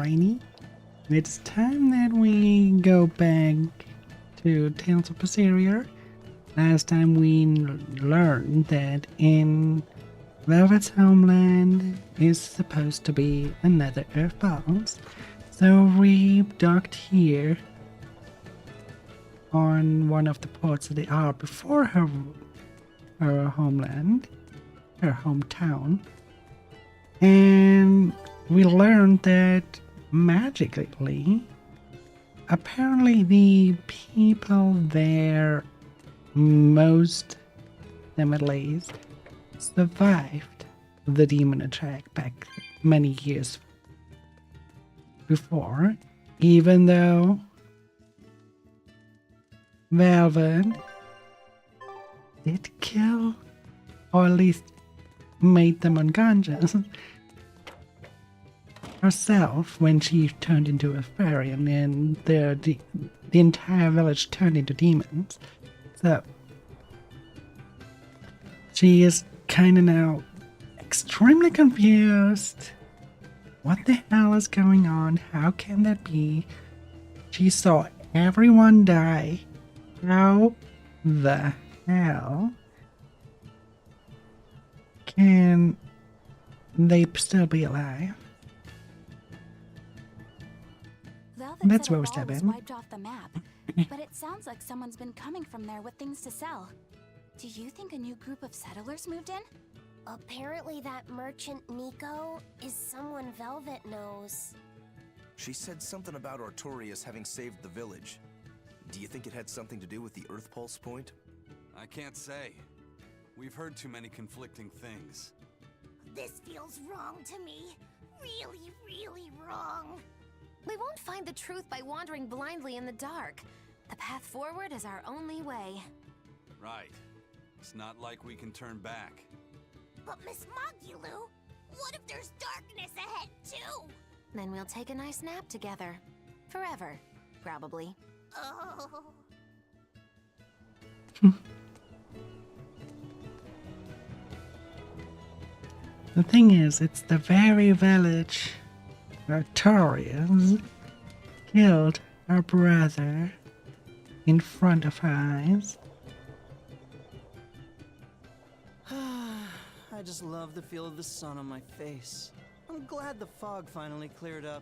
whiny. It's time that we go back to Tales of Berseria. Last time we learned that in Velvet's homeland is supposed to be another Earth Boss. So we docked here on one of the ports of the hour before her homeland, her hometown. And we learned that magically, apparently the people there, most them at least, survived the demon attack back many years before, even though Velvet did kill, or at least made them unconscious herself when she turned into a fairy, and then the entire village turned into demons. So she is kind of now extremely confused. What the hell is going on? How can that be? She saw everyone die. How the hell can they still be alive? That's where we step in. Wiped off the map, but it sounds like someone's been coming from there with things to sell. Do you think a new group of settlers moved in? Apparently that merchant Nico is someone Velvet knows. She said something about Artorias having saved the village. Do you think it had something to do with the Earth Pulse point? I can't say. We've heard too many conflicting things. This feels wrong to me. Really, really wrong. We won't find the truth by wandering blindly in the dark. The path forward is our only way. Right. It's not like we can turn back. But Miss Mogulu, what if there's darkness ahead too? Then we'll take a nice nap together. Forever, probably. Oh. The thing is, it's the very village Artorias killed our brother in front of her eyes. I just love the feel of the sun on my face. I'm glad the fog finally cleared up.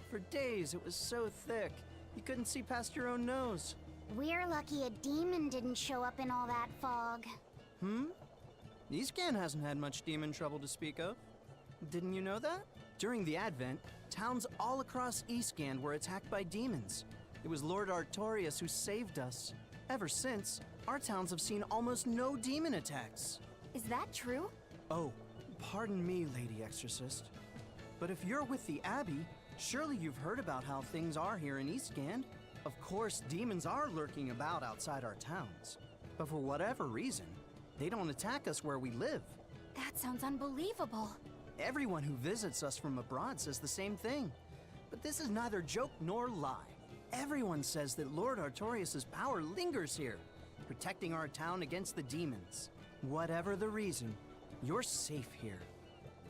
For days it was so thick, you couldn't see past your own nose. We're lucky a demon didn't show up in all that fog. Eastcan hasn't had much demon trouble to speak of. Didn't you know that? During the Advent, towns all across Eastcan were attacked by demons. It was Lord Artorias who saved us. Ever since, our towns have seen almost no demon attacks. Is that true? Oh, pardon me, Lady Exorcist. But if you're with the Abbey, surely you've heard about how things are here in Eastcan. Of course, demons are lurking about outside our towns. But for whatever reason, they don't attack us where we live. That sounds unbelievable. Everyone who visits us from abroad says the same thing. But this is neither joke nor lie. Everyone says that Lord Artorias' power lingers here, protecting our town against the demons. Whatever the reason, you're safe here.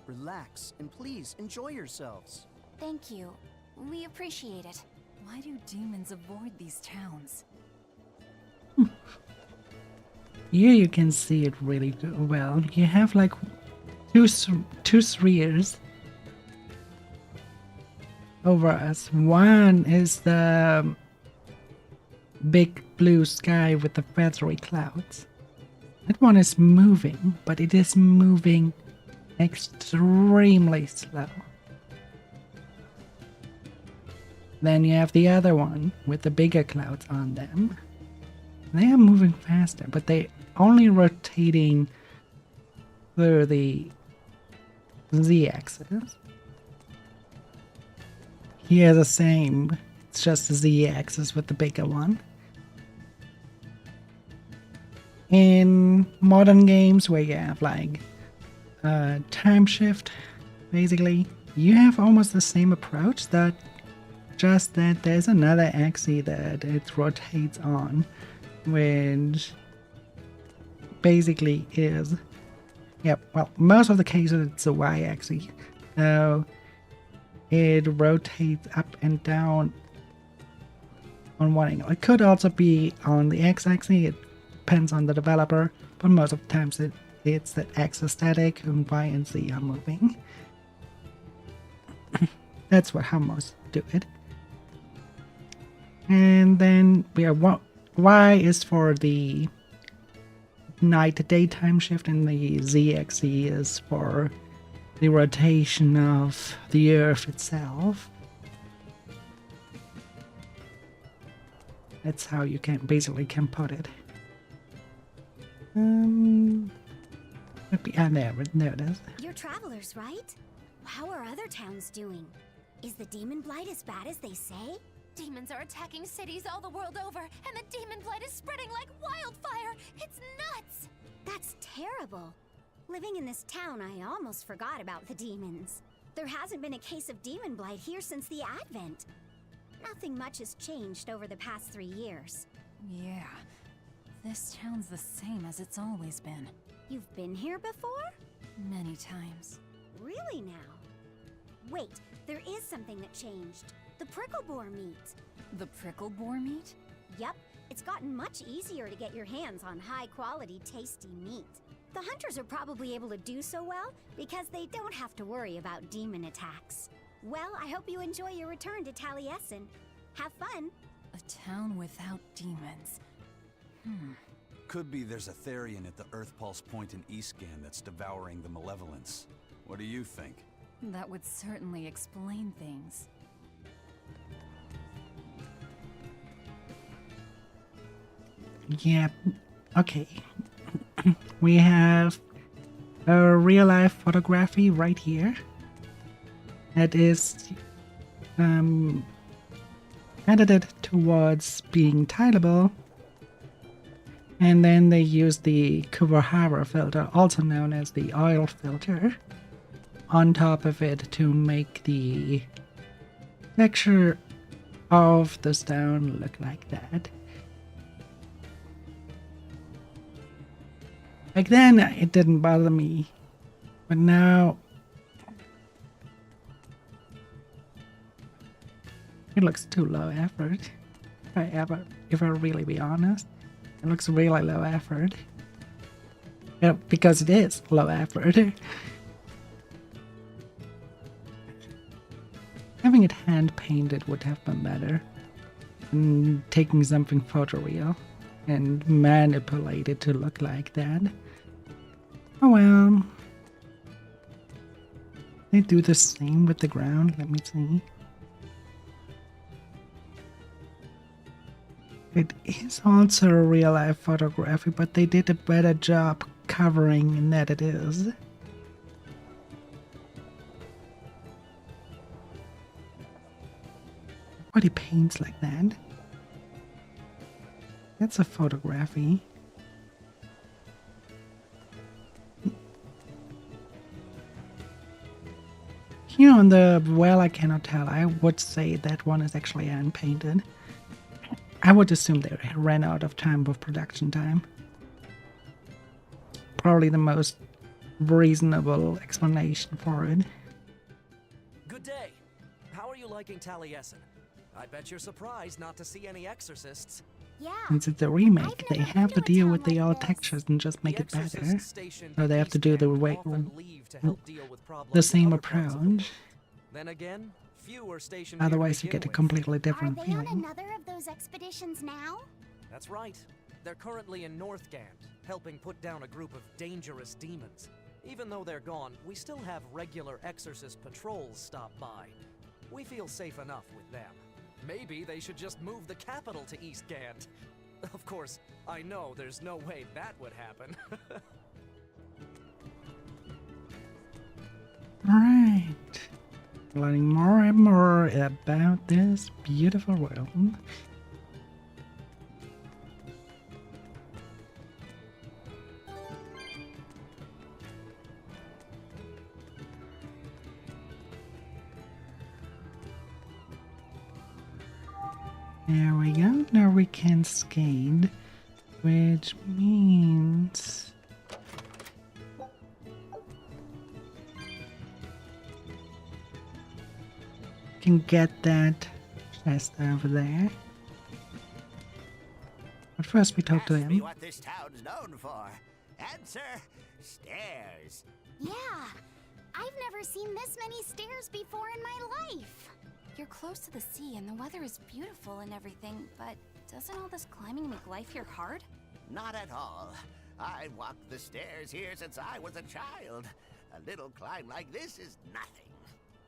Relax and please enjoy yourselves. Thank you. We appreciate it. Why do demons avoid these towns? Here you can see it really well. You have like two spheres over us. One is the big blue sky with the feathery clouds. That one is moving, but it is moving extremely slow. Then you have the other one with the bigger clouds on them. They are moving faster, but they only rotating through the z-axis. Here the same, it's just the z-axis with the bigger one. In modern games where you have like time shift, basically, you have almost the same approach, that just that there's another axis that it rotates on, which basically is, yeah, well, most of the cases it's a y-axis. So it rotates up and down on one angle. It could also be on the x-axis, it depends on the developer, but most of the times it's the x is static and y and z are moving. That's how most do it. And then we have y is for the night to daytime shift, and the z-axis is for the rotation of the Earth itself. That's how you basically can put it. There it is. You're travelers, right? How are other towns doing? Is the demon blight as bad as they say? Demons are attacking cities all the world over, and the demon blight is spreading like wildfire. It's nuts! That's terrible. Living in this town, I almost forgot about the demons. There hasn't been a case of demon blight here since the Advent. Nothing much has changed over the past 3 years. Yeah. This town's the same as it's always been. You've been here before? Many times. Really now? Wait, there is something that changed. The prickle boar meat. The prickle boar meat? Yep, it's gotten much easier to get your hands on high-quality, tasty meat. The hunters are probably able to do so well because they don't have to worry about demon attacks. Well, I hope you enjoy your return to Taliesin. Have fun! A town without demons. Could be there's a Therian at the Earth Pulse Point in Eastgan that's devouring the malevolence. What do you think? That would certainly explain things. Yeah, okay. We have a real-life photography right here. That is edited towards being titleable. And then they use the Kuwahara filter, also known as the oil filter, on top of it to make the texture of the stone look like that. Back then, it didn't bother me, but now it looks too low effort. If I really be honest, it looks really low effort. Yeah, because it is low effort. Having it hand painted would have been better. And taking something photoreal and manipulate it to look like that. Oh well. They do the same with the ground. Let me see. It is also a real life photography, but they did a better job covering that it is. Why he paints like that? That's a photography. Here on the well, I cannot tell. I would say that one is actually hand painted. I would assume they ran out of time with production time. Probably the most reasonable explanation for it. Good day. How are you liking Taliesin? I bet you're surprised not to see any exorcists. Yeah. Since it's a remake, they have to deal with the old textures and just make it better. So they have to do the same approach. Then again, few are stationed. Otherwise, you get a completely different Are they on feeling. another of those expeditions now? That's right. They're currently in Northgand, helping put down a group of dangerous demons. Even though they're gone, we still have regular exorcist patrols stop by. We feel safe enough with them. Maybe they should just move the capital to Eastgand. Of course, I know there's no way that would happen. Alright. Learning more and more about this beautiful world. There we go. Now we can skate, which means can get that chest over there. But first we talk to Ask me him. what this town's known for. Answer, stairs. Yeah, I've never seen this many stairs before in my life. You're close to the sea and the weather is beautiful and everything, but doesn't all this climbing make life here hard? Not at all. I walked the stairs here since I was a child. A little climb like this is nothing.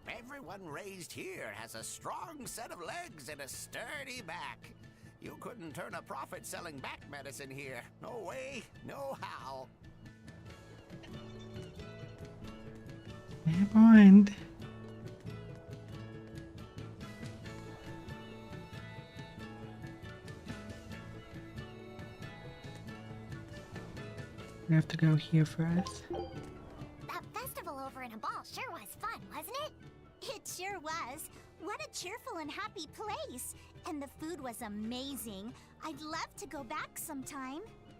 Everyone raised here has a strong set of legs and a sturdy back. You couldn't turn a profit selling back medicine here. No way, no how. Fair point. We have to go here first. That festival over in a ball sure was fun, wasn't it? It sure was. What a cheerful and happy place. And the food was amazing. I'd love to go back sometime.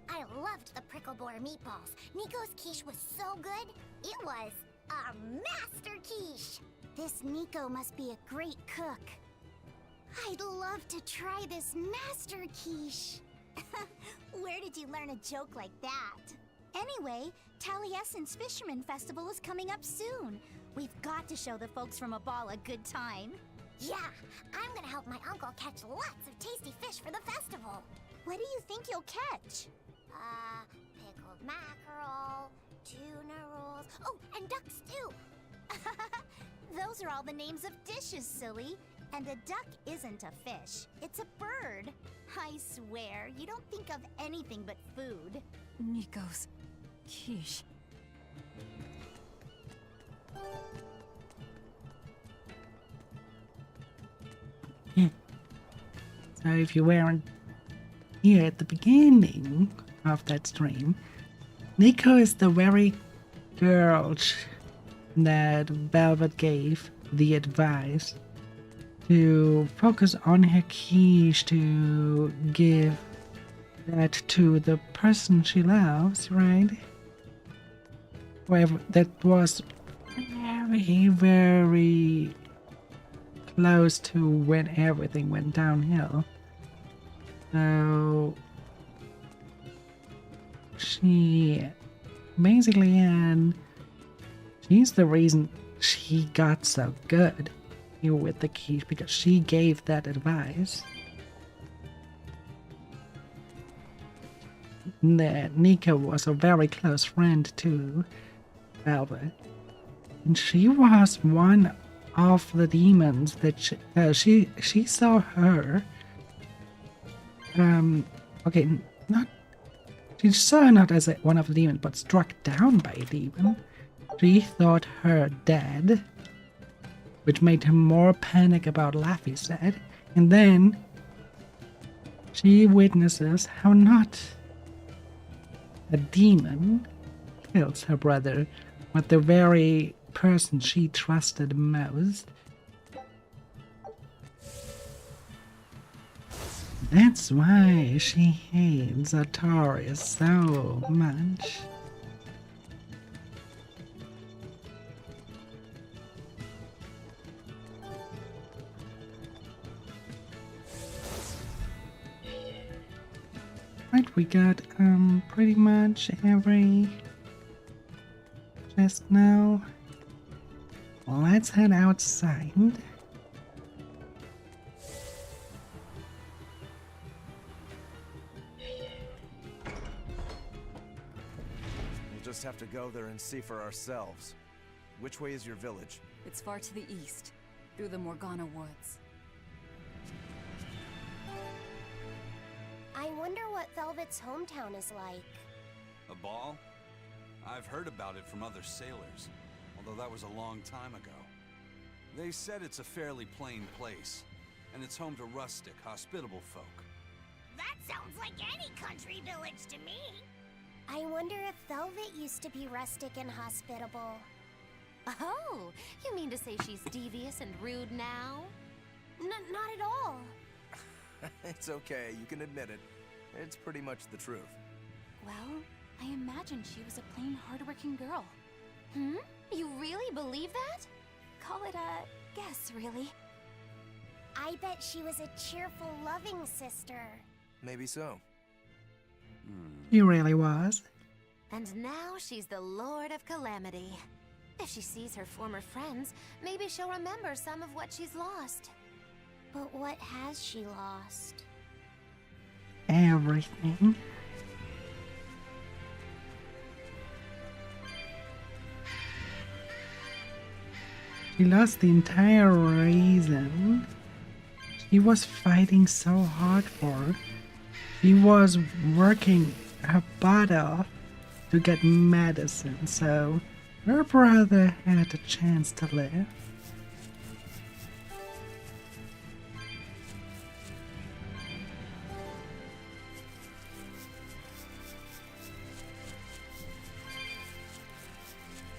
I loved the prickle boar meatballs. Nico's quiche was so good. It was a master quiche. This Nico must be a great cook. I'd love to try this master quiche. Where did you learn a joke like that? Anyway, Taliesin's Fisherman Festival is coming up soon. We've got to show the folks from Abal a good time. Yeah, I'm gonna help my uncle catch lots of tasty fish for the festival. What do you think you'll catch? Pickled mackerel, tuna rolls, oh, and duck stew. Those are all the names of dishes, silly. And a duck isn't a fish, it's a bird. I swear, you don't think of anything but food. Nico's quiche. So if you weren't here at the beginning of that stream, Nico is the very girl that Velvet gave the advice to focus on her quiche, to give that to the person she loves, right? Wherever that was very, very close to when everything went downhill. So she basically, and she's the reason she got so good here with the quiche, because she gave that advice. That Nico was a very close friend to Velvet, and she was one of the demons that she saw her. Okay, not she saw her not as one of the demons, but struck down by a demon. She thought her dead, which made her more panic about life, he said. And then she witnesses how not a demon kills her brother, but the very person she trusted most. That's why she hates Artorias so much. Right, we got pretty much every chest now. Let's head outside. We'll just have to go there and see for ourselves. Which way is your village? It's far to the east, through the Morgana woods. I wonder what Velvet's hometown is like. A ball? I've heard about it from other sailors, although that was a long time ago. They said it's a fairly plain place, and it's home to rustic, hospitable folk. That sounds like any country village to me. I wonder if Velvet used to be rustic and hospitable. Oh, you mean to say she's devious and rude now? Not at all. It's okay, you can admit it. It's pretty much the truth. Well, I imagine she was a plain hardworking girl. Hmm? You really believe that? Call it a guess, really. I bet she was a cheerful, loving sister. Maybe so. He really was. And now she's the Lord of Calamity. If she sees her former friends, maybe she'll remember some of what she's lost. But what has she lost? Everything. She lost the entire reason she was fighting so hard for. She was working her butt off to get medicine, so her brother had a chance to live.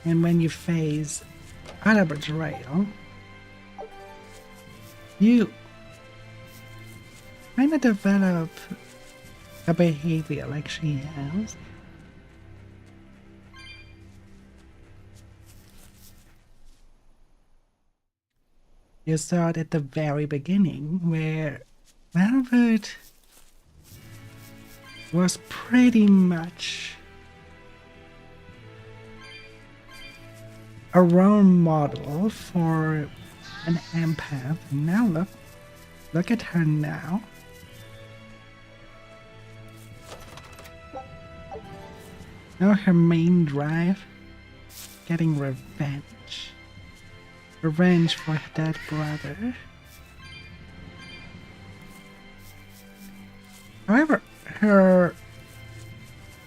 And when you face utter betrayal, you kind of develop a behavior like she has. You saw it at the very beginning, where Velvet was pretty much a role model for an empath. And now look at her now. Now her main drive, getting revenge. Revenge for her dead brother. However, her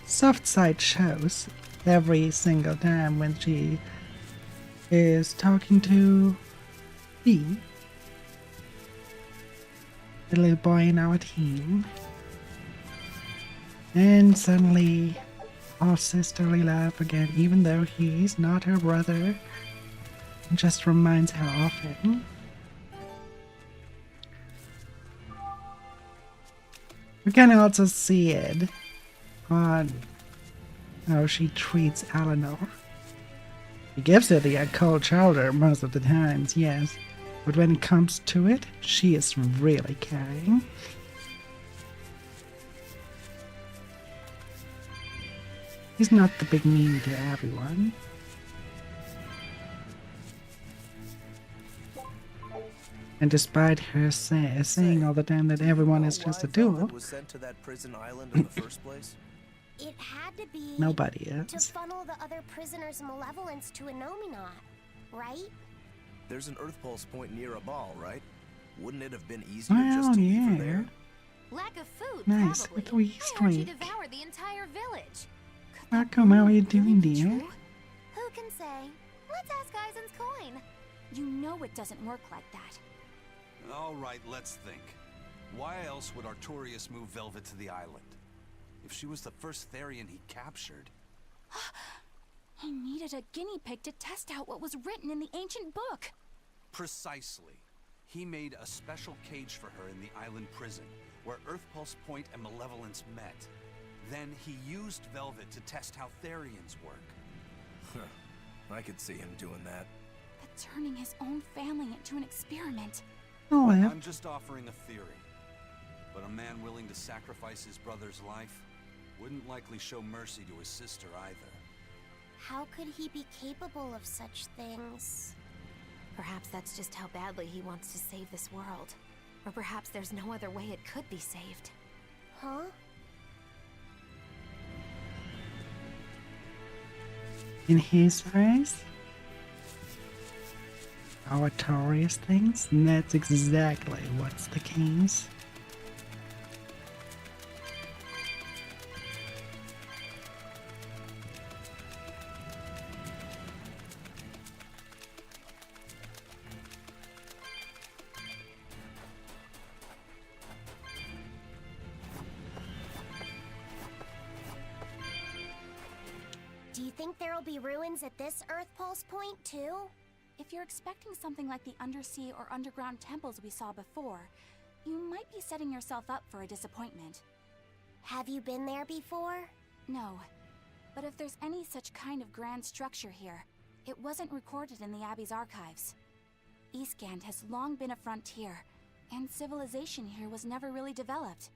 soft side shows every single time when she is talking to B, the little boy in our team, and suddenly all sisterly love again, even though he's not her brother. It just reminds her often. We can also see it on how she treats Eleanor. He gives her the cold shoulder most of the times, yes, but when it comes to it, she is really caring. He's not the big meanie to everyone. And despite her saying all the time that everyone is just a duel, was sent to that prison island in the first place? It had to be nobody to is. funnel the other prisoners' malevolence to a Nominat, right? There's an Earth Pulse point near a ball, right? Wouldn't it have been easier Well, just to leave her yeah. there? Lack of food, Nice, probably. with a wee I heard she streak. devoured the entire village. Could that Welcome, how are you really doing, be dear? true? Who can say? Let's ask Eisen's coin. You know it doesn't work like that. All right, let's think. Why else would Artorias move Velvet to the island? If she was the first Therian he captured. He needed a guinea pig to test out what was written in the ancient book. Precisely. He made a special cage for her in the island prison, where Earth Pulse Point and Malevolence met. Then he used Velvet to test how Therians work. Huh. I could see him doing that. But turning his own family into an experiment. Oh, yeah. I'm just offering a theory. But a man willing to sacrifice his brother's life wouldn't likely show mercy to his sister either. How could he be capable of such things? Perhaps that's just how badly he wants to save this world. Or perhaps there's no other way it could be saved. Huh? In his eyes, our Taurus things, and that's exactly what's the case. Do you think there'll be ruins at this Earth Pulse point, too? If you're expecting something like the undersea or underground temples we saw before, you might be setting yourself up for a disappointment. Have you been there before? No. But if there's any such kind of grand structure here, it wasn't recorded in the Abbey's archives. Eastgand has long been a frontier, And civilization here was never really developed.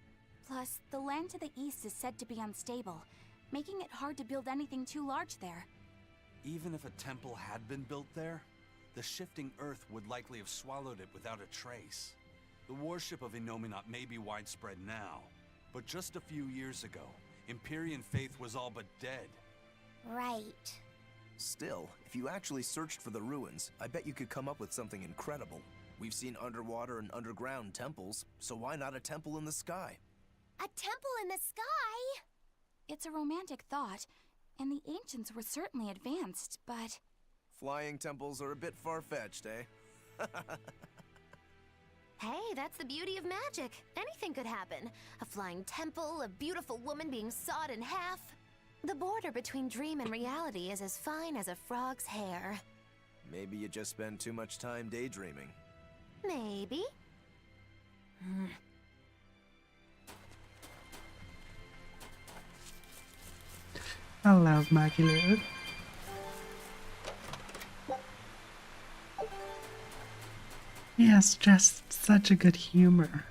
Plus, the land to the east is said to be unstable, making it hard to build anything too large there. Even if a temple had been built there, the shifting earth would likely have swallowed it without a trace. The worship of Innominat may be widespread now, but just a few years ago, Empyrean faith was all but dead. Right. Still, if you actually searched for the ruins, I bet you could come up with something incredible. We've seen underwater and underground temples, so why not a temple in the sky? A temple in the sky? It's a romantic thought, and the ancients were certainly advanced, but... Flying temples are a bit far-fetched, eh? Hey, that's the beauty of magic. Anything could happen. A flying temple, a beautiful woman being sawed in half. The border between dream and reality is as fine as a frog's hair. Maybe you just spend too much time daydreaming. Maybe. I love Maggie Lou. He has just such a good humor.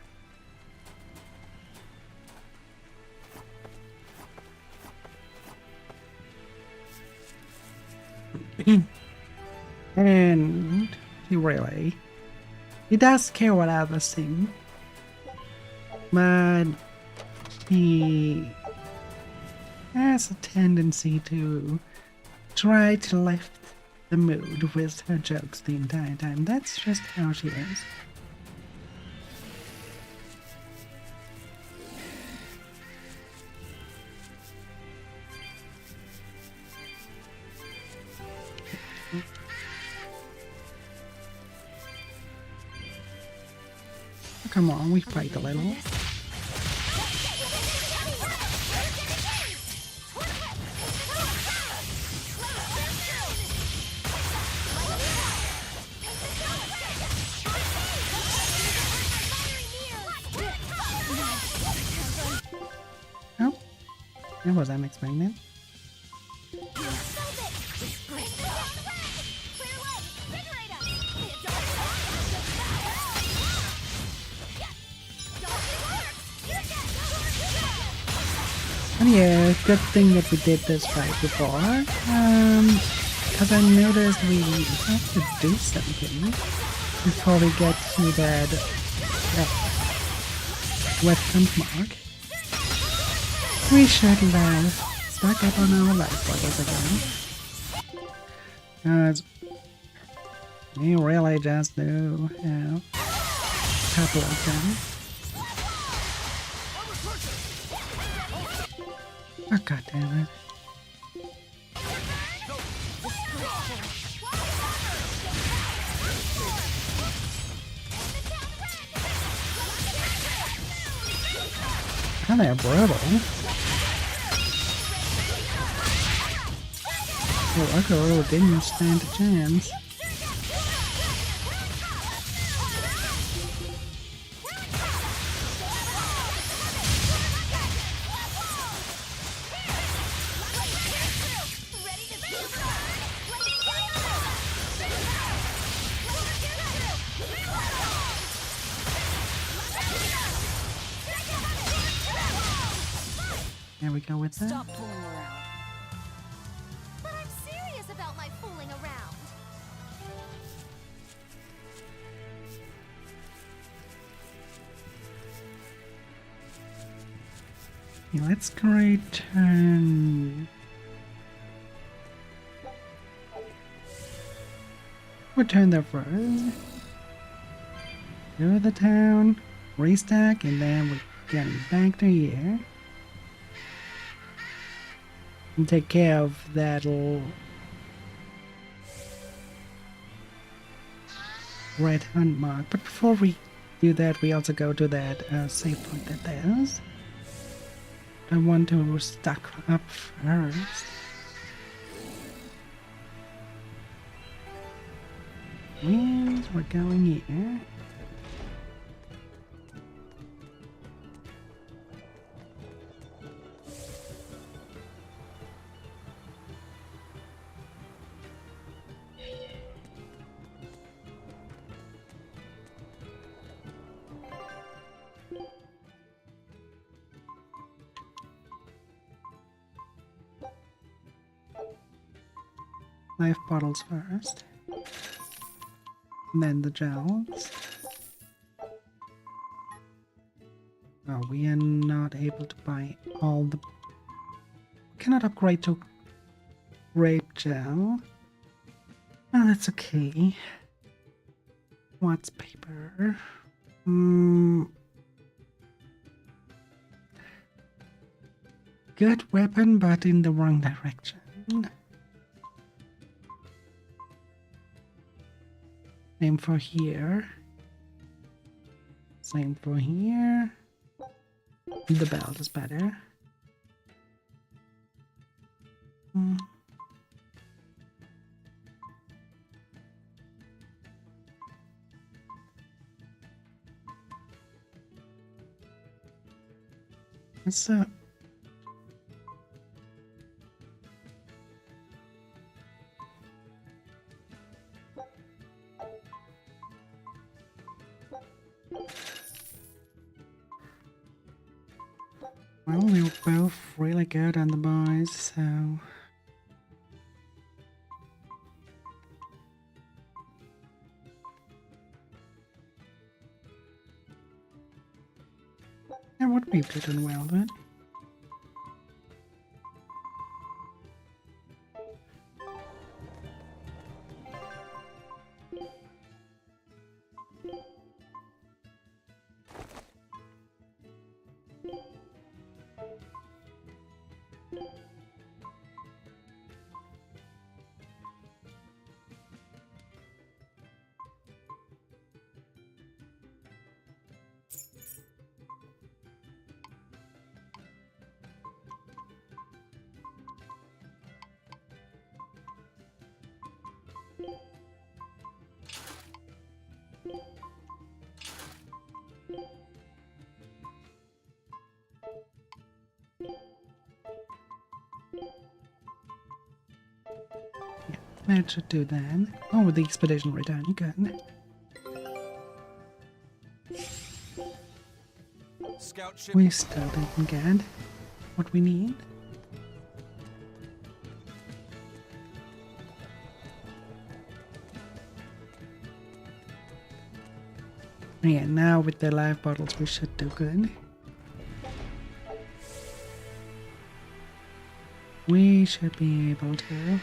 And he does care what others think, but he has a tendency to try to lift the mood with her jokes the entire time. That's just how she is. Come on, we fight a little. Oh, that was unexpected. And yeah, good thing that we did this fight before, because I noticed we have to do something before we get to that wet hunt mark. We should stock up on our life bottles again. We really just do a couple of them. Oh, God damn it. Kind of brutal. Oh, Akuro didn't stand a chance. There we go with that. Stop fooling around. But I'm serious about my fooling around. Yeah, let's return. Return there first. Go to the town, restock, and then we're getting back to here. And take care of that little red hunt mark. But before we do that, we also go to that save point that there's. I want to stock up first. And we're going here. life bottles first. And then the gels. Oh, we are not able to buy all the... Cannot upgrade to grape gel. Oh, that's okay. What's paper? Good weapon, but in the wrong direction. Same for here. Same for here. The belt is better. What's up? Well, we were both really good on the boys, so... Yeah, what we did well then. That should do that. Oh, with the expedition return, good. Scout ship. We still didn't get what we need. Yeah, now with the life bottles we should do good. We should be able to.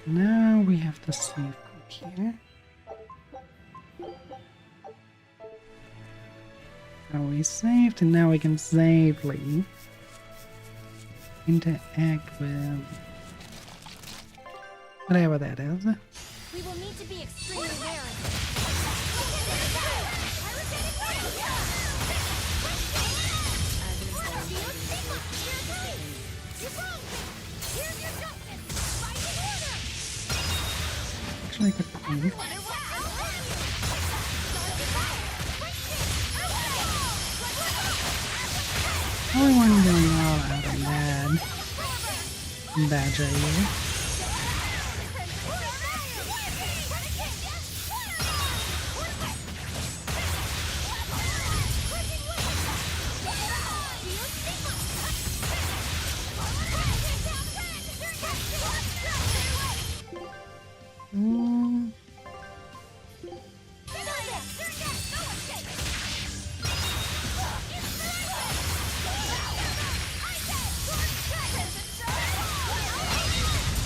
Now we have to save here. So we saved, and now we can safely interact with whatever that is. We will need to be extremely wary. Actually, I could probably. Everyone going all out of mad. Badger here.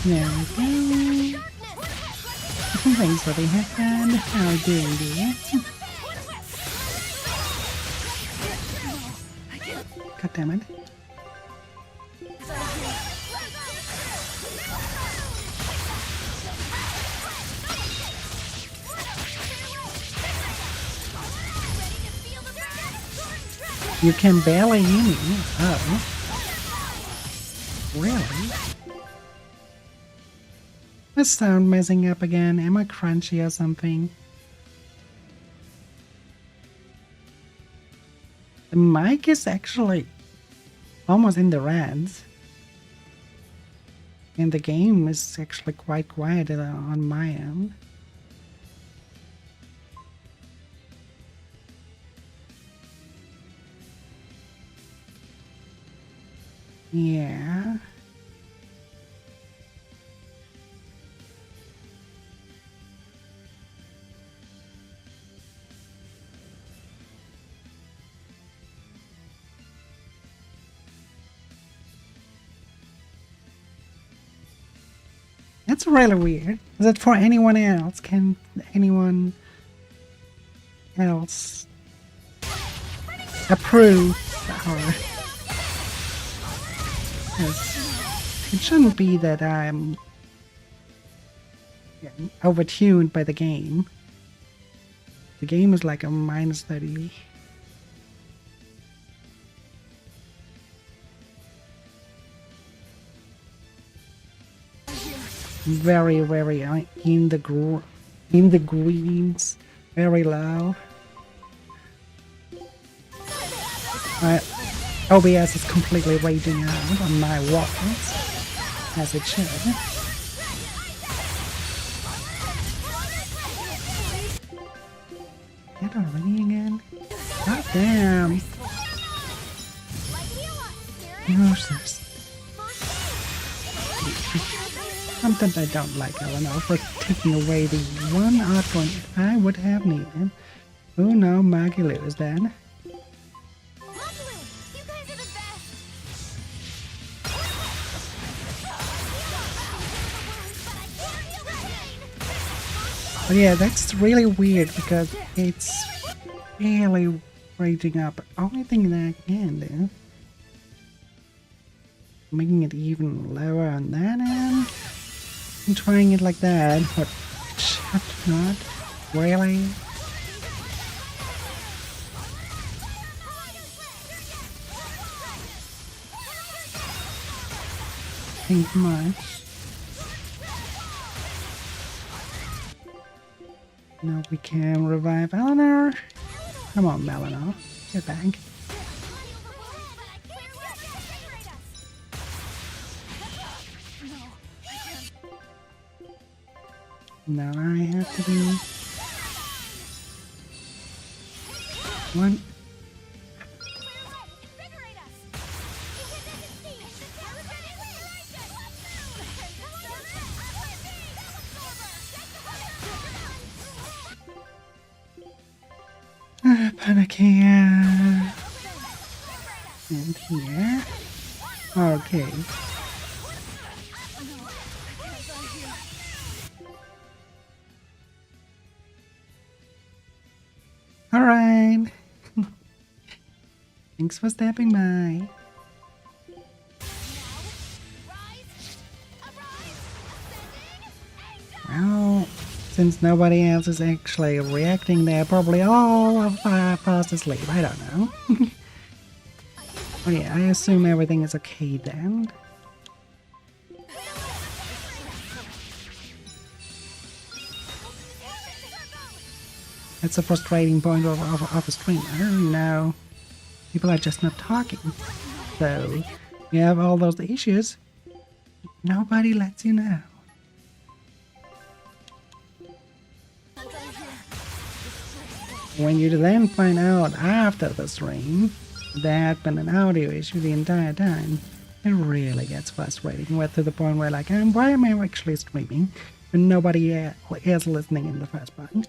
There we go. Thanks for the headband. How doing, dear? God damn it. You can barely hear me. Oh. Really? Is sound messing up again? Am I crunchy or something? The mic is actually almost in the reds. And the game is actually quite quiet on my end. Yeah. That's really weird. Is it for anyone else? Can anyone else approve? Or it shouldn't be that I'm overtuned by the game. The game is like a -30. Very in the greens, very low. OBS is completely raging out on my walls, as it should. Get already again? God damn! Nurses. Something I don't like Eleanor for taking away the one art point I would have needed. Oh no, Magilu is dead. But yeah, that's really weird because it's really raging up. Only thing that I can do, making it even lower on that end. I'm trying it like that, but it's not really. Think much. Now we can revive Eleanor. Come on, Eleanor, get back. Now I have to do one. Panic here and here. Okay. Alright. Thanks for stopping by. Well, since nobody else is actually reacting, they're probably all fast asleep. I don't know. Oh yeah, I assume everything is okay then. That's a frustrating point of a streamer, you know. People are just not talking. So, you have all those issues. Nobody lets you know. When you then find out after the stream there had been an audio issue the entire time, it really gets frustrating. We're to the point where like, why am I actually streaming when nobody is listening in the first place?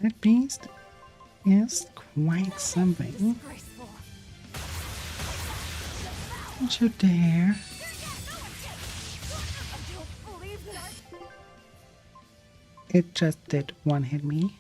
That beast is quite something. Don't you dare. It just did one-hit me.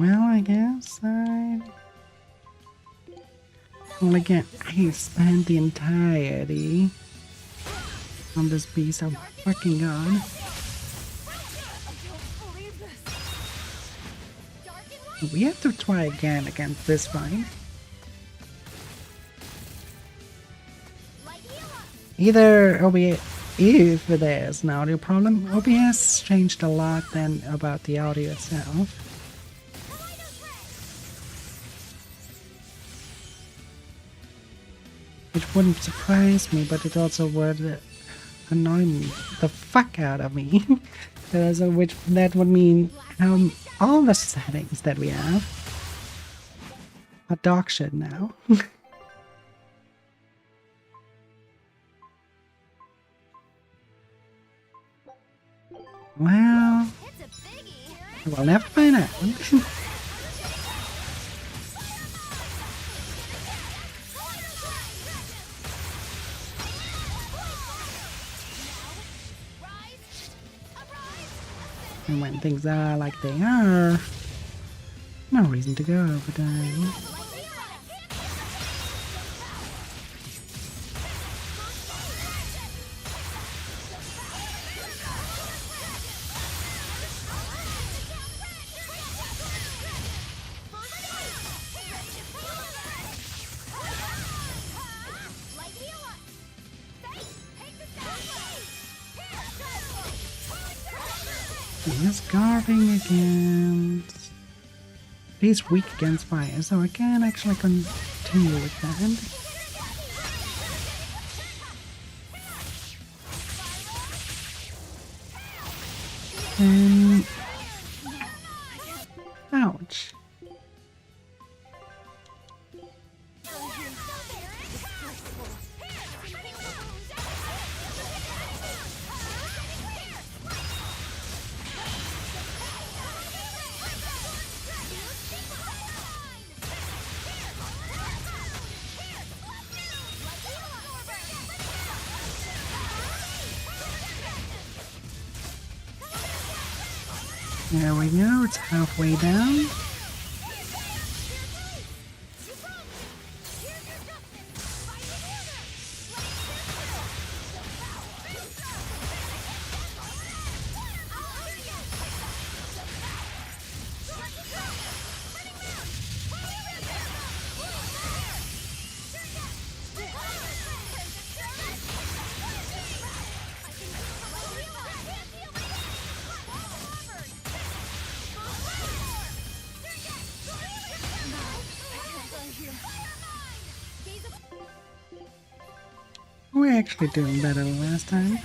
Well, I guess well, again, I spent the entirety on this piece of fucking god. We have to try again against this fight. Either OBS, if there's an audio problem, OBS changed a lot then about the audio itself. Which wouldn't surprise me, but it also would annoy me the fuck out of me. So which that would mean all the settings that we have are dog shit now. Well, we'll never find out. And when things are like they are, no reason to go overdrive. He's guarding against... He's weak against fire, so I can actually continue with that. And... ouch. There we go, it's halfway down. We're actually doing better than last time.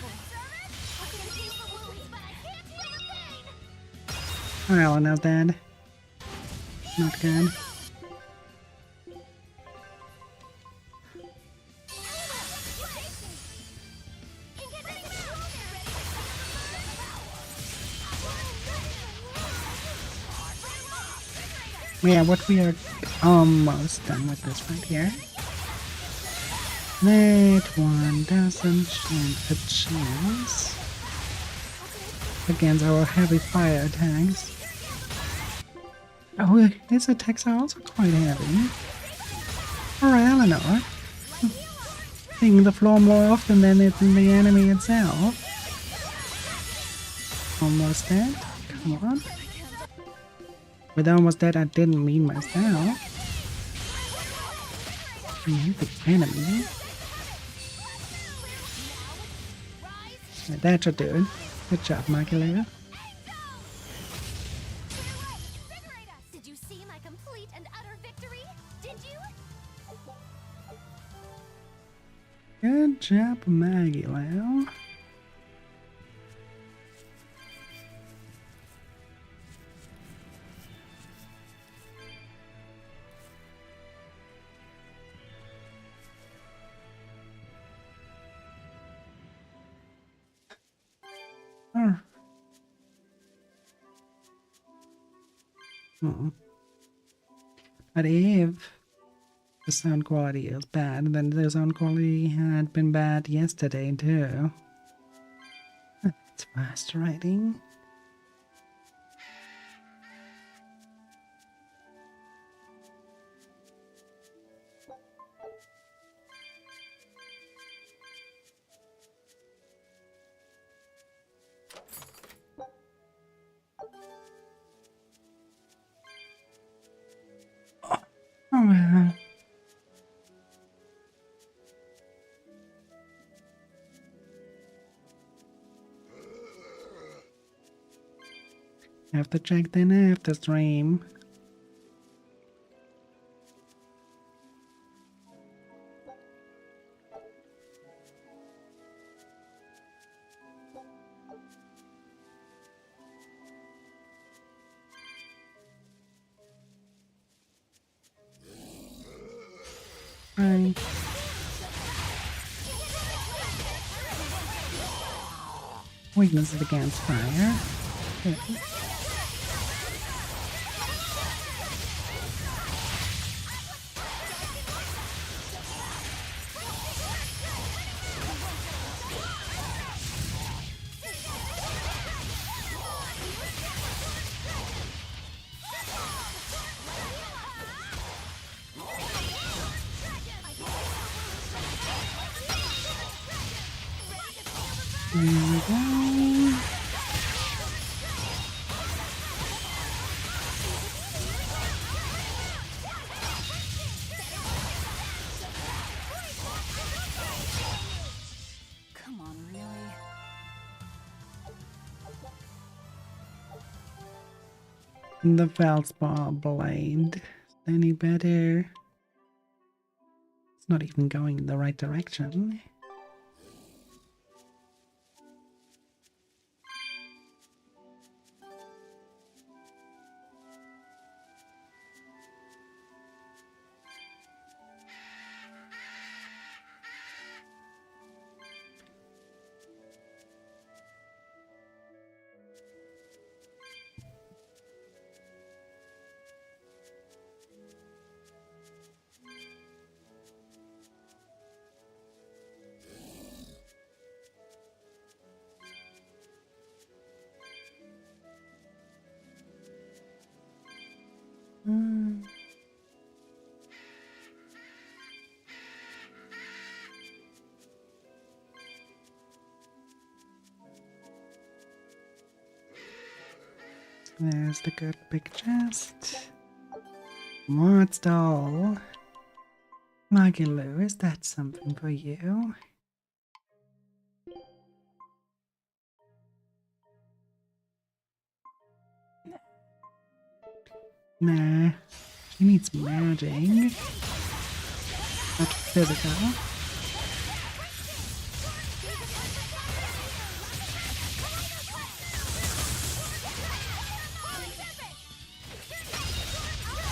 Well, and now dead. Not good. Yeah, what we are almost done with this right here. That one doesn't stand a chance against our heavy fire attacks. Oh, his attacks are also quite heavy. Or Eleanor. Hitting the floor more often than the enemy itself. Almost dead. Come on. With almost dead, I didn't mean myself. I mean the enemy. That should do it. Good job, Magdalena. Did you see my complete and utter victory? Did you? Good job, Magdalena. But if the sound quality is bad, then the sound quality had been bad yesterday too. It's frustrating. Have to check then after stream. Fine. Weaknesses against fire. Good. There we go. Come on, really? The Feldspar blade. Any better? It's not even going in the right direction. There's the good big chest. What's doll? Maggie-Lou, is that something for you? Nah, she needs magic. Not physical.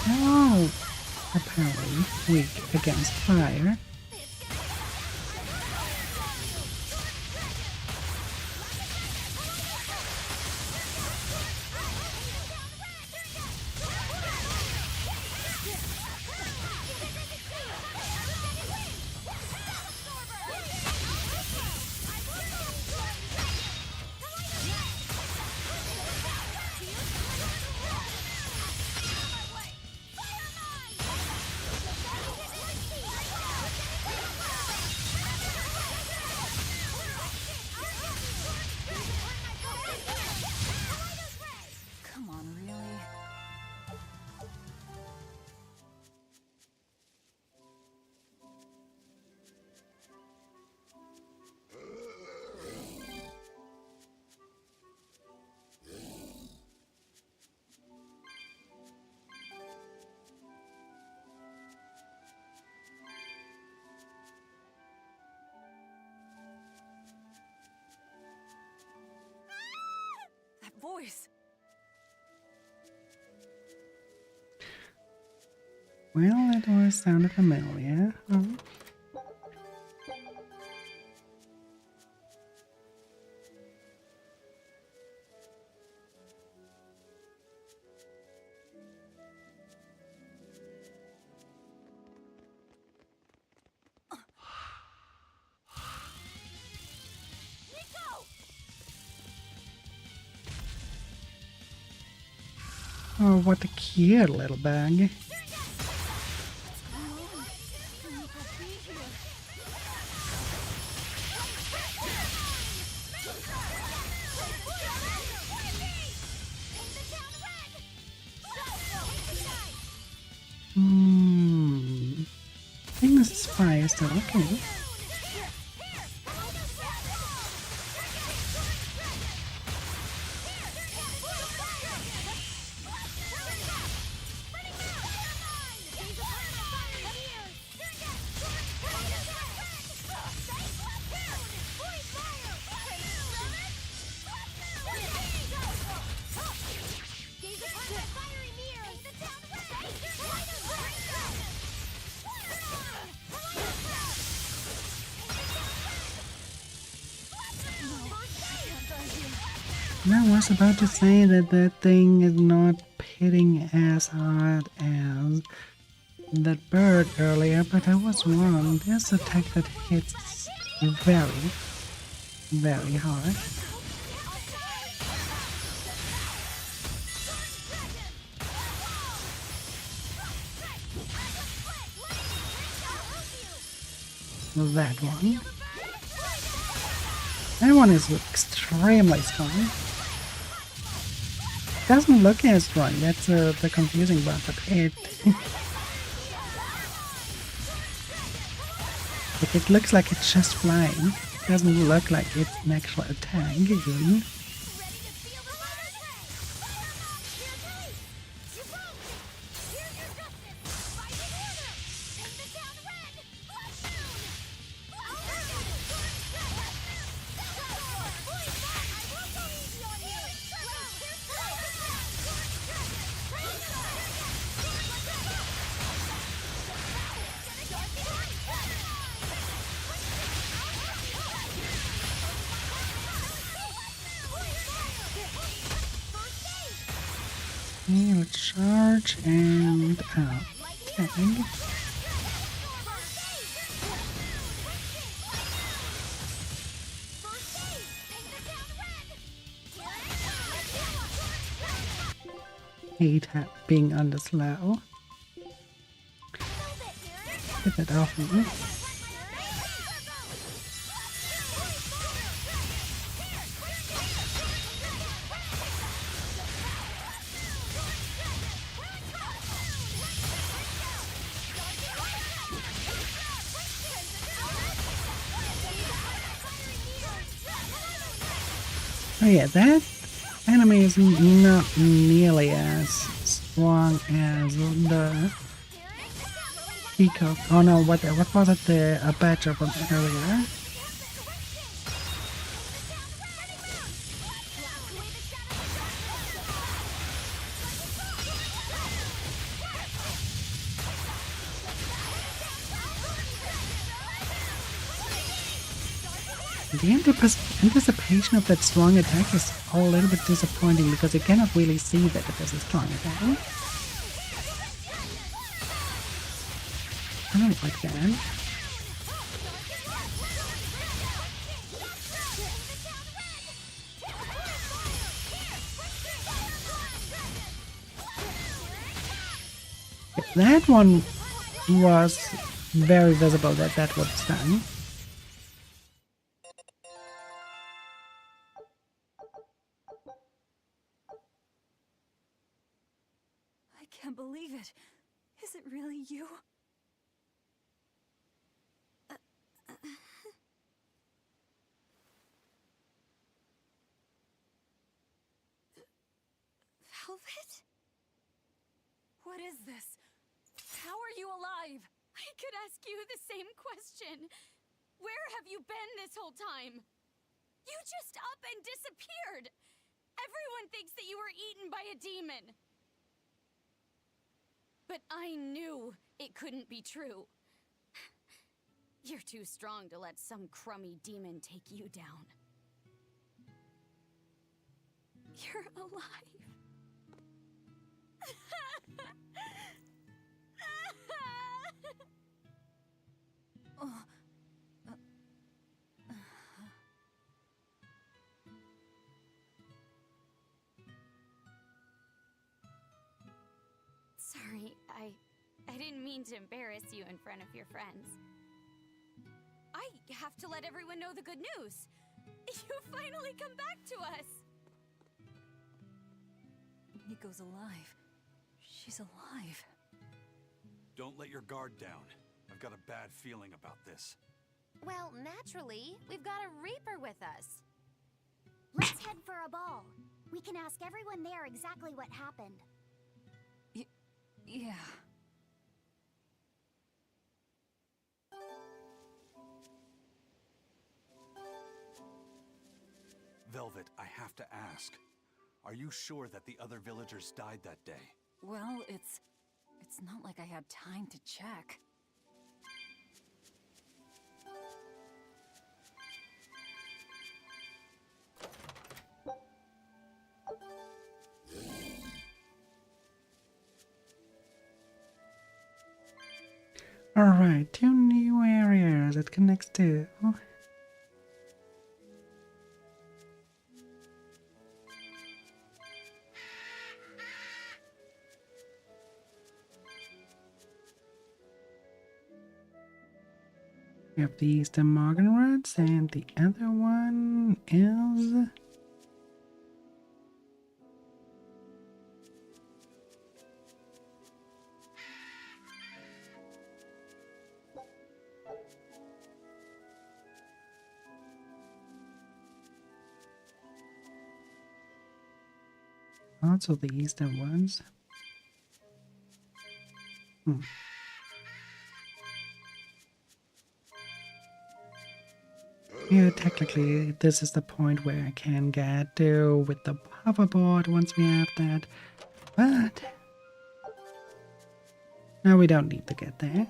Oh, apparently weak against fire. Come on, really? That voice! Well, that always sounded familiar. Oh. Oh, what a cute little bag. I think this is fire still, okay. And I was about to say that that thing is not hitting as hard as that bird earlier, but I was wrong. This attack that hits very, very hard. That one. That one is extremely strong. Doesn't look as strong, that's the confusing part, but it... it looks like it's just flying. It doesn't look like it's an actual attack, even. Okay, let's charge and out. Okay. Hate being under slow. Get that off me. Oh yeah, that enemy is not nearly as strong as the peacock. Oh no, what was it? The badger from earlier. The anticipation of that strong attack is a little bit disappointing because you cannot really see that it is a strong attack. I don't like that. That one was very visible that was stun. I can't believe it. Is it really you? Velvet? What is this? How are you alive? I could ask you the same question. Where have you been this whole time? You just up and disappeared. Everyone thinks that you were eaten by a demon. But I knew it couldn't be true. You're too strong to let some crummy demon take you down. You're alive. Sorry, I didn't mean to embarrass you in front of your friends. I have to let everyone know the good news. You finally come back to us. Nico's alive. She's alive. Don't let your guard down. I've got a bad feeling about this. Well, naturally, we've got a Reaper with us. Let's head for a ball. We can ask everyone there exactly what happened. Yeah. Velvet, I have to ask. Are you sure that the other villagers died that day? Well, it's not like I had time to check. Alright, 2 new areas it connects to. We have the Eastern Morganwoods, and the other one is... also the Eastern ones. Yeah, technically, this is the point where I can get to with the hoverboard once we have that. But now we don't need to get there.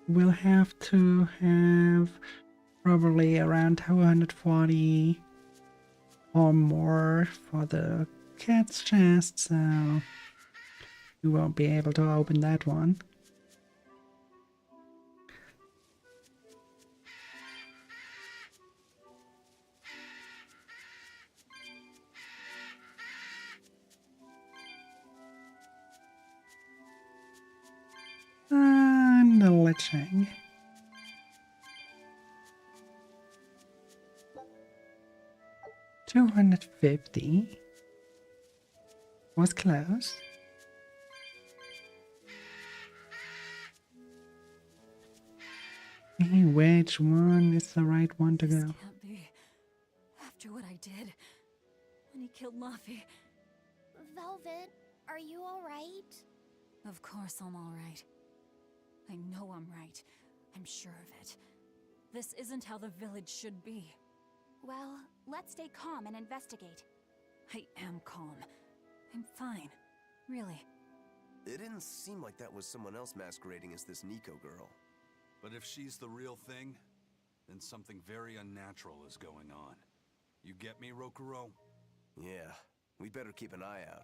We'll have to have probably around 240 or more for the cat's chest, so we won't be able to open that one. And the Lichang. $250 was close. Hey, which one is the right one to go? This can't be. After what I did, when he killed Laffy. Velvet, are you alright? Of course I'm alright. I know I'm right. I'm sure of it. This isn't how the village should be. Well, let's stay calm and investigate. I am calm. I'm fine. Really. It didn't seem like that was someone else masquerading as this Nico girl. But if she's the real thing, then something very unnatural is going on. You get me, Rokuro? Yeah, we better keep an eye out.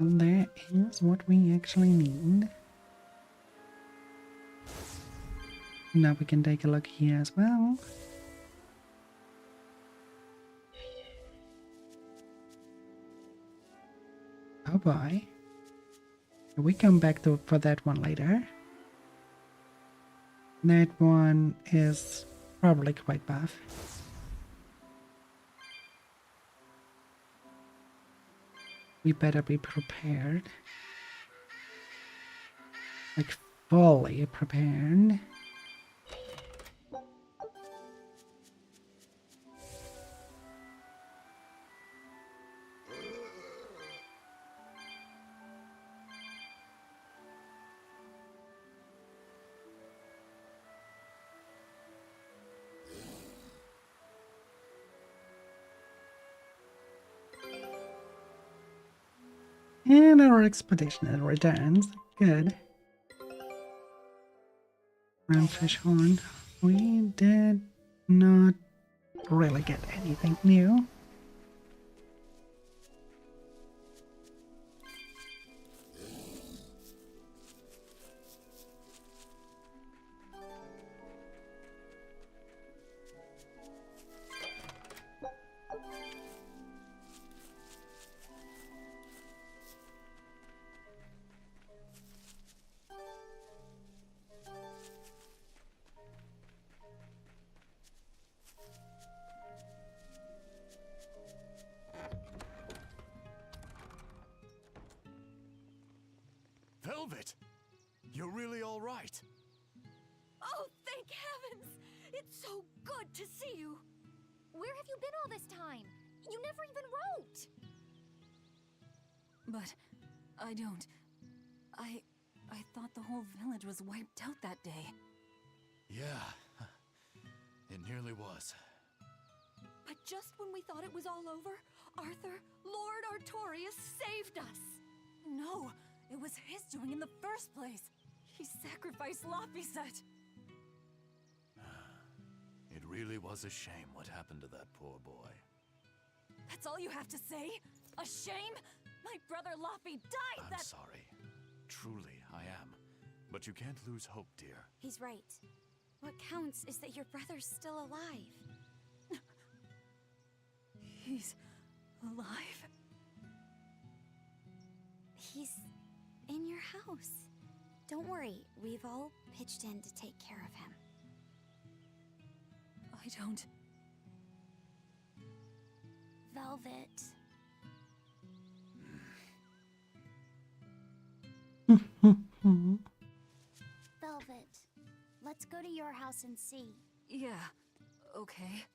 There is what we actually need. Now we can take a look here as well. Oh boy. We come back to for that one later. That one is probably quite buff. We better be prepared. Like, fully prepared. And our expedition returns. Good. Ramfish horn. We did not really get anything new. Velvet! You're really all right. Oh, thank heavens! It's so good to see you! Where have you been all this time? You never even wrote! But I don't. I thought the whole village was wiped out that day. Yeah, it nearly was. But just when we thought it was all over, Arthur, Lord Artorias saved us! No, it was his doing in the first place. He sacrificed Laphicet. It really was a shame what happened to that poor boy. That's all you have to say? A shame? My brother Laphie died. I'm sorry. Truly, I am. But you can't lose hope, dear. He's right. What counts is that your brother's still alive. He's alive? He's in your house. Don't worry, we've all pitched in to take care of him. I don't... Velvet. Velvet, let's go to your house and see. Yeah, okay.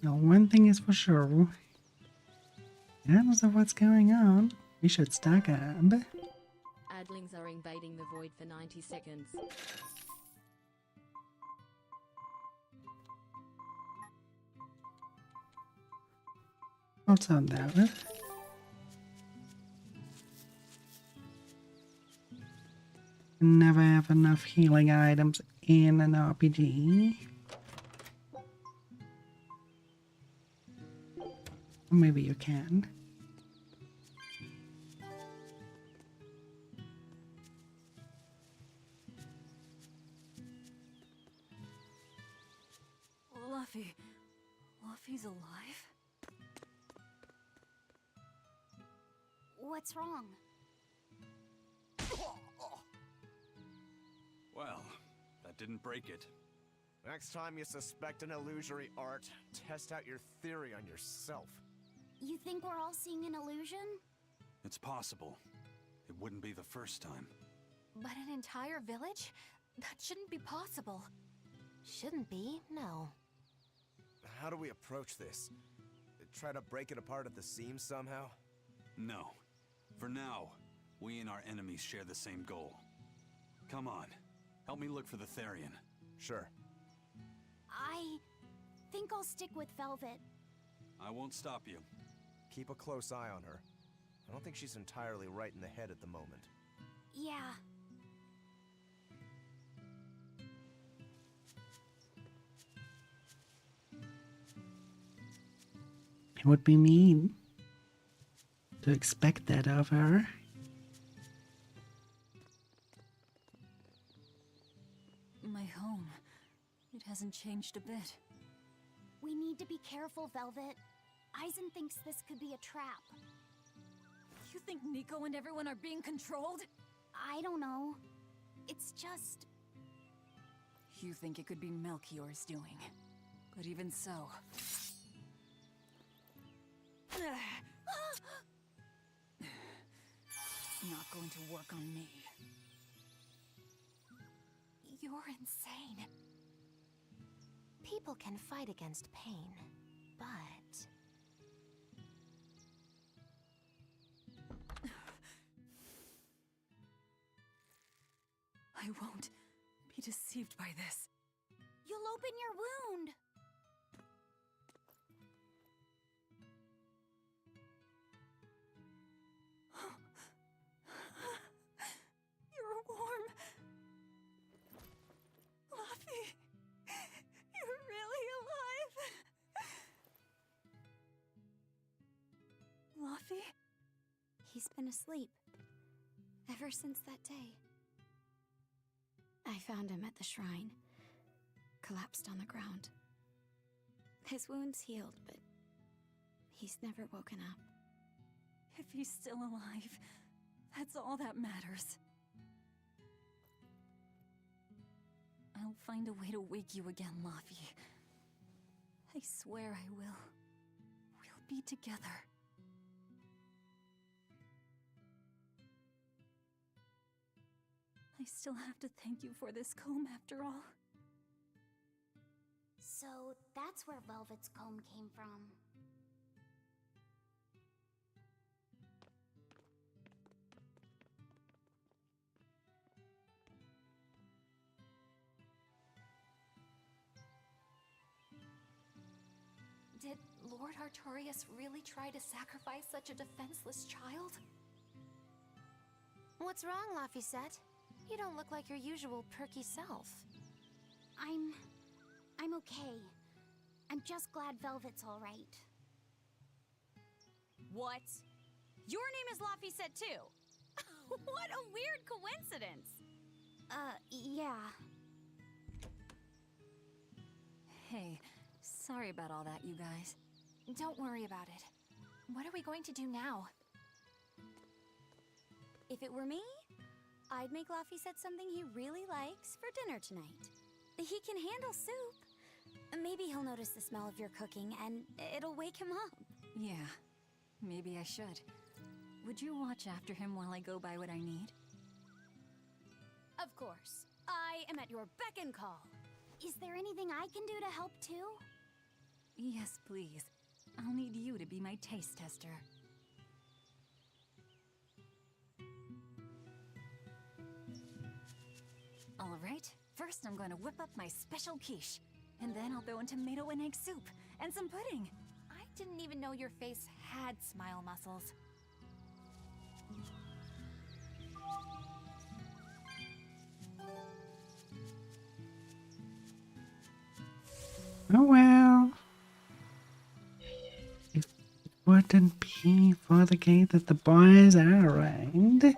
Now, one thing is for sure. Regardless of what's going on, we should stock up. Adlings are invading the void for 90 seconds. What's on that one? Never have enough healing items in an RPG. Or maybe you can. Laphie's alive? What's wrong? Well, that didn't break it. Next time you suspect an illusory art, test out your theory on yourself. You think we're all seeing an illusion? It's possible. It wouldn't be the first time. But an entire village? That shouldn't be possible. Shouldn't be, no. How do we approach this? Try to break it apart at the seams somehow? No. For now, we and our enemies share the same goal. Come on. Help me look for the Therian. Sure. I think I'll stick with Velvet. I won't stop you. Keep a close eye on her. I don't think she's entirely right in the head at the moment. Yeah. It would be mean to expect that of her. My home. It hasn't changed a bit. We need to be careful, Velvet. Eisen thinks this could be a trap. You think Nico and everyone are being controlled? I don't know. It's just... You think it could be Melchior's doing. But even so... It's not going to work on me. You're insane. People can fight against pain, but... I won't be deceived by this. You'll open your wound! You're warm. Laphie, you're really alive. Laphie? He's been asleep. Ever since that day. I found him at the shrine. Collapsed on the ground. His wounds healed, but he's never woken up. If he's still alive, that's all that matters. I'll find a way to wake you again, Laphie. I swear I will. We'll be together. I still have to thank you for this comb after all. So that's where Velvet's comb came from. Lord Artorias really try to sacrifice such a defenseless child? What's wrong, Laphicette? You don't look like your usual perky self. I'm okay. I'm just glad Velvet's all right. What? Your name is Laphicette too? What a weird coincidence! Yeah. Hey, sorry about all that, you guys. Don't worry about it. What are we going to do now? If it were me, I'd make Laphicette something he really likes for dinner tonight. He can handle soup. Maybe he'll notice the smell of your cooking and it'll wake him up. Yeah, maybe I should. Would you watch after him while I go buy what I need? Of course. I am at your beck and call. Is there anything I can do to help too? Yes, please. I'll need you to be my taste tester. All right, first I'm going to whip up my special quiche. And then I'll throw in tomato and egg soup, and some pudding. I didn't even know your face had smile muscles. Oh well. If it wouldn't be for the gate that the boys are around.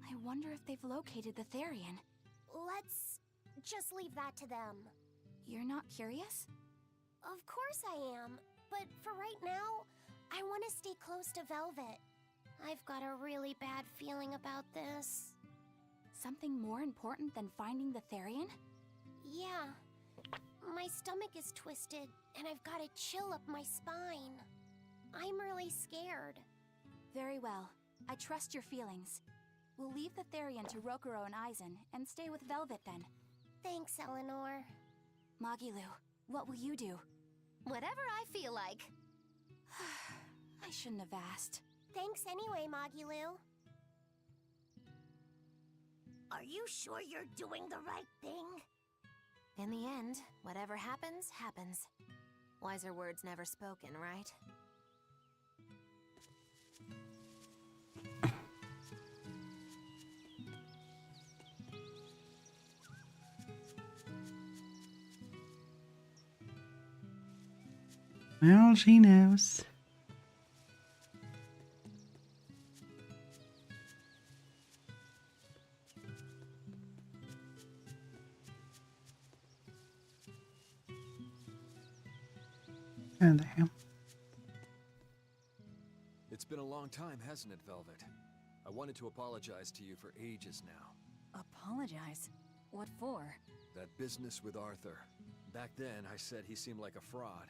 I wonder if they've located the Therian. Let's just leave that to them. You're not curious? Of course I am, but for right now, I want to stay close to Velvet. I've got a really bad feeling about this. Something more important than finding the Therian? Yeah. My stomach is twisted, and I've got a chill up my spine. I'm really scared. Very well. I trust your feelings. We'll leave the Therian to Rokuro and Aizen, and stay with Velvet then. Thanks, Eleanor. Magilu, what will you do? Whatever I feel like. I shouldn't have asked. Thanks anyway, Magilu. Are you sure you're doing the right thing? In the end, whatever happens, happens. Wiser words never spoken, right? Well, she knows. And there. It's been a long time, hasn't it, Velvet? I wanted to apologize to you for ages now. Apologize? What for? That business with Arthur. Back then, I said he seemed like a fraud.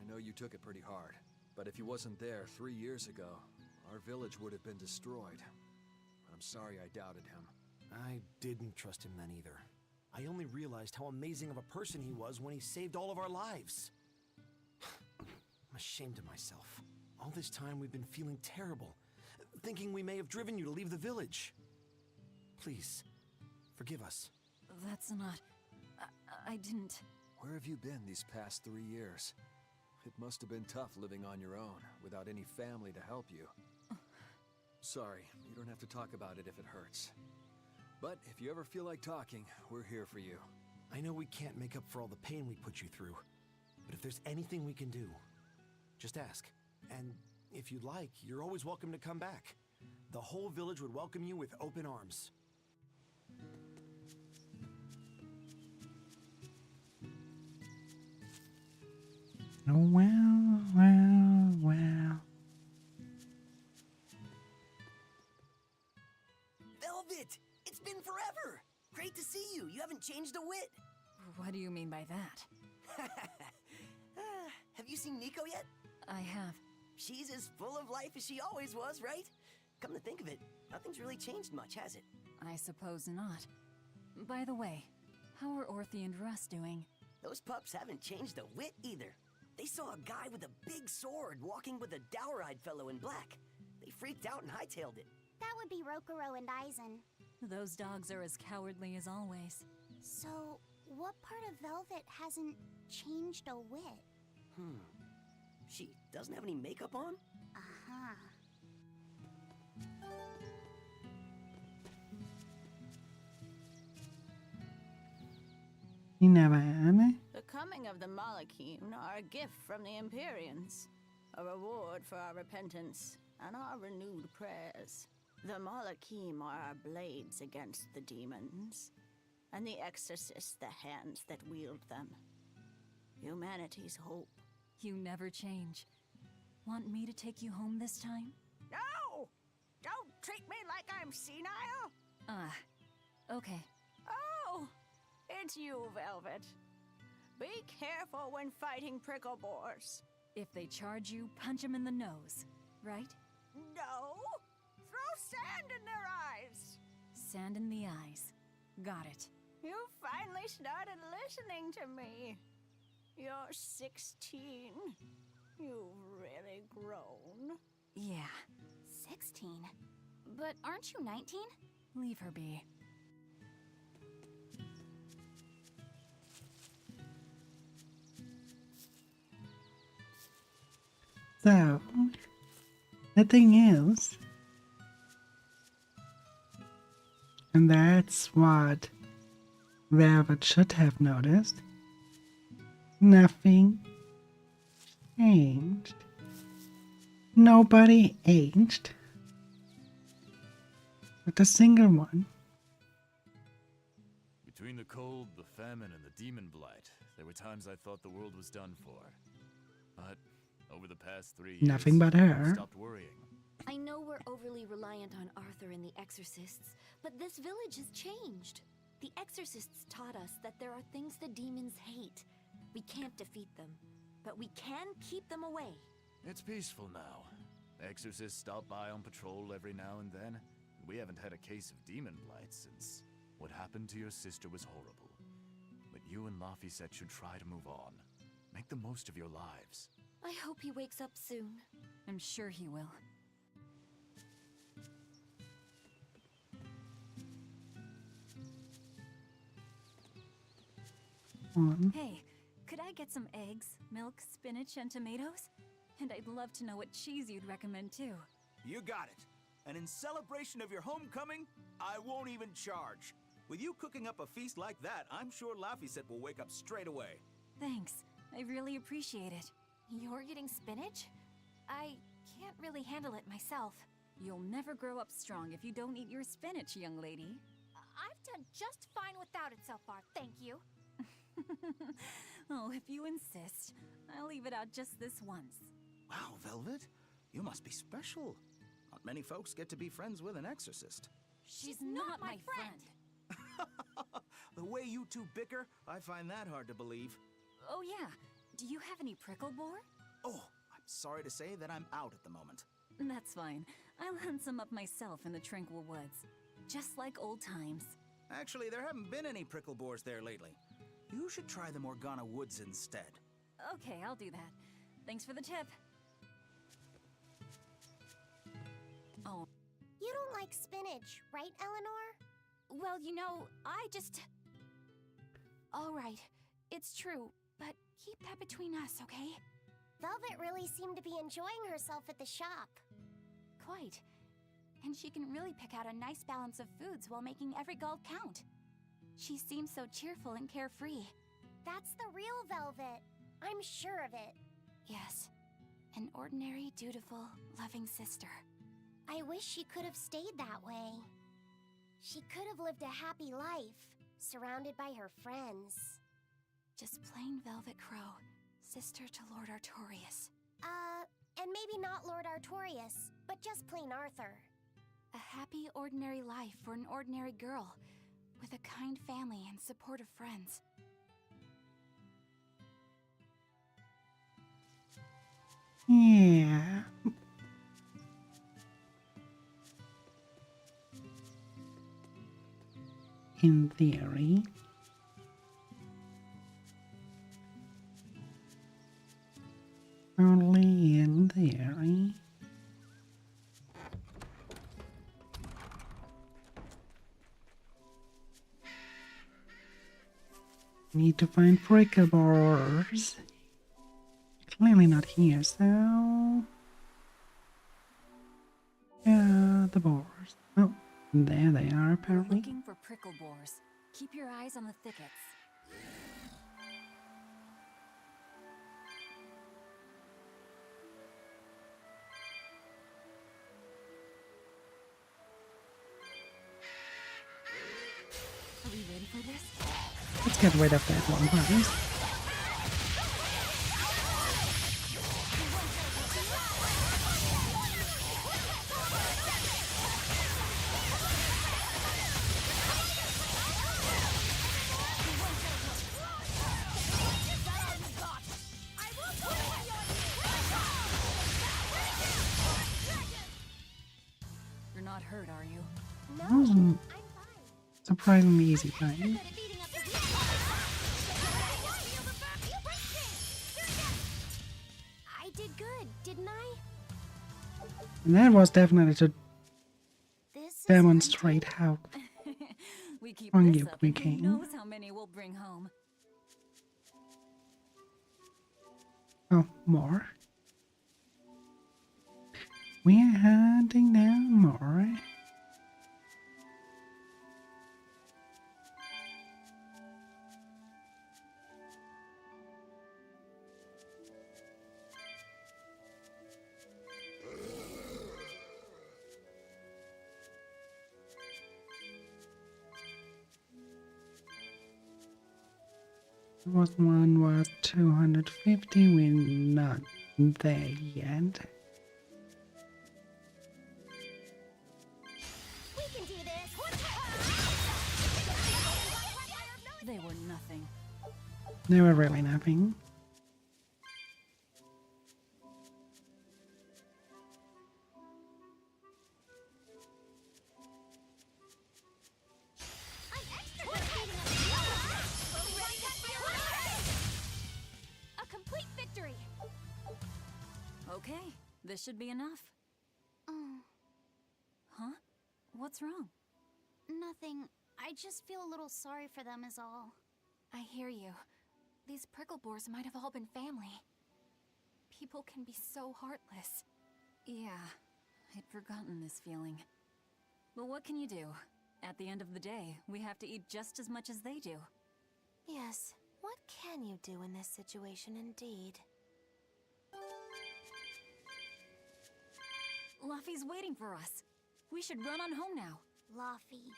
I know you took it pretty hard, but if he wasn't there 3 years ago, our village would have been destroyed. I'm sorry I doubted him. I didn't trust him then either. I only realized how amazing of a person he was when he saved all of our lives. I'm ashamed of myself. All this time we've been feeling terrible, thinking we may have driven you to leave the village. Please, forgive us. That's not... I didn't... Where have you been these past 3 years? It must have been tough living on your own, without any family to help you. Sorry, you don't have to talk about it if it hurts. But if you ever feel like talking, we're here for you. I know we can't make up for all the pain we put you through, but if there's anything we can do, just ask. And if you'd like, you're always welcome to come back. The whole village would welcome you with open arms. Oh, well, well, well. Velvet! It's been forever! Great to see you. You haven't changed a whit. What do you mean by that? Have you seen Nico yet? I have. She's as full of life as she always was, right? Come to think of it, nothing's really changed much, has it? I suppose not. By the way, how are Orthy and Russ doing? Those pups haven't changed a whit either. They saw a guy with a big sword walking with a dour-eyed fellow in black. They freaked out and hightailed it. That would be Rokuro and Aizen. Those dogs are as cowardly as always. So, what part of Velvet hasn't changed a whit? She doesn't have any makeup on? Uh-huh. The coming of the Malachim are a gift from the Empyreans, a reward for our repentance and our renewed prayers. The Malachim are our blades against the demons, and the exorcists the hands that wield them. Humanity's hope. You never change. Want me to take you home this time? No! Don't treat me like I'm senile! Okay. Oh! It's you, Velvet. Be careful when fighting prickle boars. If they charge you, punch them in the nose, right? No! Throw sand in their eyes! Sand in the eyes. Got it. You finally started listening to me. You're 16. You've really grown. Yeah. 16? But aren't you 19? Leave her be. So, the thing is, and that's what Velvet should have noticed, nothing changed. Nobody aged. Not a single one. Between the cold, the famine, and the demon blight, there were times I thought the world was done for. But over the past 3 years, Nothing but her. I stopped worrying. I know we're overly reliant on Arthur and the exorcists, but this village has changed. The exorcists taught us that there are things the demons hate. We can't defeat them, but we can keep them away. It's peaceful now. Exorcists stop by on patrol every now and then. We haven't had a case of demon blight since what happened to your sister was horrible. But you and Laphicet should try to move on. Make the most of your lives. I hope he wakes up soon. I'm sure he will. Hey, could I get some eggs, milk, spinach, and tomatoes? And I'd love to know what cheese you'd recommend too. You got it. And in celebration of your homecoming, I won't even charge. With you cooking up a feast like that, I'm sure Laphicet will wake up straight away. Thanks. I really appreciate it. You're getting spinach? I can't really handle it myself. You'll never grow up strong if you don't eat your spinach, young lady. I've done just fine without it so far, thank you. Oh, if you insist. I'll leave it out just this once. Wow, Velvet, you must be special. Not many folks get to be friends with an exorcist. She's not my friend. The way you two bicker, I find that hard to believe. Oh yeah, do you have any prickle boar? Oh, I'm sorry to say that I'm out at the moment. That's fine. I'll hunt some up myself in the tranquil woods. Just like old times. Actually, there haven't been any prickle boars there lately. You should try the Morgana Woods instead. Okay, I'll do that. Thanks for the tip. Oh. You don't like spinach, right, Eleanor? Well, you know, I just... All right, it's true, but keep that between us, okay? Velvet really seemed to be enjoying herself at the shop. Quite. And she can really pick out a nice balance of foods while making every gulp count. She seems so cheerful and carefree. That's the real Velvet. I'm sure of it. Yes. An ordinary, dutiful, loving sister. I wish she could have stayed that way. She could have lived a happy life, surrounded by her friends. Just plain Velvet Crow, sister to Lord Artorias. And maybe not Lord Artorias, but just plain Arthur. A happy, ordinary life for an ordinary girl, with a kind family and supportive friends. Yeah. In theory. Only in theory. Need to find prickle bores. Clearly not here, so... Yeah, the bores. Oh, there they are, apparently. Looking for prickle bores. Keep your eyes on the thickets. Are we ready for this? Let's get rid of that one first. You're not hurt, are you? That was a surprisingly easy fight. I did good, didn't I? And that was definitely to This is demonstrate how We keep strong this you up, and who became. knows how many we'll bring home. Oh, more. We're hunting down more. Was one was 250. We're not there yet. We can do this. They were nothing. They were really nothing. A complete victory. Okay, this should be enough. Huh? What's wrong? Nothing. I just feel a little sorry for them is all. I hear you. These prickle bores might have all been family. People can be so heartless. Yeah, I'd forgotten this feeling. But what can you do? At the end of the day, we have to eat just as much as they do. Yes, what can you do in this situation indeed? Luffy's waiting for us. We should run on home now. Luffy.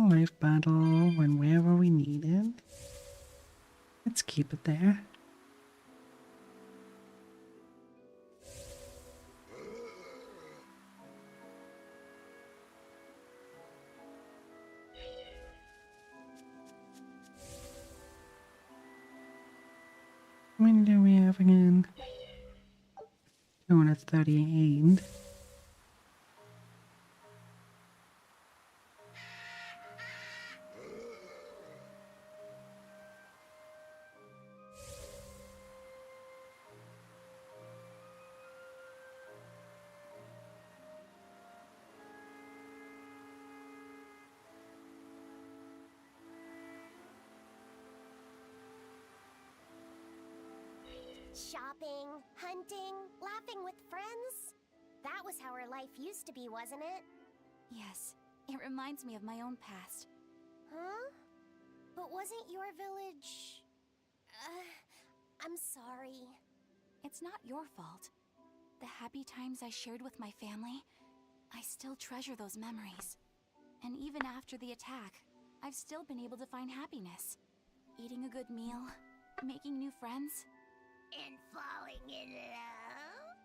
Life battle whenever we need it. Let's keep it there. How many do we have again? 238. Shopping, hunting, laughing with friends. That was how our life used to be, wasn't it? Yes, it reminds me of my own past. Huh? But wasn't your village... I'm sorry. It's not your fault. The happy times I shared with my family, I still treasure those memories. And even after the attack, I've still been able to find happiness. Eating a good meal, making new friends. And falling in love?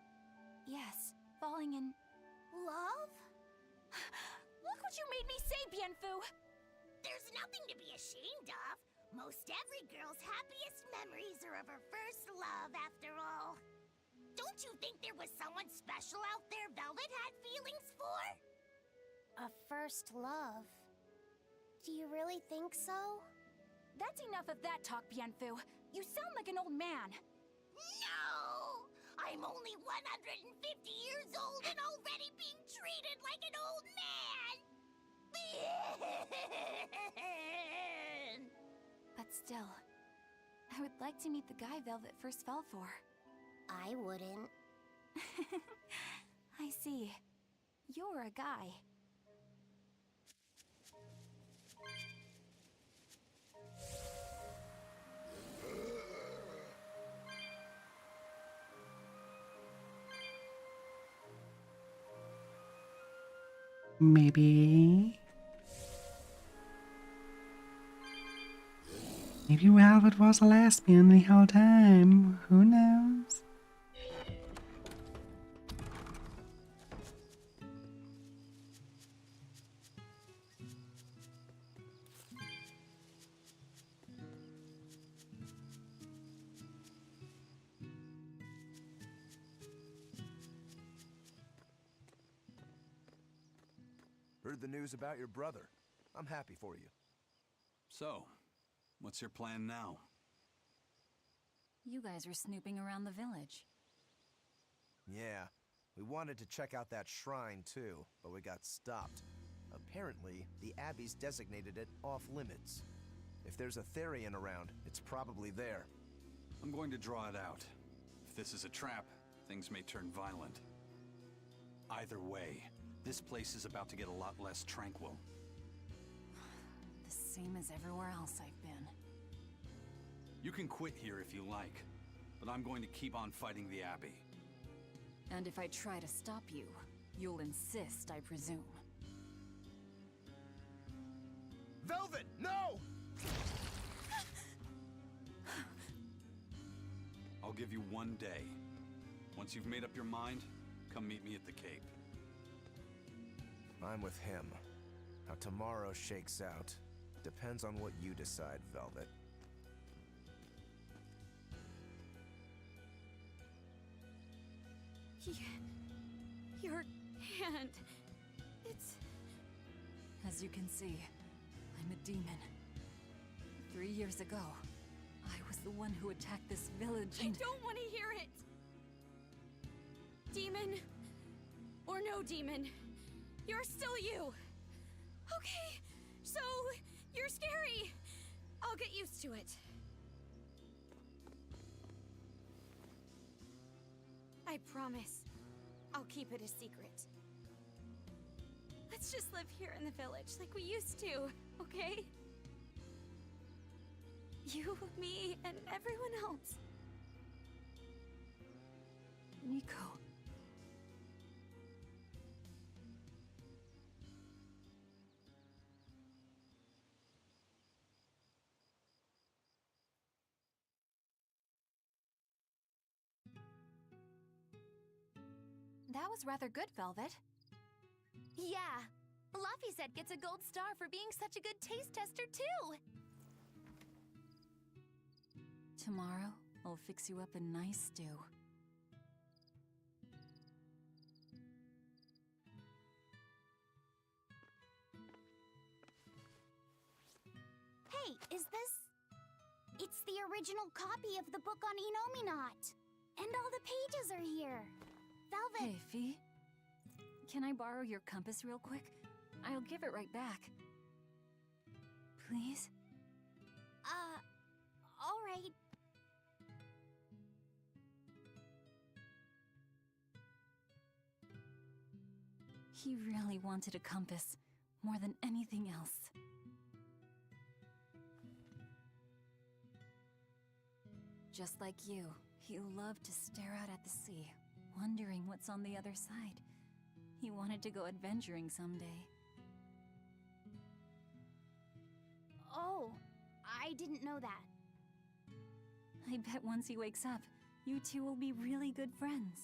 Yes, falling in... Love? Look what you made me say, Bienfu! There's nothing to be ashamed of. Most every girl's happiest memories are of her first love, after all. Don't you think there was someone special out there Velvet had feelings for? A first love? Do you really think so? That's enough of that talk, Bienfu. You sound like an old man. No! I I'm only 150 years old and already being treated like an old man! But still, I would like to meet the guy Velvet first fell for. I wouldn't. I see. You're a guy. Maybe Velvet was a lesbian the whole time. Who knows? Heard the news about your brother. I'm happy for you. So, what's your plan now? You guys are snooping around the village. Yeah, we wanted to check out that shrine too, but we got stopped. Apparently, the Abbey's designated it off-limits. If there's a Therian around, it's probably there. I'm going to draw it out. If this is a trap, things may turn violent. Either way, this place is about to get a lot less tranquil. The same as everywhere else I've been. You can quit here if you like, but I'm going to keep on fighting the Abbey. And if I try to stop you, you'll insist, I presume. Velvet, no! I'll give you 1 day. Once you've made up your mind, come meet me at the Cape. I'm with him. How tomorrow shakes out depends on what you decide, Velvet. Your hand... It's... As you can see, I'm a demon. 3 years ago, I was the one who attacked this village and... I don't want to hear it! Demon, or no demon, you're still you! Okay, so you're scary. I'll get used to it. I promise, I'll keep it a secret. Let's just live here in the village like we used to, okay? You, me, and everyone else. Nico. That was rather good, Velvet. Yeah. Luffy said gets a gold star for being such a good taste tester, too. Tomorrow, I'll fix you up a nice stew. Hey, is this... It's the original copy of the book on Enominat. And all the pages are here. Velvet... Hey, Fee. Can I borrow your compass real quick? I'll give it right back. Please? All right. He really wanted a compass, more than anything else. Just like you, he loved to stare out at the sea, wondering what's on the other side. He wanted to go adventuring someday. Oh, I didn't know that. I bet once he wakes up, you two will be really good friends.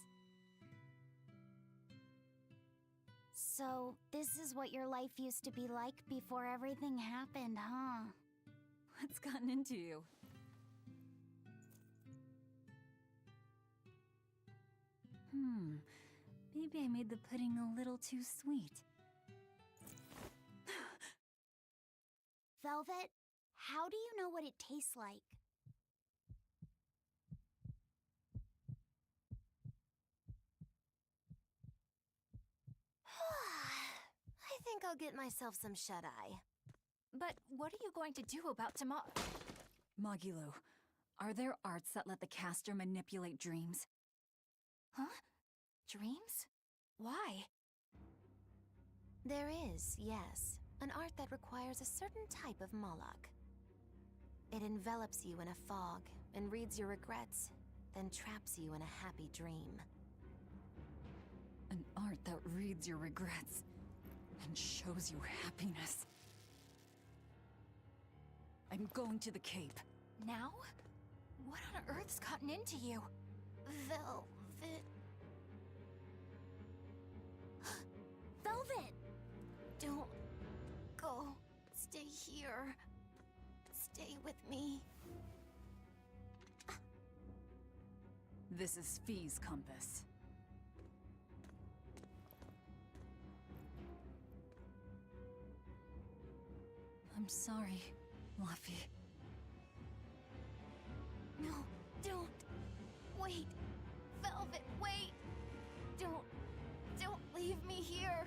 So, this is what your life used to be like before everything happened, huh? What's gotten into you? Maybe I made the pudding a little too sweet. Velvet, how do you know what it tastes like? go get myself some shut-eye. But what are you going to do about tomorrow? Magilu, are there arts that let the caster manipulate dreams? Huh? Dreams? Why? There is, yes, an art that requires a certain type of Moloch. It envelops you in a fog and reads your regrets, then traps you in a happy dream. An art that reads your regrets and shows you happiness. I'm going to the Cape. Now? What on earth's gotten into you? Velvet. Velvet! Don't go. Stay here. Stay with me. This is Fee's compass. I'm sorry, Luffy. No, don't. Wait. Velvet, wait. Don't leave me here.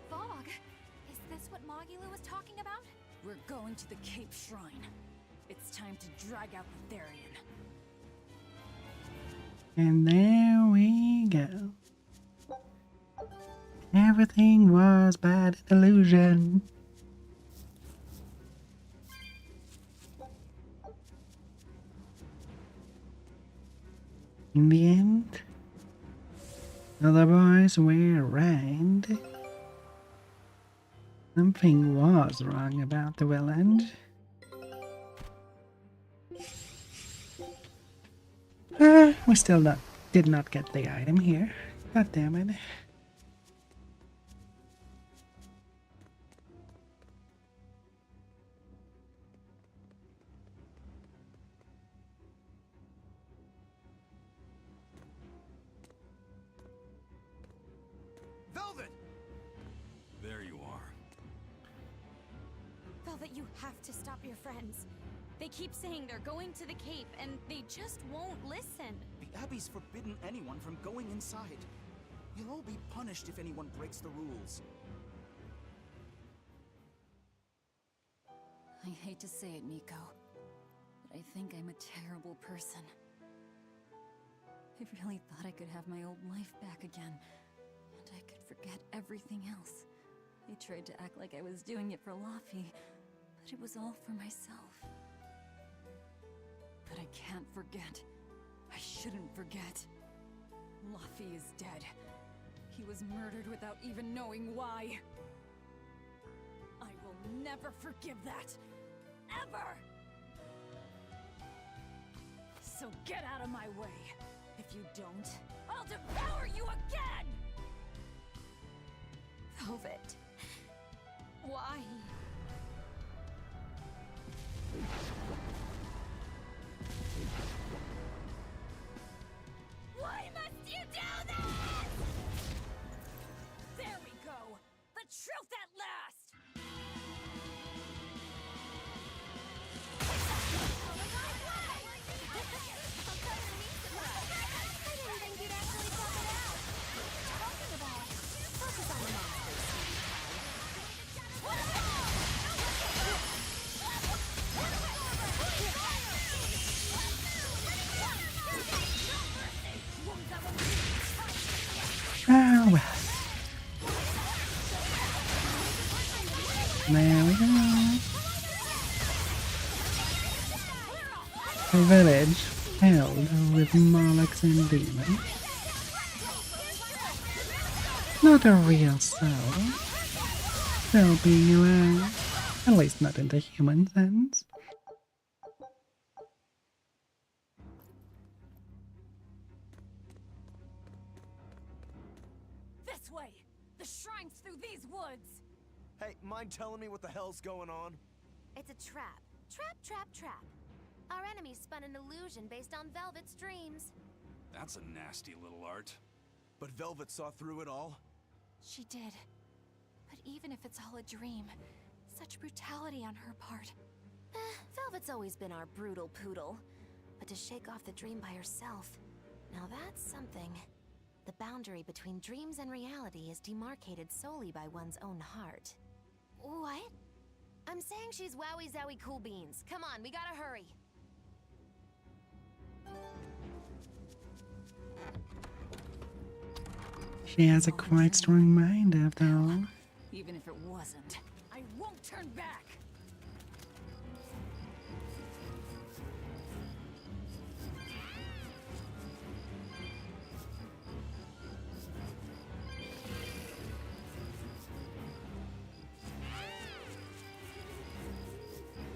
Fog? Is this what Magilu was talking about? We're going to the Cape Shrine. It's time to drag out the Therian. And there we go. Everything was but an illusion. In the end, the other boys were right. Something was wrong about the village. We still did not get the item here. God damn it. Velvet! There you are. Velvet, you have to stop your friends. They keep saying they're going to the Cape, and they just won't listen. The Abbey's forbidden anyone from going inside. You'll all be punished if anyone breaks the rules. I hate to say it, Nico, but I think I'm a terrible person. I really thought I could have my old life back again, and I could forget everything else. I tried to act like I was doing it for Laffy, but it was all for myself. But I can't forget. I shouldn't forget. Laffy is dead. He was murdered without even knowing why. I will never forgive that. Ever! So get out of my way. If you don't, I'll devour you again! Velvet. Why? Why must you do this? There we go! The truth at last! Oh well. There we go. A village filled with Molochs and demons. Not a real soul. Still being around. At least not in the human sense. This way! The shrine's through these woods! Hey, mind telling me what the hell's going on? It's a trap. Trap. Our enemy spun an illusion based on Velvet's dreams. That's a nasty little art. But Velvet saw through it all? She did. But even if it's all a dream, such brutality on her part. Velvet's always been our brutal poodle. but to shake off the dream by herself. Now that's something. The boundary between dreams and reality is demarcated solely by one's own heart. What? I'm saying she's wowie zowie cool beans. Come on, we gotta hurry. She has a quite strong mind after all. Even if it wasn't, I won't turn back!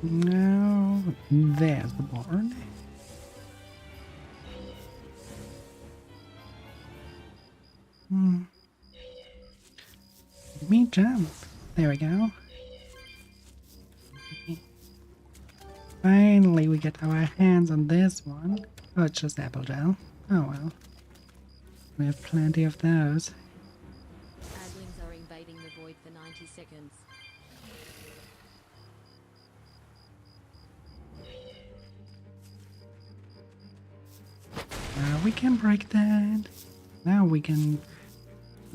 Now, there's the board. Me jump. There we go. Finally, we get our hands on this one. Oh, it's just apple gel. Oh well. We have plenty of those. Adlings are invading the void for 90 seconds. We can break that. Now we can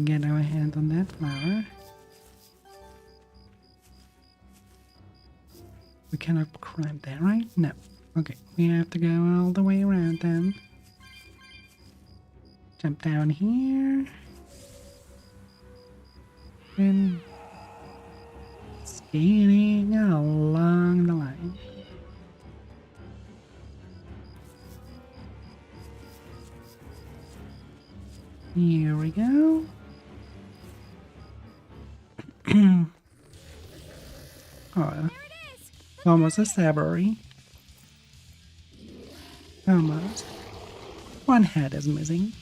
get our hand on that flower. We cannot climb there, right? No. Okay, we have to go all the way around then. Jump down here. And skating along the line. Here we go. Oh, almost a savory. Almost. One head is missing.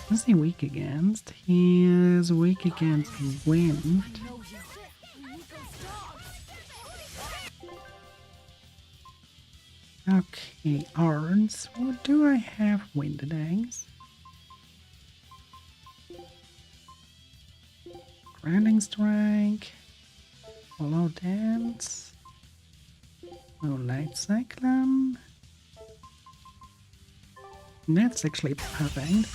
What's he weak against? He is weak against wind. Okay, Arns. What do I have? Winded eggs. Grounding strike. Hollow dance. Light cyclone. That's actually perfect.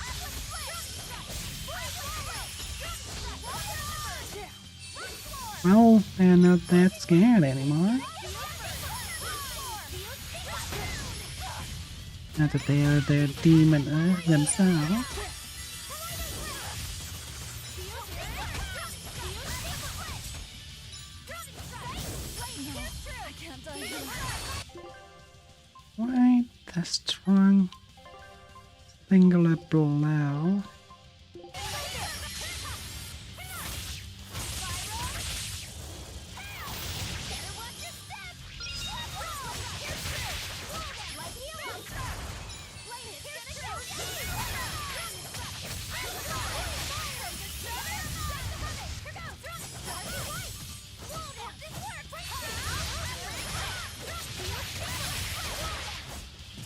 Well, they're not that scared anymore. Not that they are the demon themselves. Why the strong singular blow?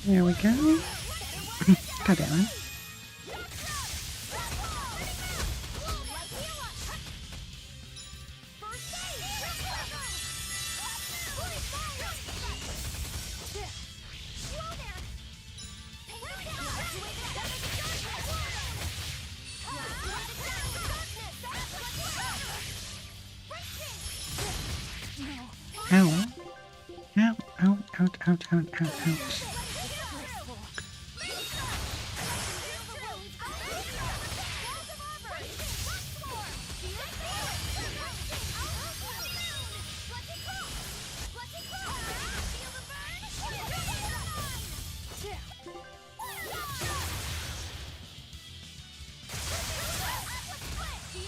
There we go. God damn it. Ow. Ow, ow, ouch, ouch, ouch, ouch, ouch.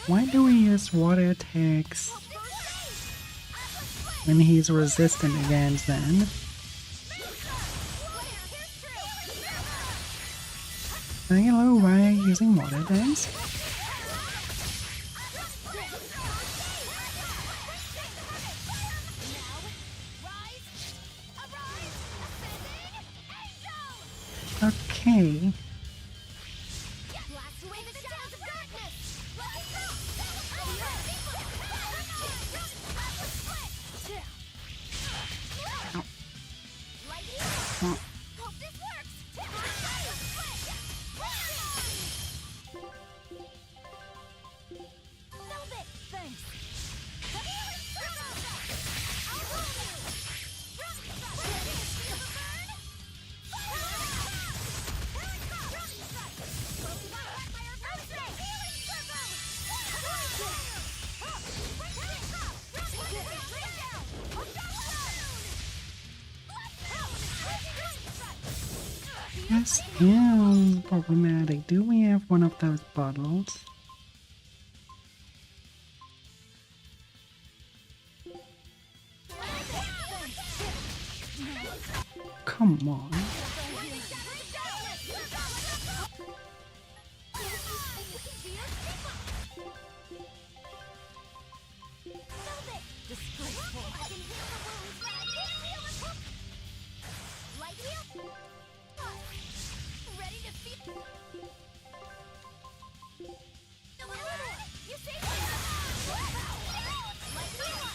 Why do we use water attacks when he's resistant against them? Hello, why are you using water attacks? Okay. Well, Hope this works! Velvet! Thanks! Healing circle! I'll roll you! Rock strike! Feel the burn? Healing cross! Rock strike! Slowly back by our birthday! Healing circle! Healing cross! Rock strike! Down! this is problematic. Do we have one of those bottles? Come on. Disgraceful! I can heal the wounds, but I can't heal the hook! Light heal? Ready to feed? You saved me! Light heal!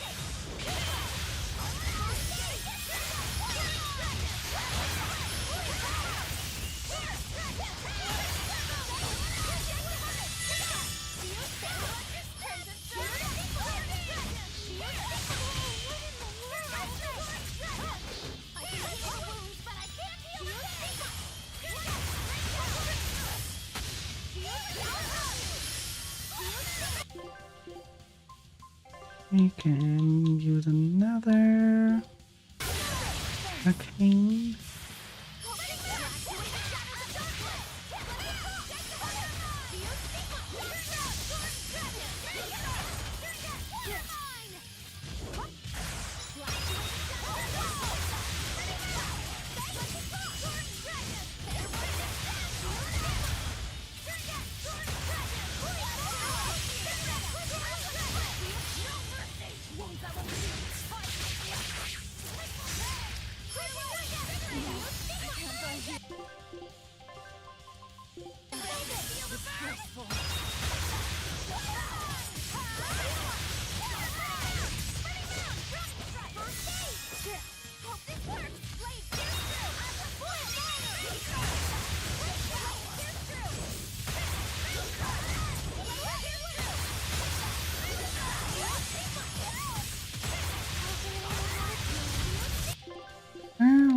We can use another arcane.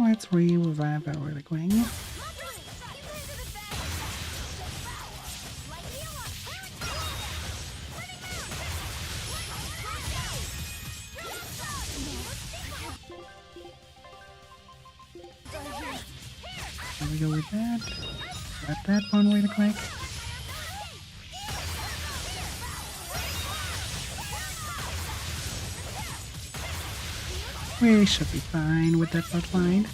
Let's revive our really quick. There we go with that. Grab that one really quick. We should be fine with that bloodline.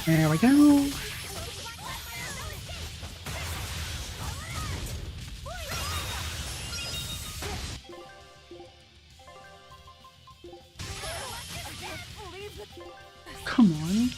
There we go. Come on.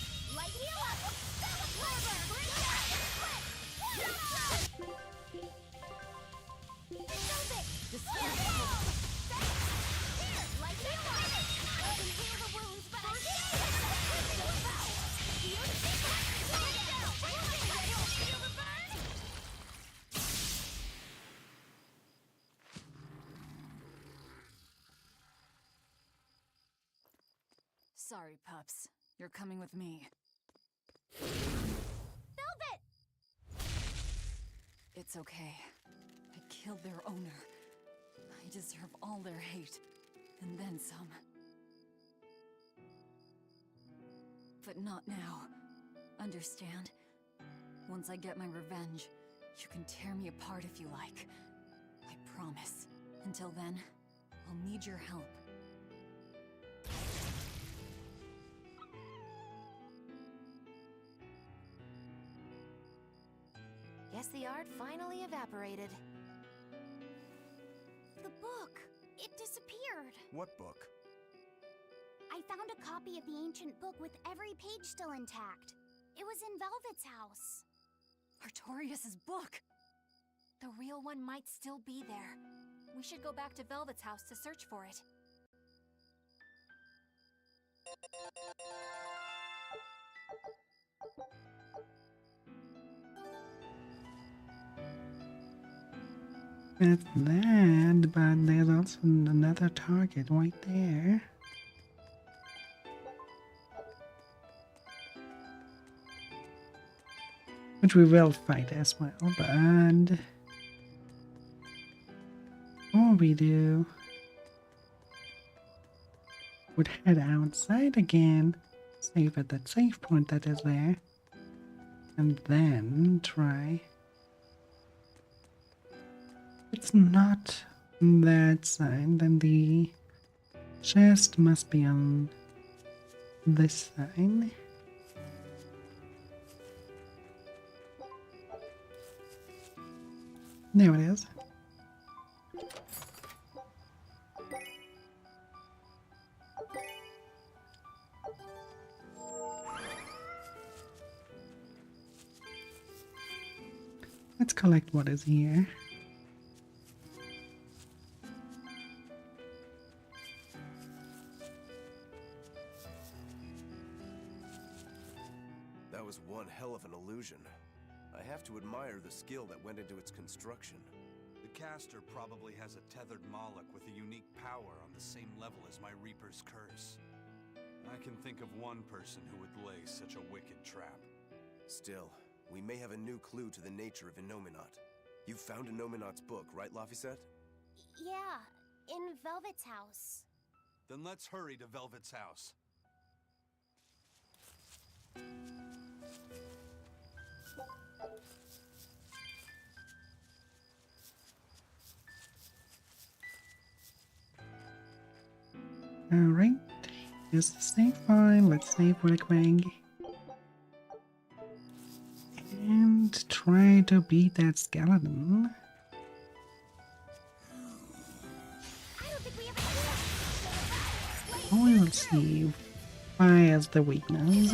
Sorry, pups. You're coming with me. Velvet! It's okay. I killed their owner. I deserve all their hate. And then some. But not now. Understand? Once I get my revenge, you can tear me apart if you like. I promise. Until then, I'll need your help. Guess the art finally evaporated. The book! It disappeared! What book? I found a copy of the ancient book with every page still intact. It was in Velvet's house. Artorias' book! The real one might still be there. We should go back to Velvet's house to search for it. That's that, but there's also another target right there. Which we will fight as well, but before we do, would head outside again, save at that save point that is there, and then try. It's not that side, then the chest must be on this side. There it is. Let's collect what is here. That was one hell of an illusion. I have to admire the skill that went into its construction. The caster probably has a tethered Moloch with a unique power on the same level as my Reaper's curse. I can think of one person who would lay such a wicked trap. Still, we may have a new clue to the nature of Innominat. You found Innominat's book, right, Laphicet? Yeah, in Velvet's house. Then let's hurry to Velvet's house. Alright, here's the save file. Let's save really quick. And try to beat that skeleton. We will see. Fire's the weakness.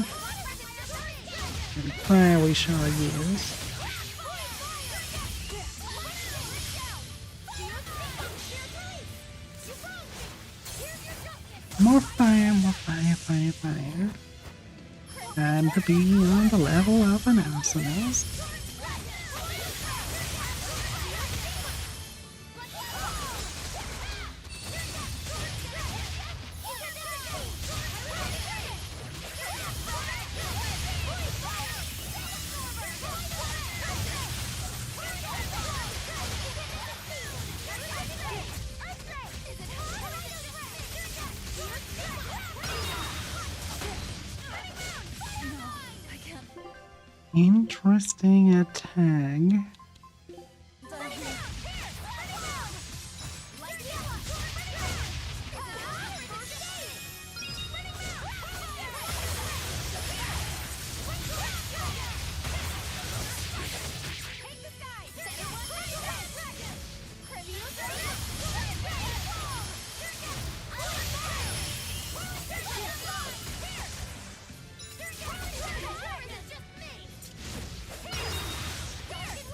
And fire we shall use. More fire, fire, fire. Time to be on the level of an arsonist. Interesting attack.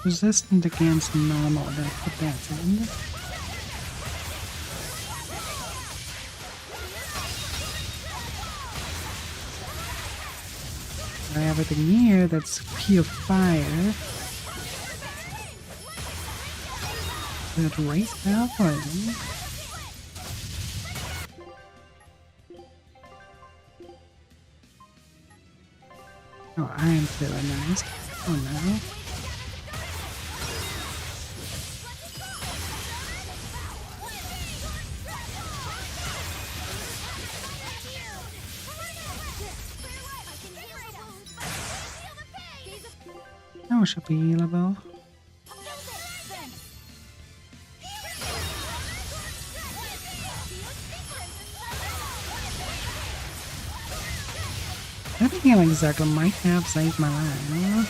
Resistant against normal, that's it. Everything here that's pure fire. That raise poison. Oh, I am feeling nice. Oh no. That should be healable. I think healing circle might have saved my life.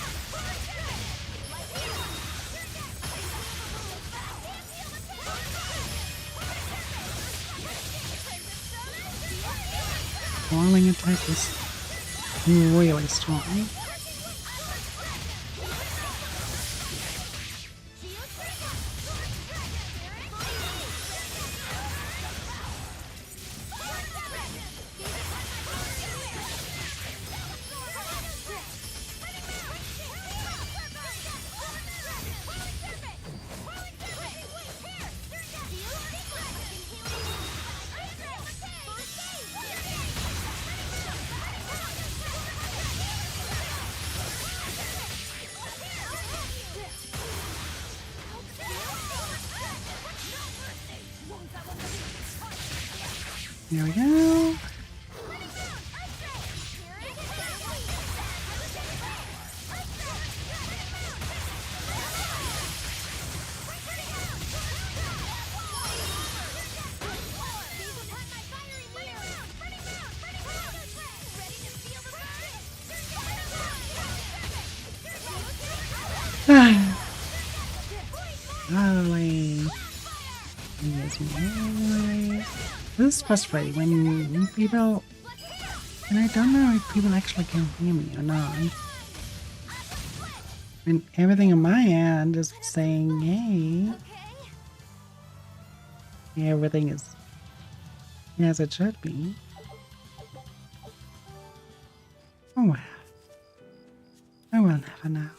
Falling attack is really strong. There we go. Alright. Yes, alright. This is frustrating when people... And I don't know if people actually can hear me or not. And everything on my end is saying, hey. Everything is as it should be. Oh well. I will never know.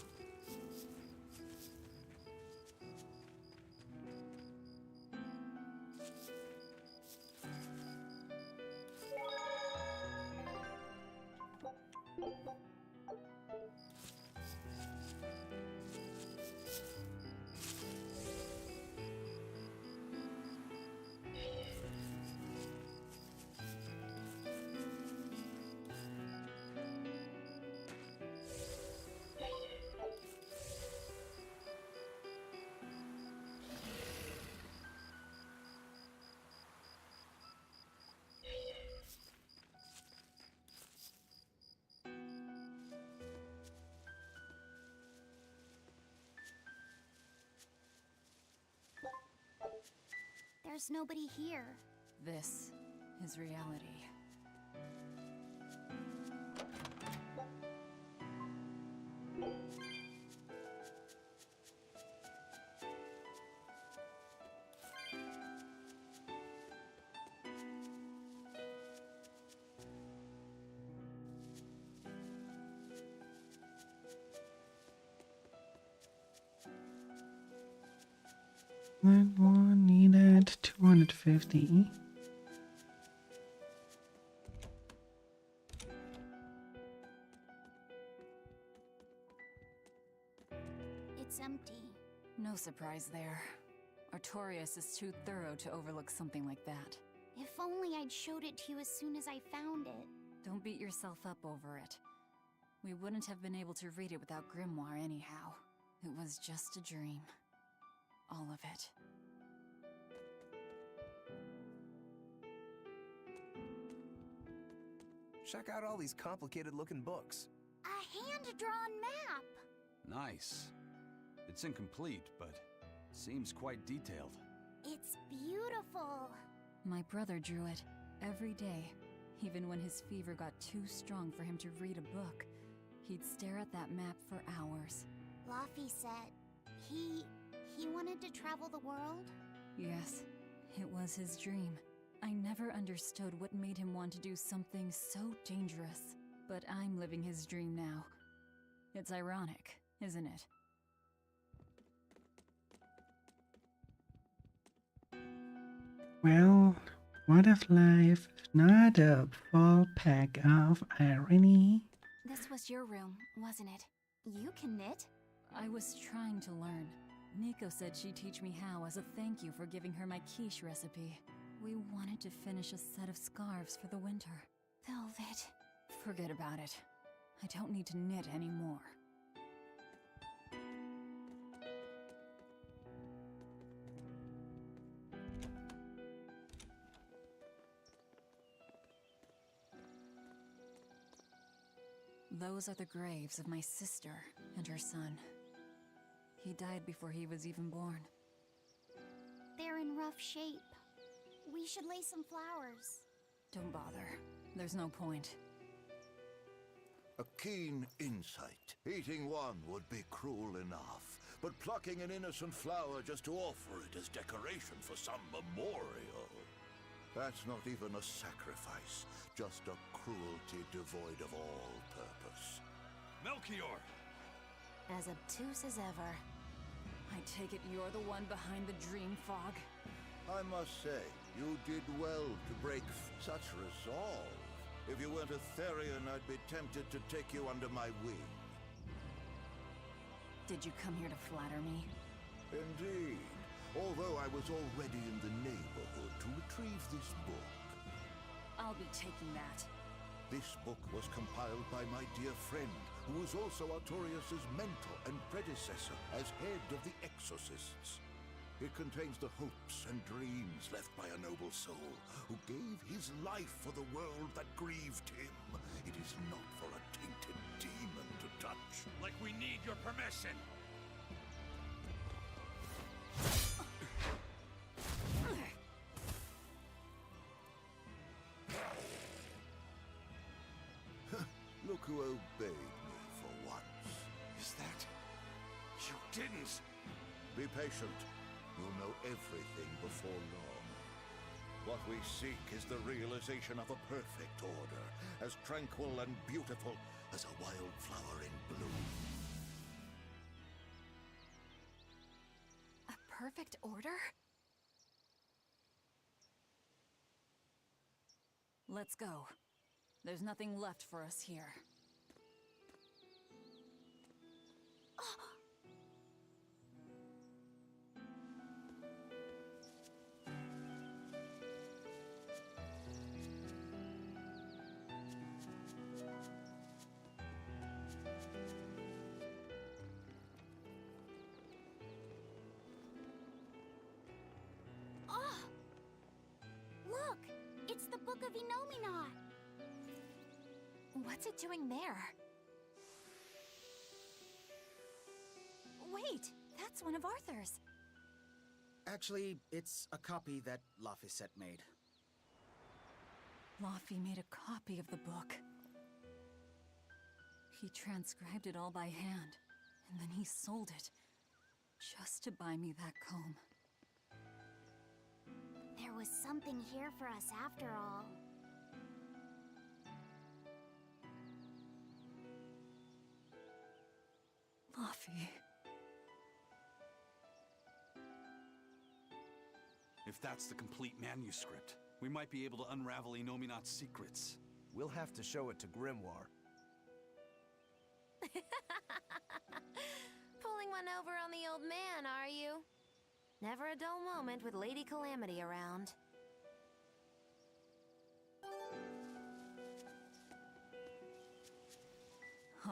There's nobody here. This is reality. That one needed 250. It's empty. No surprise there. Artorias is too thorough to overlook something like that. If only I'd showed it to you as soon as I found it. Don't beat yourself up over it. We wouldn't have been able to read it without Grimoire anyhow. It was just a dream. All of it. Check out all these complicated looking books. A hand-drawn map! Nice. It's incomplete, but seems quite detailed. It's beautiful. My brother drew it every day. Even when his fever got too strong for him to read a book, he'd stare at that map for hours. Laffy said he wanted to travel the world? Yes, it was his dream. I never understood what made him want to do something so dangerous. But I'm living his dream now. It's ironic, isn't it? Well, what if life is not a full pack of irony? This was your room, wasn't it? You can knit. I was trying to learn. Nico said she'd teach me how as a thank you for giving her my quiche recipe. We wanted to finish a set of scarves for the winter. Velvet. Forget about it. I don't need to knit anymore. Those are the graves of my sister and her son. He died before he was even born. They're in rough shape. We should lay some flowers. Don't bother. There's no point. A keen insight. Eating one would be cruel enough, but plucking an innocent flower just to offer it as decoration for some memorial. That's not even a sacrifice, just a cruelty devoid of all purpose. Melchior! As obtuse as ever. I take it you're the one behind the dream fog? I must say, you did well to break such resolve. If you weren't a Therian, I'd be tempted to take you under my wing. Did you come here to flatter me? Indeed. Although I was already in the neighborhood to retrieve this book. I'll be taking that. This book was compiled by my dear friend, who was also Artorius' mentor and predecessor as head of the Exorcists. It contains the hopes and dreams left by a noble soul who gave his life for the world that grieved him. It is not for a tainted demon to touch. Like we need your permission! Look who obeyed me for once. Is that... You didn't! Be patient. You'll know everything before long. What we seek is the realization of a perfect order, as tranquil and beautiful as a wildflower in bloom. A perfect order? Let's go. There's nothing left for us here. Look! It's the Book of Inomina! What's it doing there? Wait! That's one of Arthur's! Actually, it's a copy that Laphicet made. Laffy made a copy of the book. He transcribed it all by hand, and then he sold it, just to buy me that comb. There was something here for us after all. Laffy. If that's the complete manuscript, we might be able to unravel Inominat's secrets. We'll have to show it to Grimoire. Pulling one over on the old man, are you? Never a dull moment with Lady Calamity around.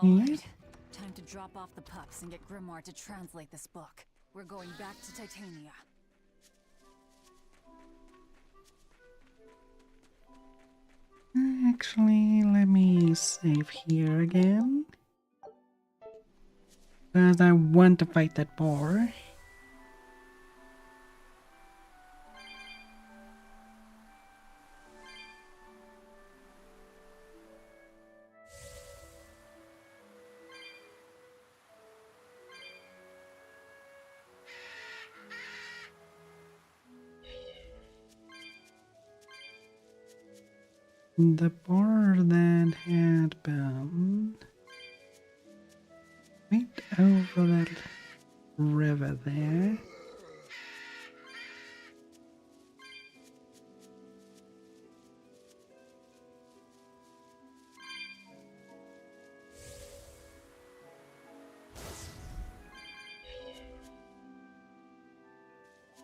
Alright, time to drop off the pups and get Grimoire to translate this book. We're going back to Titania. Actually, let me save here again. Because I want to fight that boar. The boar that had been right over that river there.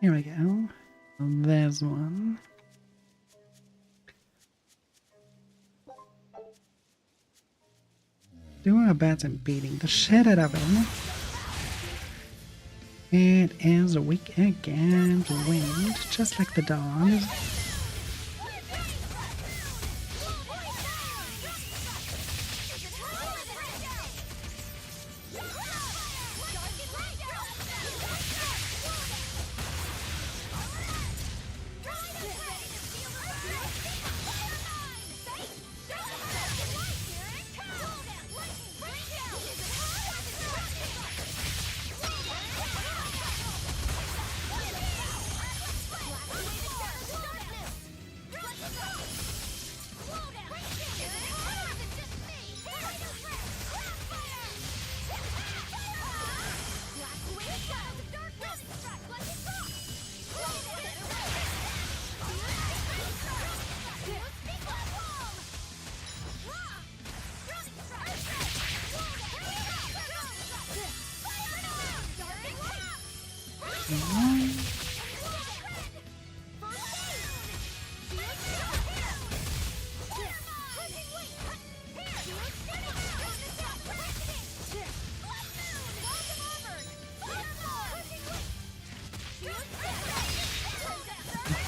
Here we go. There's one. Do our best in beating the shit out of him. It is weak against wind, just like the dog.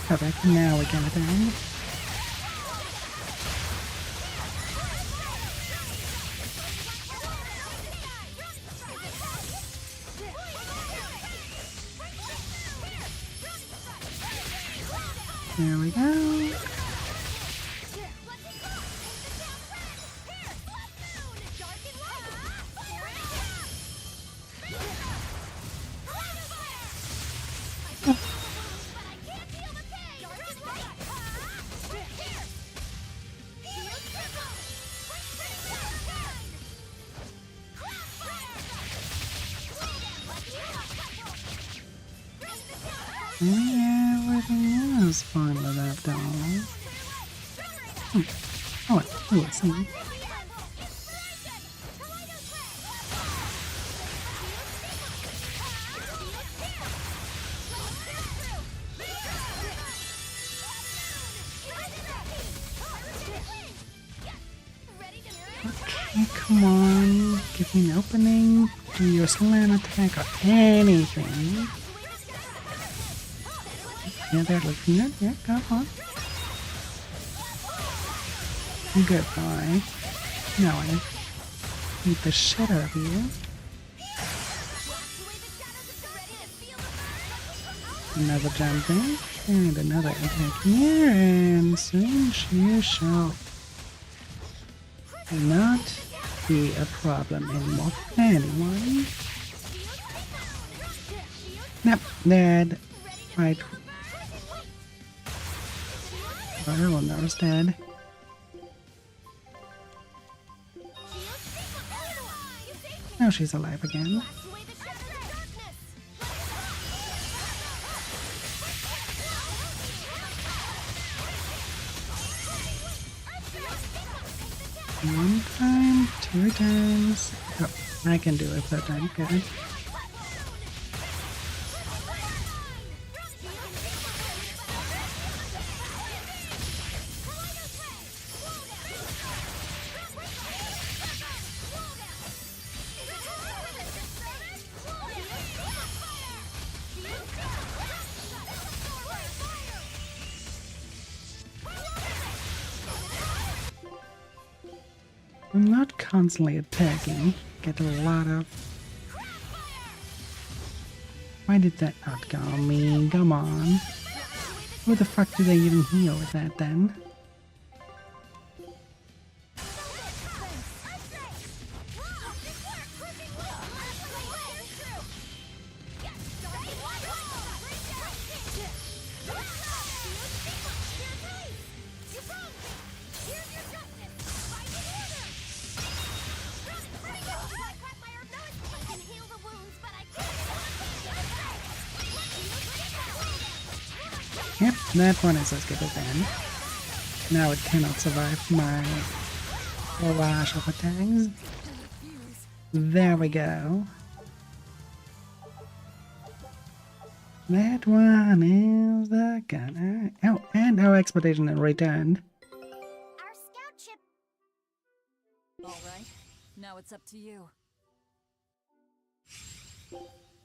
Perfect. Now we got it done. There we go. Yeah, everything was fine with that doll. Oh, let's see. Okay, come on. Give me an opening. Do your slam attack or anything. Yeah, they're looking good. Yeah, go on. Good boy. Now I beat the shit out of you. Another jumping. And another attack here. And soon she shall not be a problem anymore for anyone. Nope, dead. Right. Oh, no, it's dead. Now she's alive again. One time, two times. Oh, I can do it that time. Good. I'm not constantly attacking. Get a lot of... Why did that not go on me? Come on. Who the fuck did they even heal with that then? Yep, that one is as good as then. Now it cannot survive my barrage of attacks. There we go. That one is the gun. Oh, and our expedition returned. Alright, now it's up to you.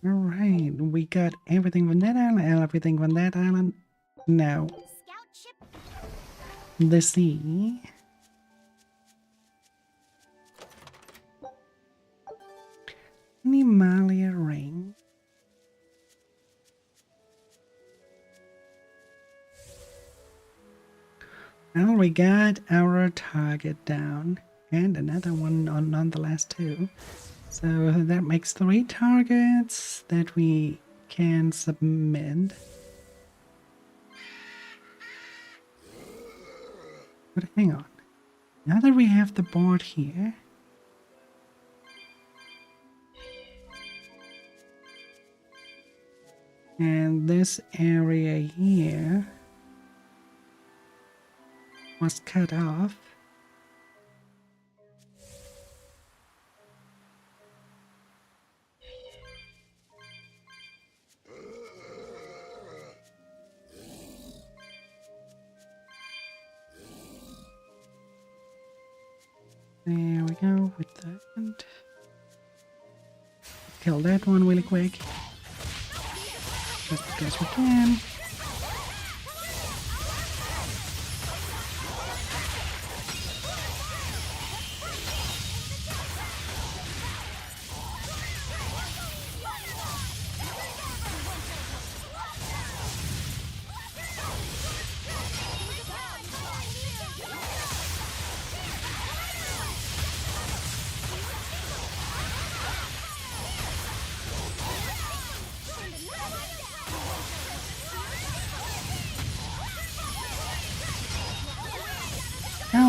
Alright, we got everything from that island, everything from that island. Now, the sea. Animalia ring. Well, we got our target down, and another one on the last two. So that makes 3 targets that we can submit. But hang on. Now that we have the board here, and this area here was cut off. There we go with that. Kill that one really quick. Just because we can.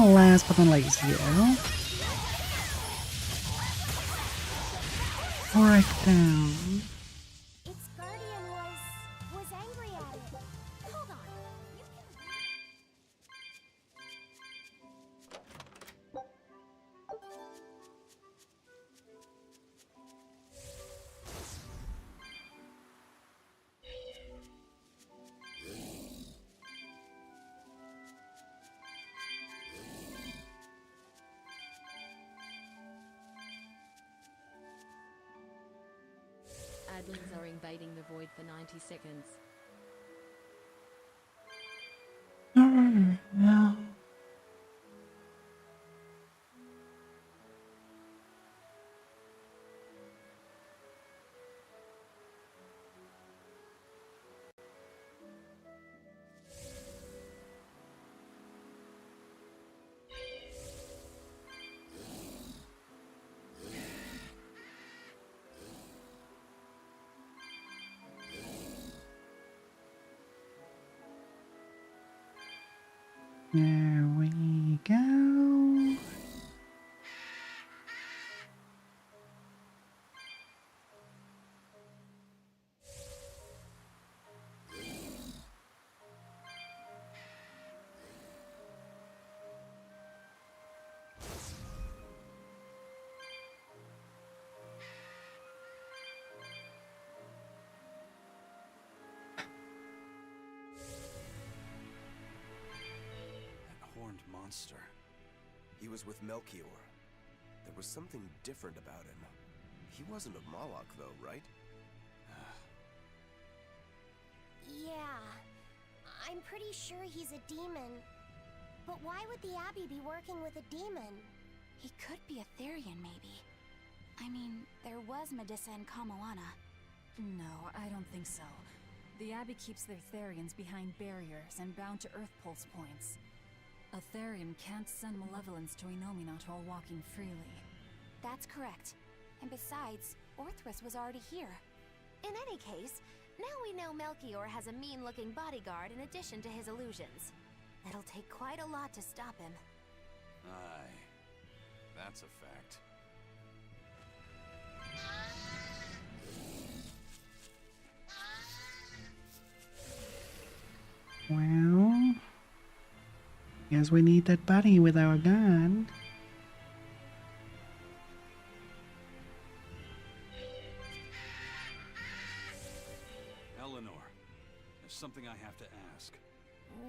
And last but not least, yeah. Breakdown. Its guardian was angry at it. Hold on. You can... Adlings are invading the void for 90 seconds. No. There we go. Monster. He was with Melchior. There was something different about him. He wasn't a Moloch, though, right? Yeah, I'm pretty sure he's a demon. But why would the Abbey be working with a demon? He could be a Therian, maybe. I mean, there was Medusa and Kamoana. No, I don't think so. The Abbey keeps their Therians behind barriers and bound to Earth Pulse points. A Therian can't send malevolence to Inominat while walking freely. That's correct. And besides, Orthrus was already here. In any case, now we know Melchior has a mean-looking bodyguard in addition to his illusions. It'll take quite a lot to stop him. Aye. That's a fact. Well, guess we need that buddy with our gun. Eleanor, there's something I have to ask.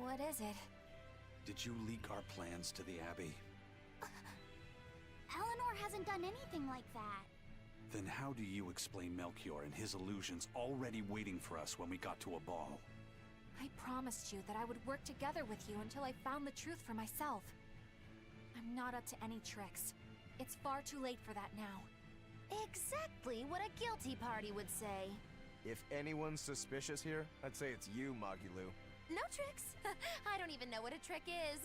What is it? Did you leak our plans to the Abbey? Eleanor hasn't done anything like that. Then how do you explain Melchior and his illusions already waiting for us when we got to a ball? I promised you that I would work together with you until I found the truth for myself. I'm not up to any tricks. It's far too late for that now. Exactly what a guilty party would say. If anyone's suspicious here, I'd say it's you, Magulu. No tricks? I don't even know what a trick is.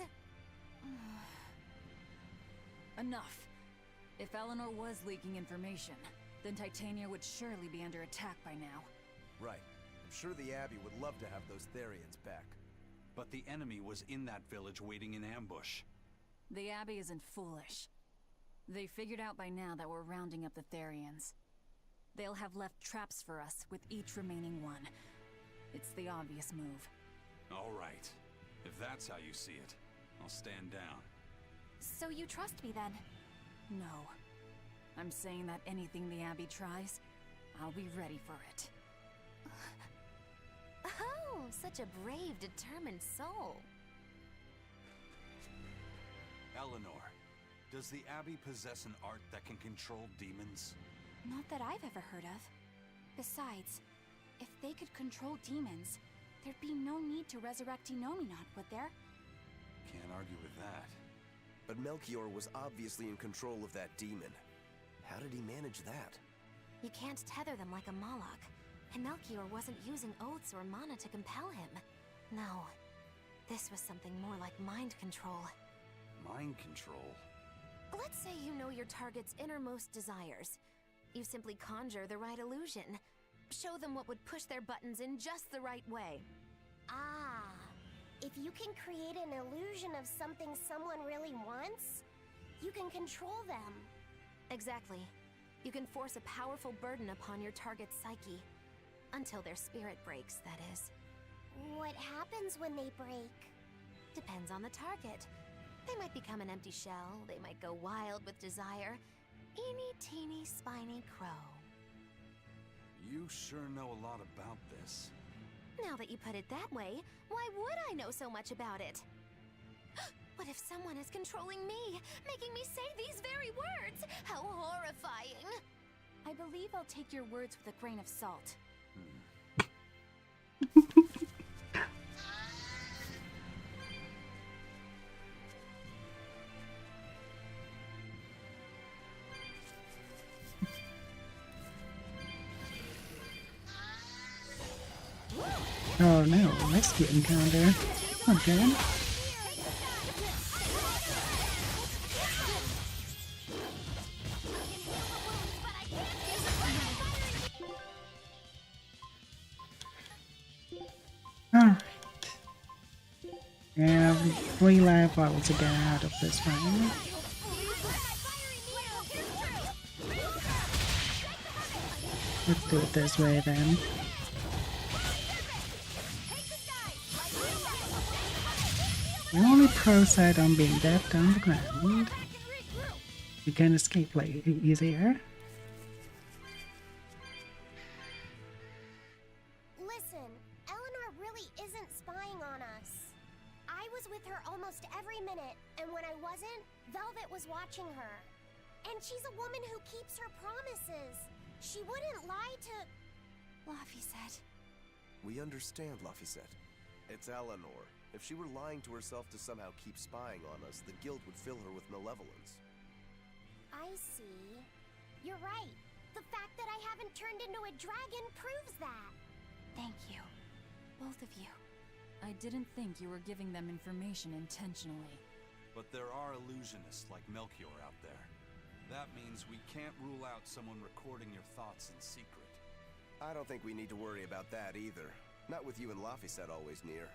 Enough. If Eleanor was leaking information, then Titania would surely be under attack by now. Right. I'm sure the Abbey would love to have those Therians back. But the enemy was in that village waiting in ambush. The Abbey isn't foolish. They figured out by now that we're rounding up the Therians. They'll have left traps for us with each remaining one. It's the obvious move. All right. If that's how you see it, I'll stand down. So you trust me then? No. I'm saying that anything the Abbey tries, I'll be ready for it. Oh, such a brave, determined soul. Eleanor, does the Abbey possess an art that can control demons? Not that I've ever heard of. Besides, if they could control demons, there'd be no need to resurrect Inominat, would there? Can't argue with that. But Melchior was obviously in control of that demon. How did he manage that? You can't tether them like a Moloch. And Melchior wasn't using oaths or mana to compel him. No. This was something more like mind control. Mind control? Let's say you know your target's innermost desires. You simply conjure the right illusion. Show them what would push their buttons in just the right way. Ah, If you can create an illusion of something someone really wants, you can control them. Exactly. You can force a powerful burden upon your target's psyche. Until their spirit breaks, that is. What happens when they break? Depends on the target. They might become an empty shell, they might go wild with desire. Eeny teeny spiny crow. You sure know a lot about this. Now that you put it that way, why would I know so much about it? What if someone is controlling me, making me say these very words? How horrifying! I believe I'll take your words with a grain of salt. Oh no, rescue encounter. Not good. Alright. Yeah, 3 levels to get out of this one. Let's do it this way then. The only pro side on being left on the ground. You can escape easier. Listen, Eleanor really isn't spying on us. I was with her almost every minute, and when I wasn't, Velvet was watching her. And she's a woman who keeps her promises. She wouldn't lie to... Laphicet. We understand, Laphicet. It's Eleanor. If she were lying to herself to somehow keep spying on us, the guild would fill her with malevolence. I see. You're right. The fact that I haven't turned into a dragon proves that. Thank you. Both of you. I didn't think you were giving them information intentionally. But there are illusionists like Melchior out there. That means we can't rule out someone recording your thoughts in secret. I don't think we need to worry about that either. Not with you and Laphicet always near.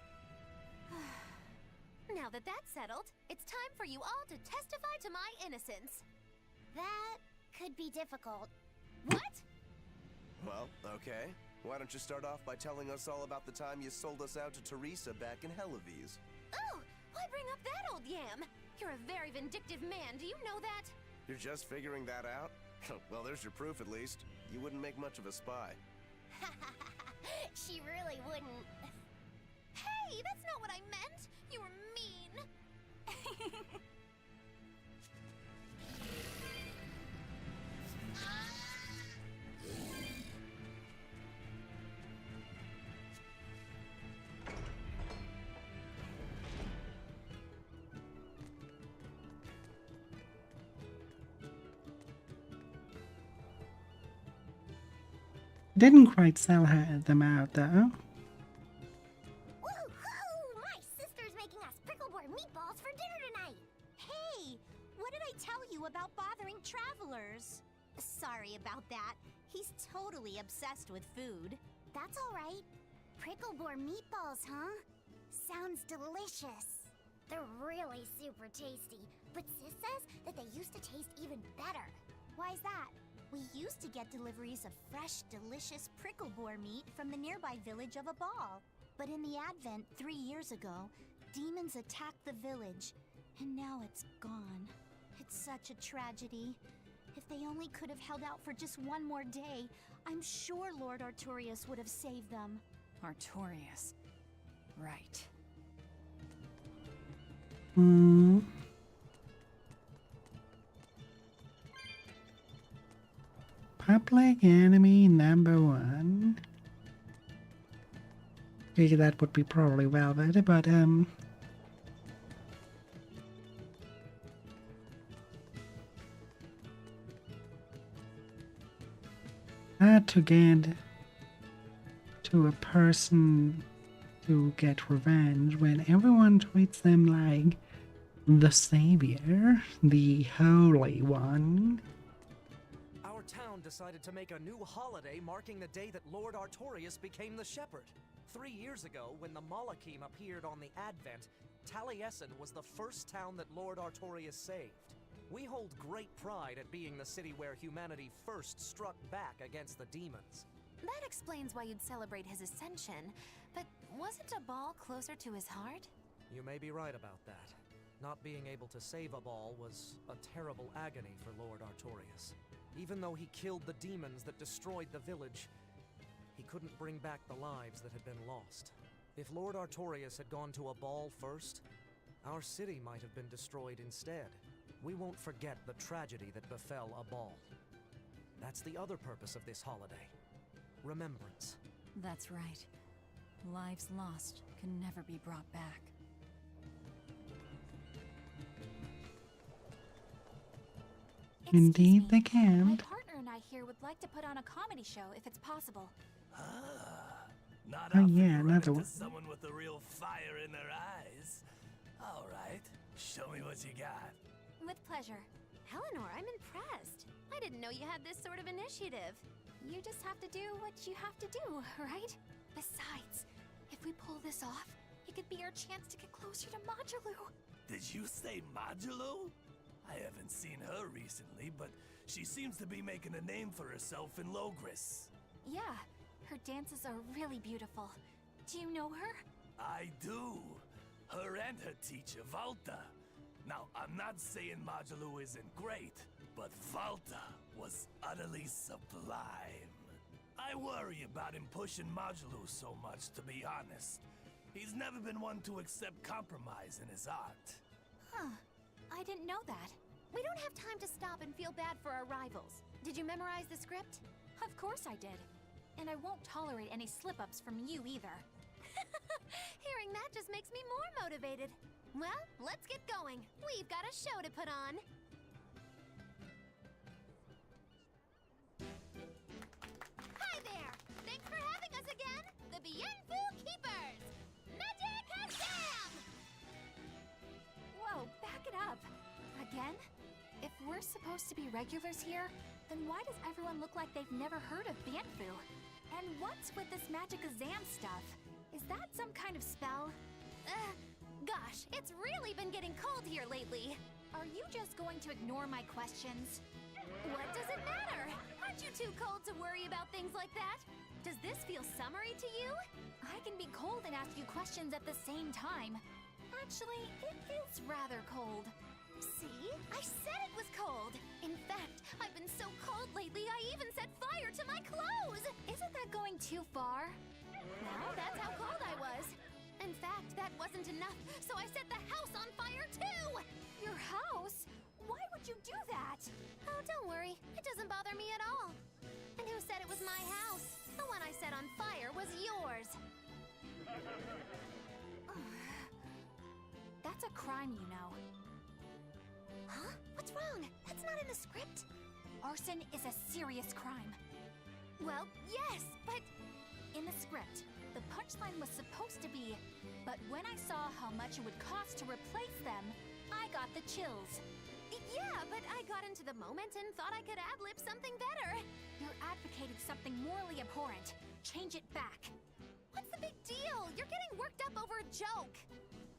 Now that that's settled, it's time for you all to testify to my innocence. That could be difficult. What? Well, okay. Why don't you start off by telling us all about the time you sold us out to Teresa back in Helives? Oh, why bring up that old yam? You're a very vindictive man, do you know that? You're just figuring that out? Well, there's your proof at least. You wouldn't make much of a spy. She really wouldn't. Hey, that's not what I meant! You were mean! Didn't quite sell them out though. Woohoo! My sister's making us pickleboard meatballs for dinner tonight! Hey! What did I tell you about bothering travelers? Sorry about that. He's totally obsessed with food. That's alright. Pickleboard meatballs, huh? Sounds delicious. They're really super tasty, but Sis says that they used to taste even better. Why's that? We used to get deliveries of fresh, delicious prickle-boar meat from the nearby village of Abal. But in the Advent 3 years ago, demons attacked the village, and now it's gone. It's such a tragedy. If they only could have held out for just one more day, I'm sure Lord Artorius would have saved them. Artorius. Right. Public enemy number 1. Figure that would be probably Velvet, but hard to get to a person to get revenge when everyone treats them like the savior, the holy one. Our town town decided to make a new holiday marking the day that Lord Artorius became the Shepherd. 3 years ago, when the Malachim appeared on the Advent, Taliesin was the first town that Lord Artorius saved. We hold great pride at being the city where humanity first struck back against the demons. That explains why you'd celebrate his ascension, but wasn't a ball closer to his heart? You may be right about that. Not being able to save a ball was a terrible agony for Lord Artorius. Even though he killed the demons that destroyed the village, he couldn't bring back the lives that had been lost. If Lord Artorius had gone to a ball first, our city might have been destroyed instead. We won't forget the tragedy that befell a ball. That's the other purpose of this holiday. Remembrance. That's right. Lives lost can never be brought back. Indeed, they My can't. partner and I here would like to put on a comedy show if it's possible. Not Oh, often yeah, you run another into one. someone with a real fire in their eyes. All right, show me what you got. With pleasure. Eleanor, I'm impressed. I didn't know you had this sort of initiative. You just have to do what you have to do, right? Besides, if we pull this off, it could be our chance to get closer to Modulu. Did you say Modulu? I haven't seen her recently, but she seems to be making a name for herself in Logris. Yeah, her dances are really beautiful. Do you know her? I do. Her and her teacher, Valta. Now, I'm not saying Modulu isn't great, but Valta was utterly sublime. I worry about him pushing Modulu so much, to be honest. He's never been one to accept compromise in his art. Huh. I didn't know that. We don't have time to stop and feel bad for our rivals. Did you memorize the script? Of course I did. And I won't tolerate any slip-ups from you either. Hearing that just makes me more motivated. Well, let's get going. We've got a show to put on. Hi there! Thanks for having us again, the Bienfu Keepers! Magic Hashem! Whoa, back it up. Again? If we're supposed to be regulars here, then why does everyone look like they've never heard of Bienfu? And what's with this magic exam stuff? Is that some kind of spell? Gosh, it's really been getting cold here lately. Are you just going to ignore my questions? What does it matter? Aren't you too cold to worry about things like that? Does this feel summery to you? I can be cold and ask you questions at the same time. Actually, it is rather cold. See? I said it was cold! In fact, I've been so cold lately I even set fire to my clothes! Isn't that going too far? No, that's how cold I was. In fact, that wasn't enough, so I set the house on fire too! Your house? Why would you do that? Oh, don't worry. It doesn't bother me at all. And who said it was my house? The one I set on fire was yours. That's a crime, you know. Huh? What's wrong? That's not in the script. Arson is a serious crime. Well, yes, but... In the script, the punchline was supposed to be, but when I saw how much it would cost to replace them, I got the chills. Yeah, but I got into the moment and thought I could ad-lib something better. You're advocating something morally abhorrent. Change it back. What's the big deal? You're getting worked up over a joke.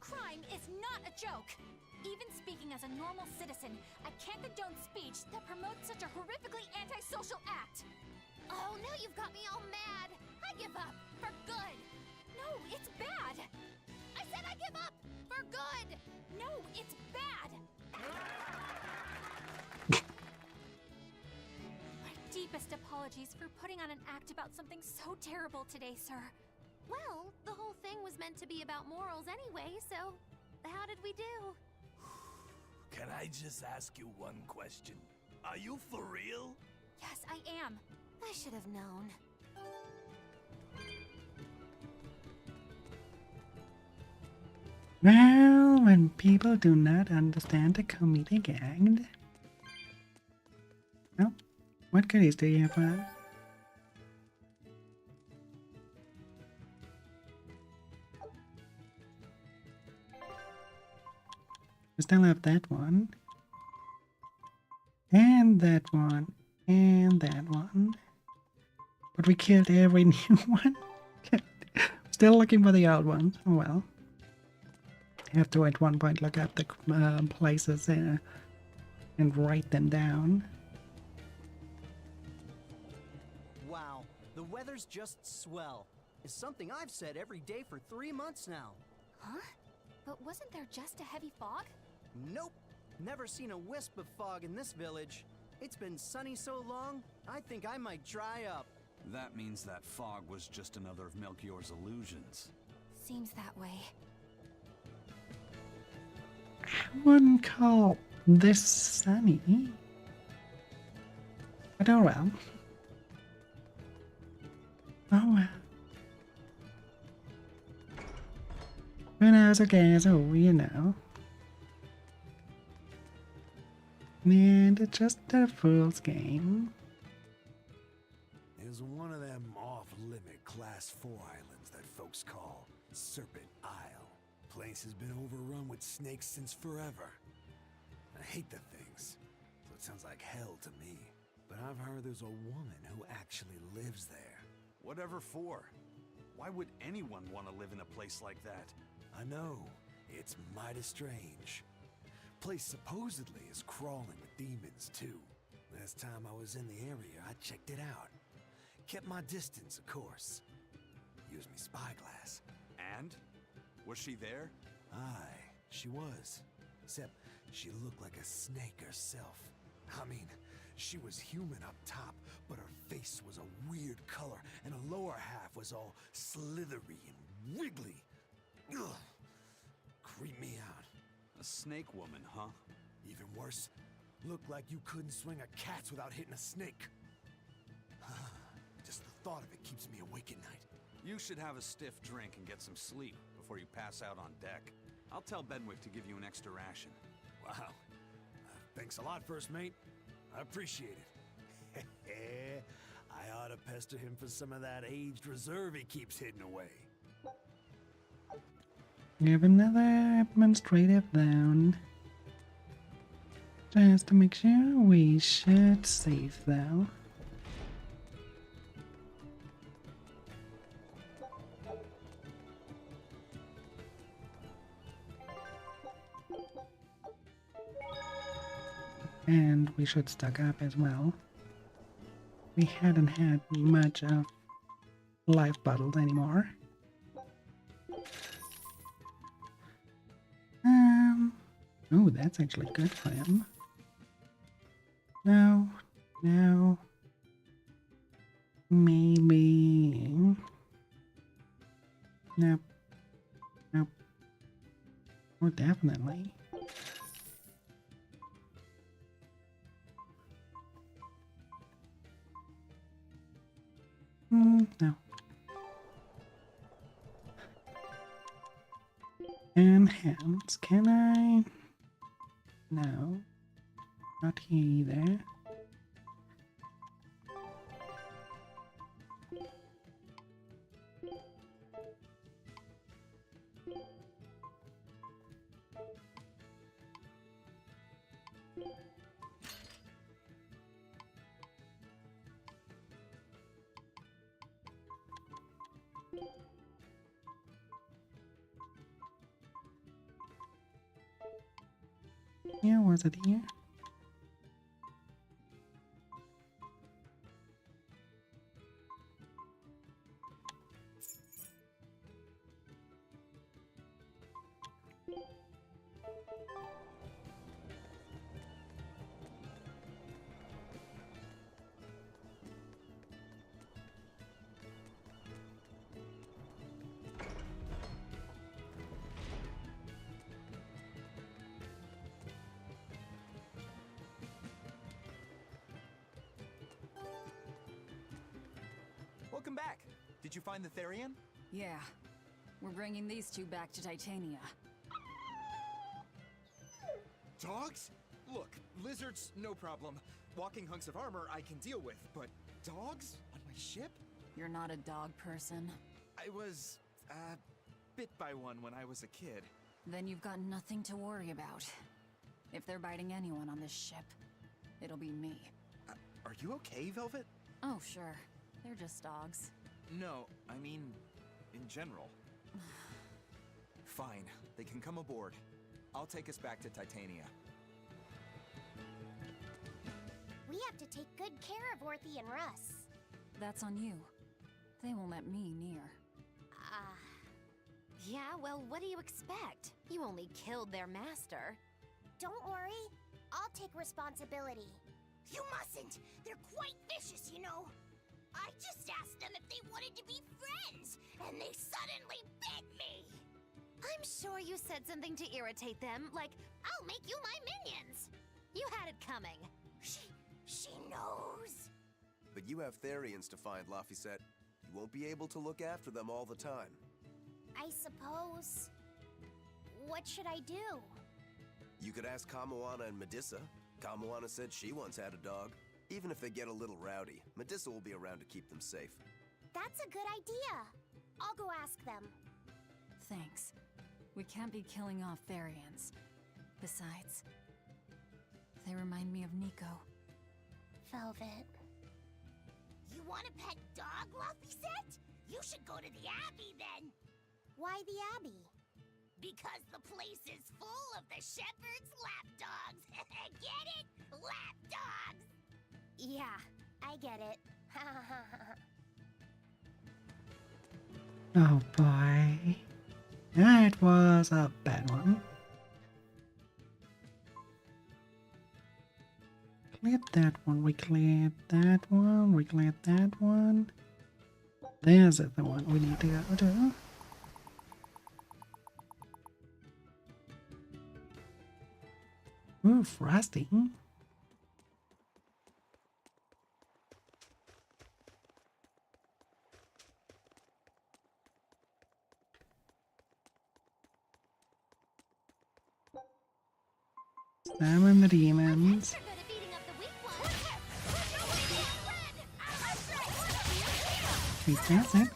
Crime is not a joke. Even speaking as a normal citizen, I can't condone speech that promotes such a horrifically antisocial act. Oh, now you've got me all mad. I give up. For good. No, it's bad. I said I give up. For good. No, it's bad. My deepest apologies for putting on an act about something so terrible today, sir. Well, the whole thing was meant to be about morals anyway, so how did we do? Can I just ask you one question? Are you for real? Yes, I am. I should have known. Well, when people do not understand the comedic act. Well, what goodies do you have for us? We still have that one. And that one. And that one. But we killed every new one. Still looking for the old one. Oh well. Have to at one point look up the places and write them down. Wow, the weather's just swell. It's something I've said every day for 3 months now. Huh? But wasn't there just a heavy fog? Nope. Never seen a wisp of fog in this village. It's been sunny so long, I think I might dry up. That means that fog was just another of Melchior's illusions. Seems that way. I wouldn't call this sunny. But oh well. Oh well. Who knows, okay, so you know. And it's just a fool's game. There's one of them off-limit Class 4 islands that folks call Serpent Isle. Place has been overrun with snakes since forever. I hate the things, so it sounds like hell to me. But I've heard there's a woman who actually lives there. Whatever for? Why would anyone want to live in a place like that? I know, it's mighty strange. Place supposedly is crawling with demons too. Last time I was in the area, I checked it out. Kept my distance, of course. Used me spyglass. And? Was she there? Aye, she was. Except she looked like a snake herself. I mean, she was human up top, but her face was a weird color, and her lower half was all slithery and wiggly. Ugh. Creep me out. A snake woman, huh? Even worse, looked like you couldn't swing a cat's without hitting a snake. Just the thought of it keeps me awake at night. You should have a stiff drink and get some sleep before you pass out on deck. I'll tell Benwick to give you an extra ration. Wow. Thanks a lot, First Mate. I appreciate it. I ought to pester him for some of that aged reserve he keeps hidden away. We have another administrative down. Just to make sure we should save though. And we should stock up as well. We hadn't had much of life bottles anymore. Oh, that's actually good for him. No, no. Maybe. Nope. Nope. Or definitely. No. And hands, can I? No. Not here either. Yeah, was it here? Welcome back. Did you find the Therian? Yeah. We're bringing these two back to Titania. Dogs? Look, lizards, no problem. Walking hunks of armor I can deal with, but dogs? On my ship? You're not a dog person. I was, bit by one when I was a kid. Then you've got nothing to worry about. If they're biting anyone on this ship, it'll be me. Are you okay, Velvet? Oh, sure. They're just dogs. No, I mean, in general. Fine, they can come aboard. I'll take us back to Titania. We have to take good care of Orthy and Russ. That's on you. They won't let me near. Yeah, well, what do you expect? You only killed their master. Don't worry. I'll take responsibility. You mustn't. They're quite vicious, you know. I just asked them if they wanted to be friends, and they suddenly bit me. I'm sure you said something to irritate them, like, I'll make you my minions. You had it coming. She knows. But you have Therians to find, Laphicet. You won't be able to look after them all the time. I suppose... What should I do? You could ask Kamoana and Medissa. Kamoana said she once had a dog. Even if they get a little rowdy, Medissa will be around to keep them safe. That's a good idea. I'll go ask them. Thanks. We can't be killing off Therians. Besides, they remind me of Nico. Velvet. You want a pet dog, Laphicet? You should go to the Abbey then. Why the Abbey? Because the place is full of the shepherd's lapdogs. Get it? Lapdogs! Yeah, I get it. Oh boy. That was a bad one. Cleared that one, we cleared that one, we cleared that one. There's the one we need to go to. Ooh, frosty. Summon the demons. Wait, that's it.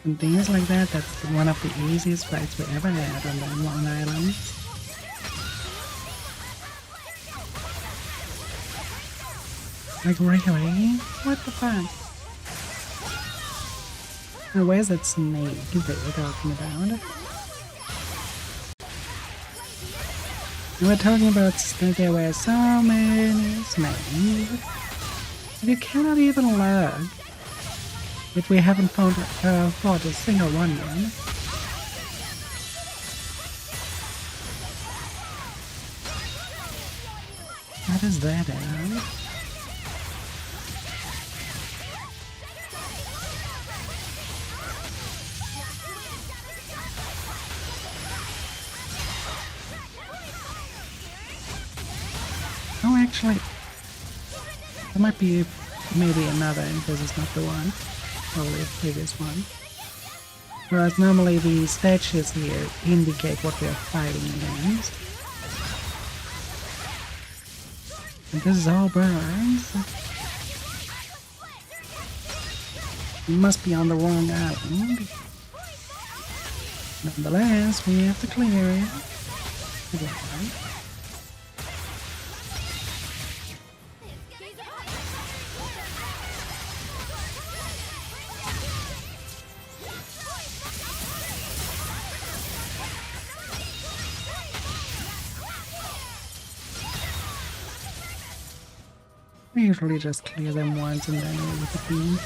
And things like that, that's one of the easiest fights we ever had on that one island. Like really? What the fuck? Now where's that snake that we're talking about? We're talking about that there were so many snakes. You cannot even look if we haven't found fought a single one yet. What is that at? Oh, actually, there might be maybe another, and this is not the one. Probably the previous one. Whereas normally the statues here indicate what we are fighting against. And this is all burns. We must be on the wrong island. Nonetheless, we have to clear it. Okay. We usually just clear them once and then with the beam.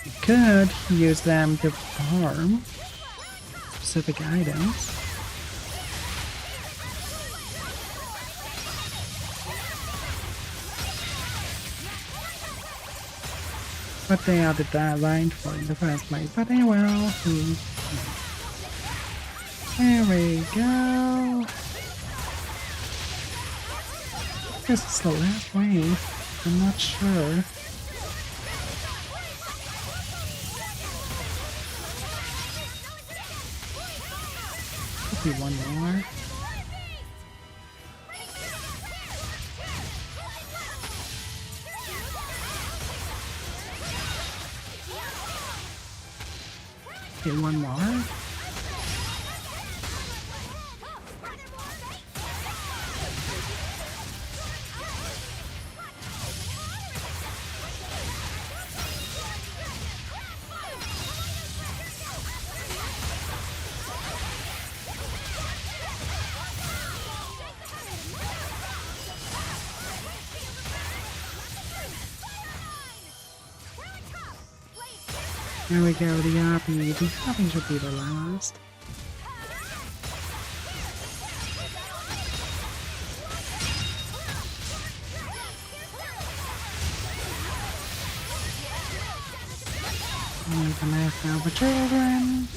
You could use them to farm specific items. But they are designed for in the first place, but they will. There we go. This is the last wave. I'm not sure. Could be one more. Okay, one more. There we go, the RP. The RP should be the last. And the last of the children.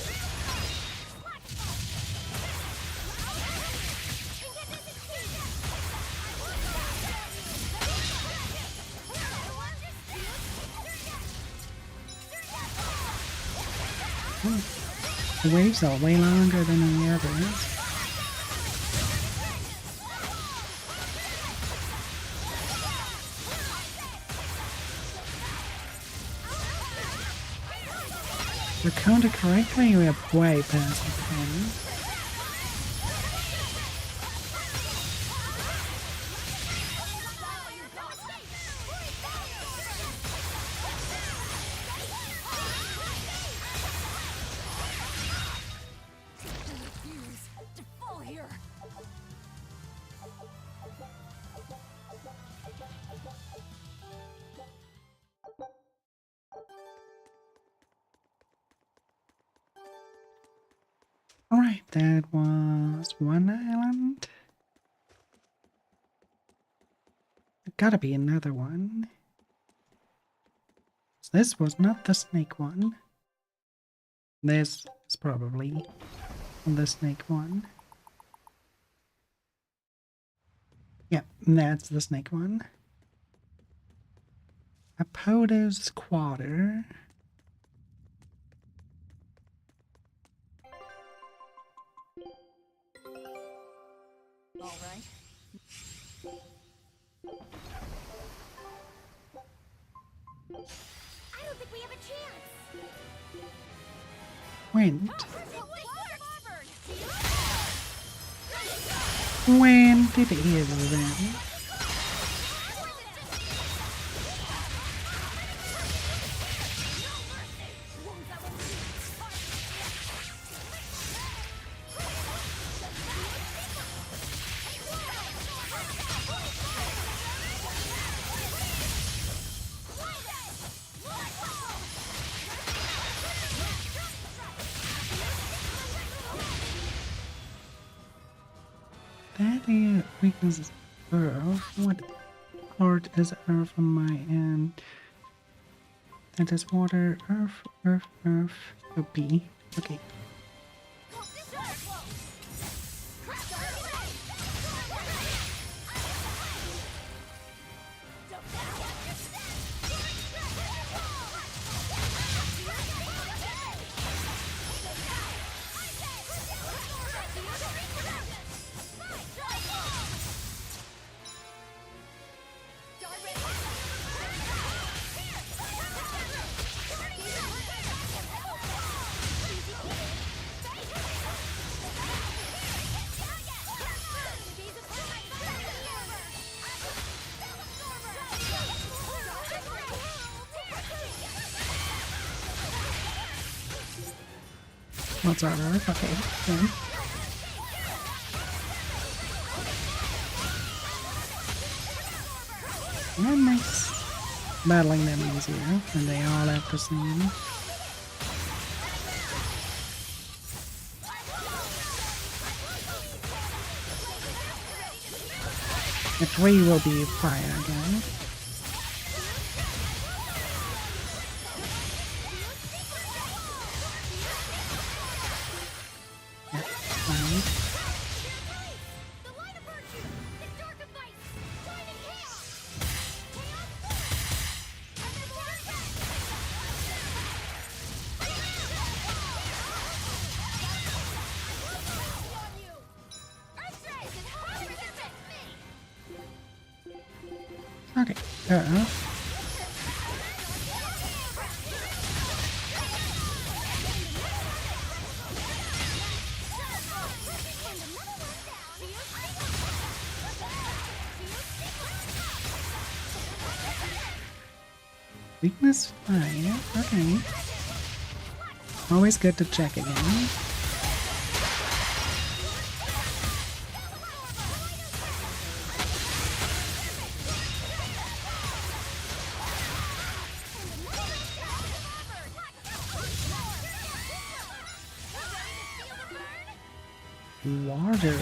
The waves are way longer than the others. If I counted correctly, we are way past the 10. Alright, that was one island. There gotta be another one. This was not the snake one. This is probably the snake one. Yep, that's the snake one. Apodo's Quarter. All right. I don't think we have a chance. Went. When did it hear them? That is weakness is earth. What part is earth on my end? That is water, earth, earth, earth. Oh, B. Okay. What's our earth? Okay, then. That makes battling them easier, and they all have the same. The 3 will be fire again. Okay, fair enough. Weakness fire, okay. Always good to check again. Water.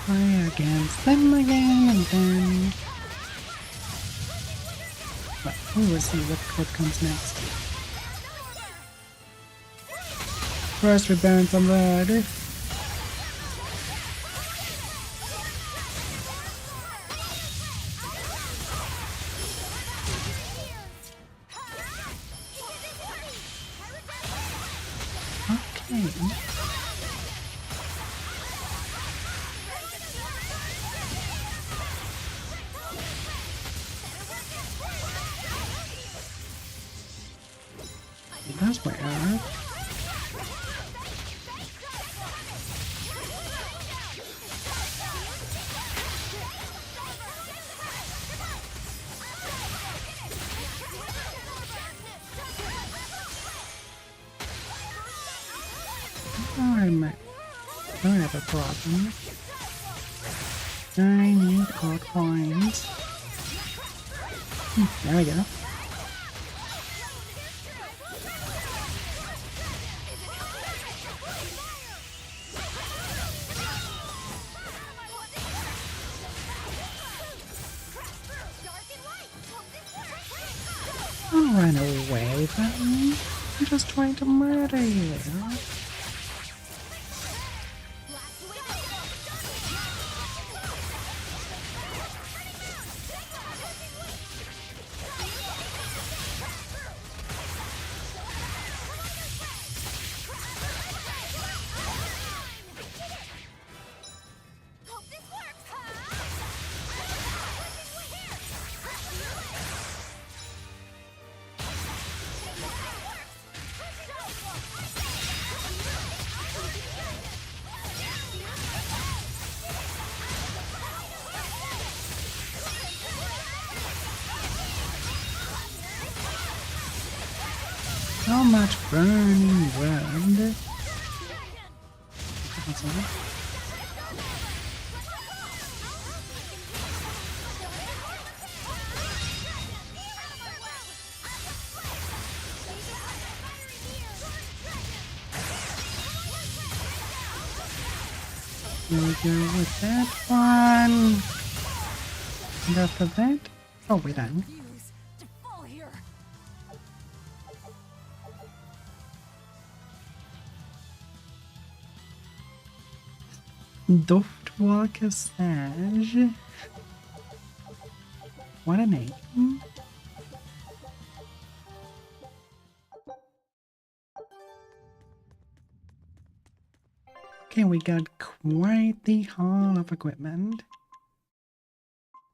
Fire against them again, and then... But we'll see what comes next. First we burn some red. Okay. That's my error. I have a problem. I need code points. There we go. Don't run away from me. I'm just trying to murder you. So much burning wood. Here we go with that one. And after that, oh, we're done. Duftwalker Sage. What a name. Okay, we got quite the haul of equipment.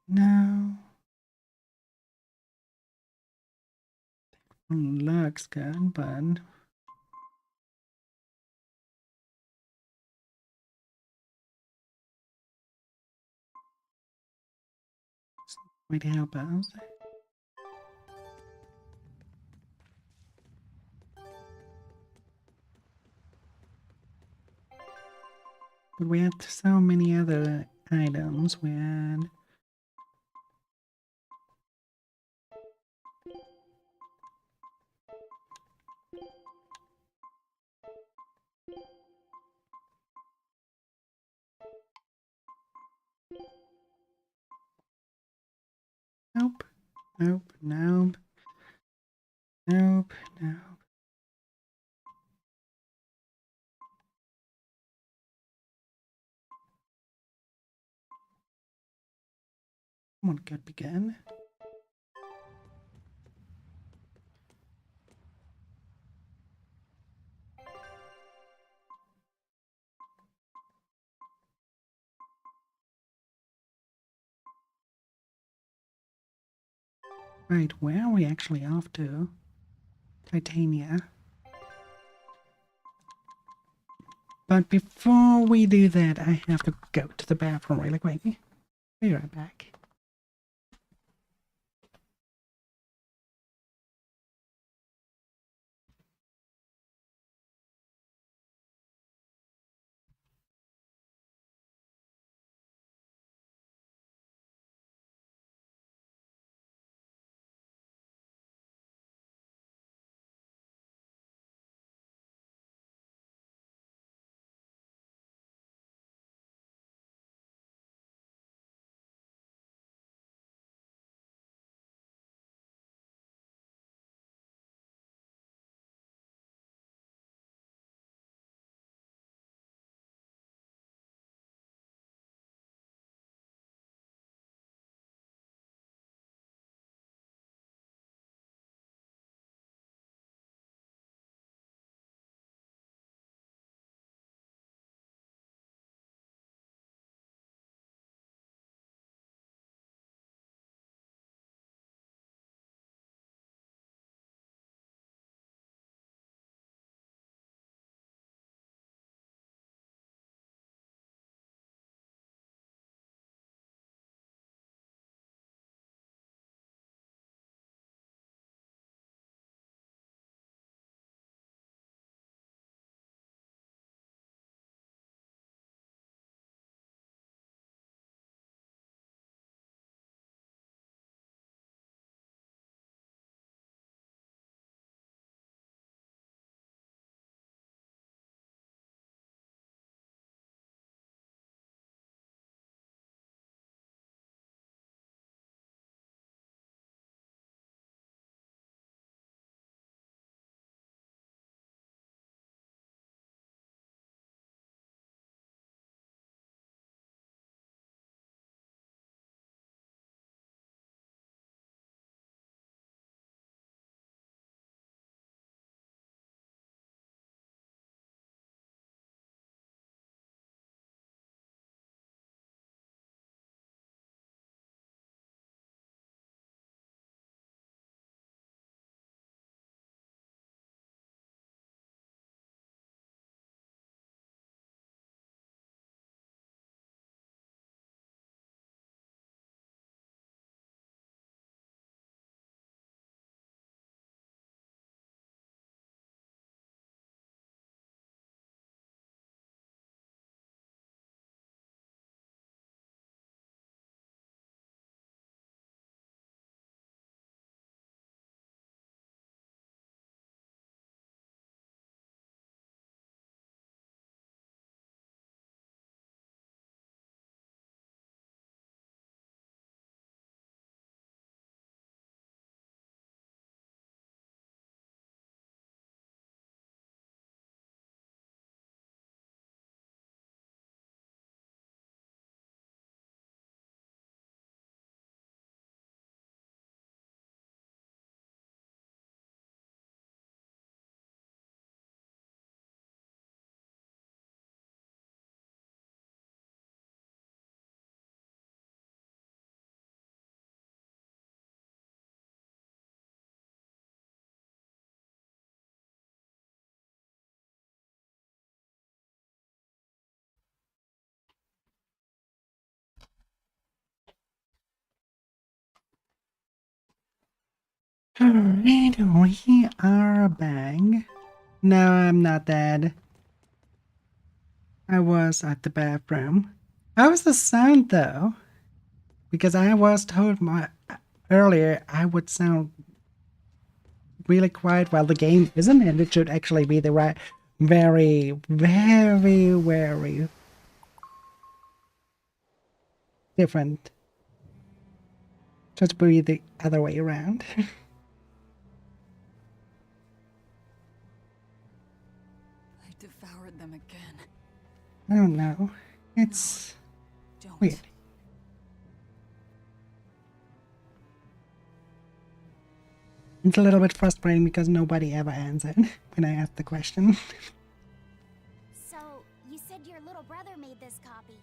Now, looks good, but might help us. But we had so many other items. We had Nope, nope. Nope, nope. Come on, good begin. Right, where are we actually off to? Titania. But before we do that, I have to go to the bathroom really quick. Be right back. Alright, we are back. No, I'm not dead. I was at the bathroom. How was the sound though? Because I was told earlier I would sound really quiet while the game isn't, and it should actually be the right, very, very, very different. Just be the other way around. I devoured them again. I don't know. It's Don't. weird. It's a little bit frustrating because nobody ever answered when I asked the question. So, you said your little brother made this copy.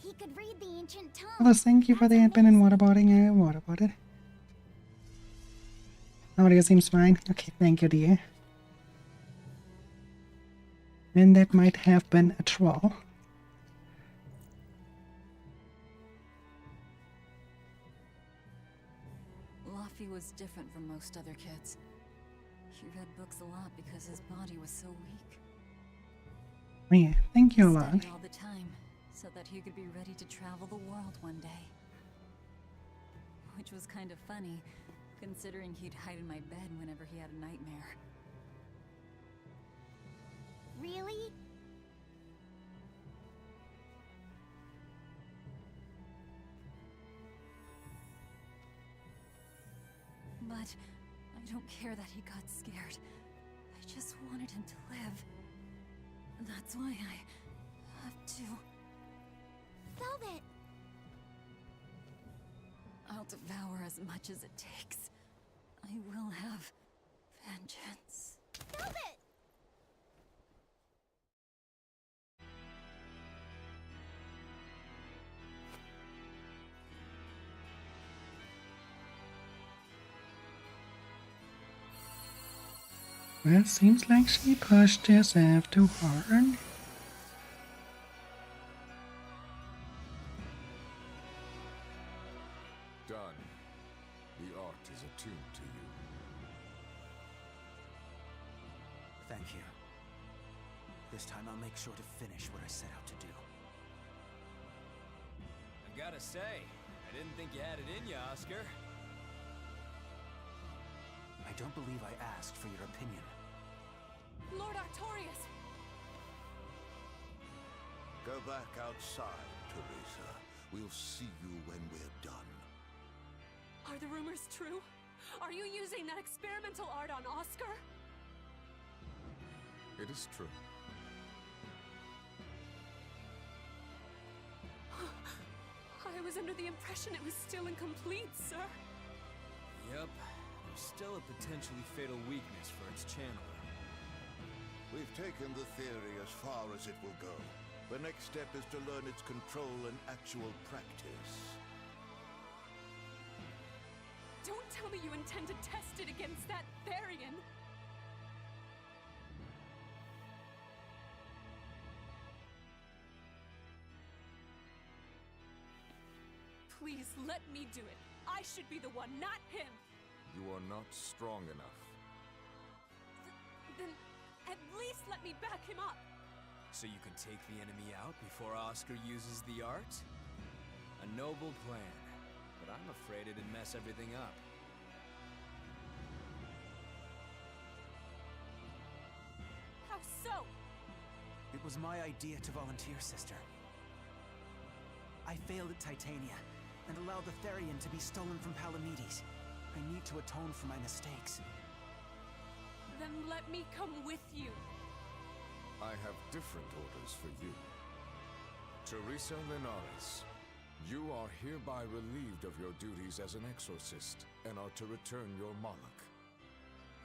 He could read the ancient tongue. Well, thank you for the admin and waterboarding. Waterboarded. Audio seems fine. Okay, thank you, dear. And that might have been a troll. Laffy was different from most other kids. He read books a lot because his body was so weak. Oh, yeah, thank you a lot. Studied all the time, so that he could be ready to travel the world one day. Which was kind of funny, considering he'd hide in my bed whenever he had a nightmare. Really? But I don't care that he got scared. I just wanted him to live. That's why I have to... Velvet! I'll devour as much as it takes. I will have vengeance. Velvet! Well, seems like she pushed herself too hard. Done. The art is attuned to you. Thank you. This time I'll make sure to finish what I set out to do. I've gotta say, I didn't think you had it in you, Oscar. I don't believe I asked for your opinion. Lord Artorias! Go back outside, Teresa. We'll see you when we're done. Are the rumors true? Are you using that experimental art on Oscar? It is true. I was under the impression it was still incomplete, sir. Yep. There's still a potentially fatal weakness for its channeler. We've taken the theory as far as it will go. The next step is to learn its control in actual practice. Don't tell me you intend to test it against that Therian! Please, let me do it. I should be the one, not him! You are not strong enough. Then, at least let me back him up! So you can take the enemy out before Oscar uses the art? A noble plan, but I'm afraid it'd mess everything up. How so? It was my idea to volunteer, sister. I failed at Titania, and allowed the Therian to be stolen from Palamedes. I need to atone for my mistakes. Then let me come with you. I have different orders for you. Teresa Linares, you are hereby relieved of your duties as an exorcist, and are to return your Malak.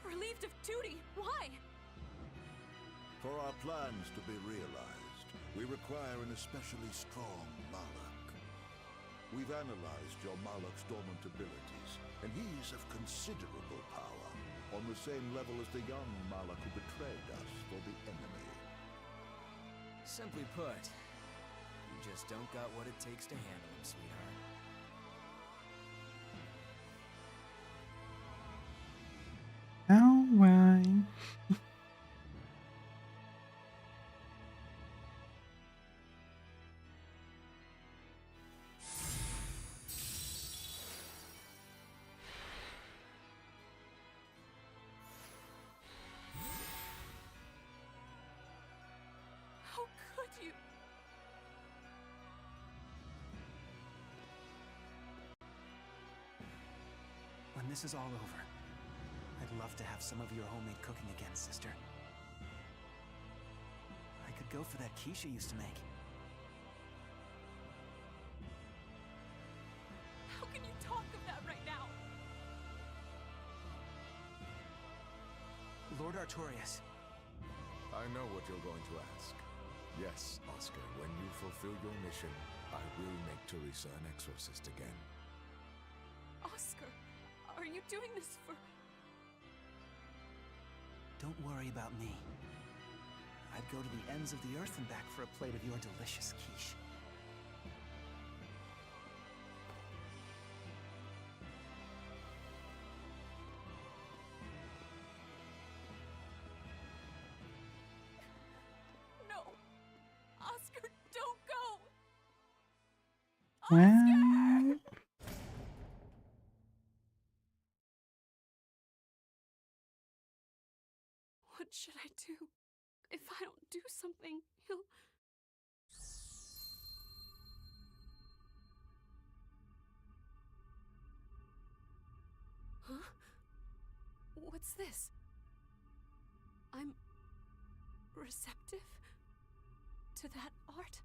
Relieved of duty? Why? For our plans to be realized, we require an especially strong Malak. We've analyzed your Malak's dormant abilities, and he's of considerable power, on the same level as the young Malak who betrayed us for the enemy. Simply put, you just don't got what it takes to handle him, sweetheart. All right. How could you? When this is all over, I'd love to have some of your homemade cooking again, sister. I could go for that quiche you used to make. How can you talk of that right now? Lord Artorias. I know what you're going to ask. Yes, Oscar, when you fulfill your mission, I will make Teresa an exorcist again. Oscar, are you doing this for... Don't worry about me. I'd go to the ends of the earth and back for a plate of your delicious quiche. No! Oscar, don't go! Well, What should I do? If I don't do something, he'll... Huh? What's this? I'm receptive to that art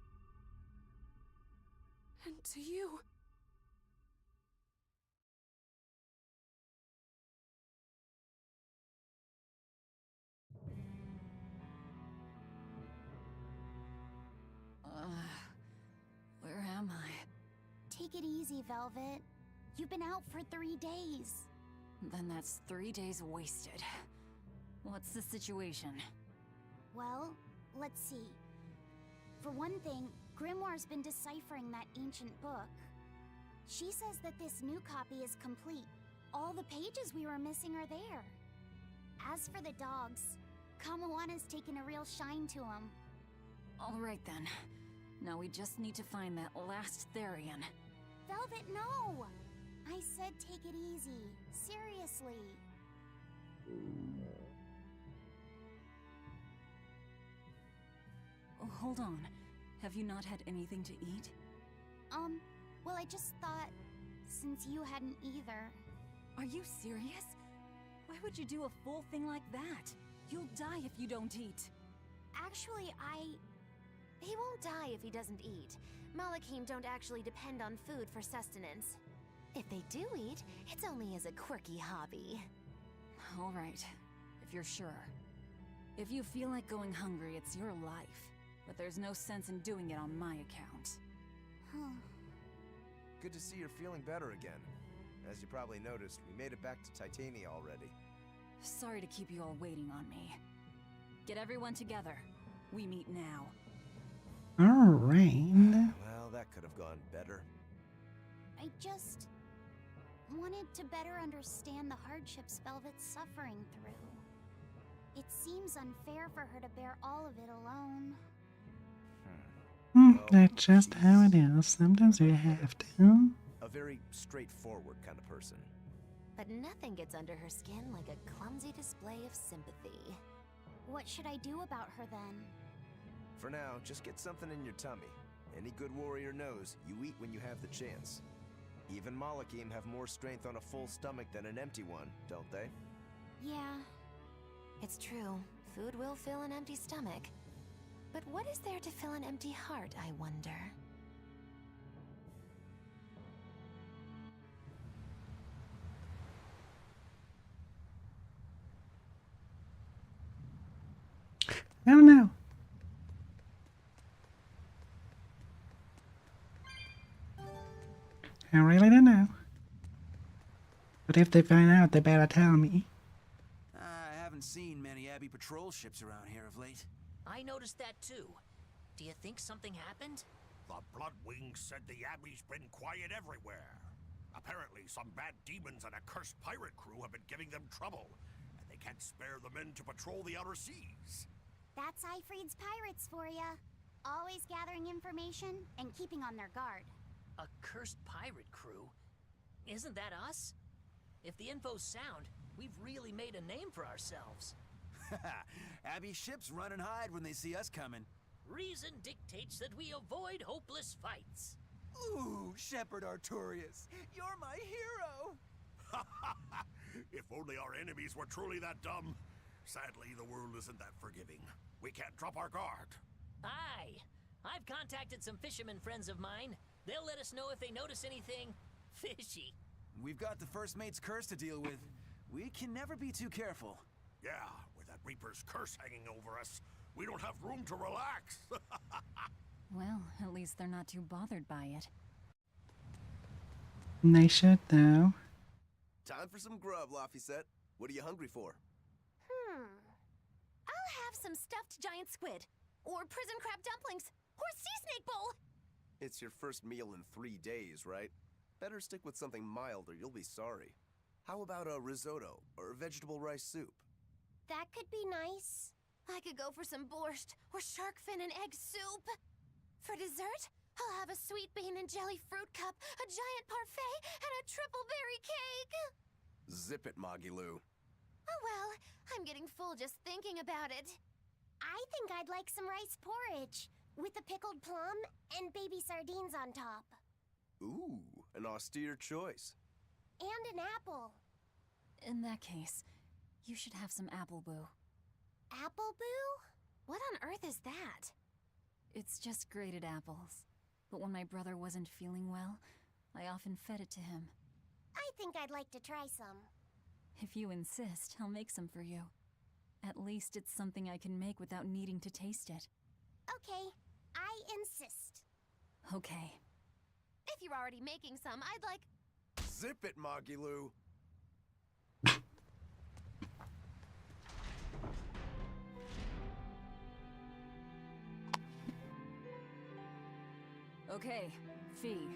and to you. Where am I? Take it easy, Velvet. You've been out for 3 days. Then that's 3 days wasted. What's the situation? Well, let's see. For one thing, Grimoire's been deciphering that ancient book. She says that this new copy is complete. All the pages we were missing are there. As for the dogs, Kamawana's taken a real shine to them. Alright then. Now we just need to find that last Therian. Velvet, no! I said take it easy. Seriously. Oh, hold on. Have you not had anything to eat? Well, I just thought, since you hadn't either. Are you serious? Why would you do a full thing like that? You'll die if you don't eat. Actually, He won't die if he doesn't eat. Malachim don't actually depend on food for sustenance. If they do eat, it's only as a quirky hobby. Alright, if you're sure. If you feel like going hungry, it's your life. But there's no sense in doing it on my account. Good to see you're feeling better again. As you probably noticed, we made it back to Titania already. Sorry to keep you all waiting on me. Get everyone together. We meet now. alright. Well, that could have gone better. I just wanted to better understand the hardships Velvet's suffering through. It seems unfair for her to bear all of it alone. That's just how it is. Sometimes you have to. A very straightforward kind of person. But nothing gets under her skin like a clumsy display of sympathy. What should I do about her then? For now, just get something in your tummy. Any good warrior knows you eat when you have the chance. Even Malachim have more strength on a full stomach than an empty one, don't they? Yeah. It's true. Food will fill an empty stomach. But what is there to fill an empty heart, I wonder? I don't know. I really don't know. But if they find out, they better tell me. I haven't seen many Abbey patrol ships around here of late. I noticed that too. Do you think something happened? The Bloodwings said the Abbey's been quiet everywhere. Apparently, some bad demons and a cursed pirate crew have been giving them trouble, and they can't spare the men to patrol the outer seas. That's Ifreed's pirates for ya. Always gathering information and keeping on their guard. A cursed pirate crew? Isn't that us? If the info's sound, we've really made a name for ourselves. Abbey ships run and hide when they see us coming. Reason dictates that we avoid hopeless fights. Ooh, Shepherd Artorias, you're my hero! If only our enemies were truly that dumb. Sadly, the world isn't that forgiving. We can't drop our guard. Aye. I've contacted some fishermen friends of mine. They'll let us know if they notice anything fishy. We've got the first mate's curse to deal with. We can never be too careful. Yeah, with that Reaper's curse hanging over us, we don't have room to relax. Well, at least they're not too bothered by it. They should, though. Time for some grub, Laphicet. What are you hungry for? I'll have some stuffed giant squid, or prison crab dumplings, or sea snake bowl. It's your first meal in 3 days, right? Better stick with something mild or you'll be sorry. How about a risotto or vegetable rice soup? That could be nice. I could go for some borscht or shark fin and egg soup. For dessert, I'll have a sweet bean and jelly fruit cup, a giant parfait, and a triple berry cake. Zip it, Magilou. Oh well, I'm getting full just thinking about it. I think I'd like some rice porridge with a pickled plum and baby sardines on top. Ooh, an austere choice. And an apple. In that case, you should have some apple boo. Apple boo? What on earth is that? It's just grated apples. But when my brother wasn't feeling well, I often fed it to him. I think I'd like to try some. If you insist, I'll make some for you. At least it's something I can make without needing to taste it. Okay, I insist. Okay. If you're already making some, I'd like... Zip it, Magilou. Okay, Fee.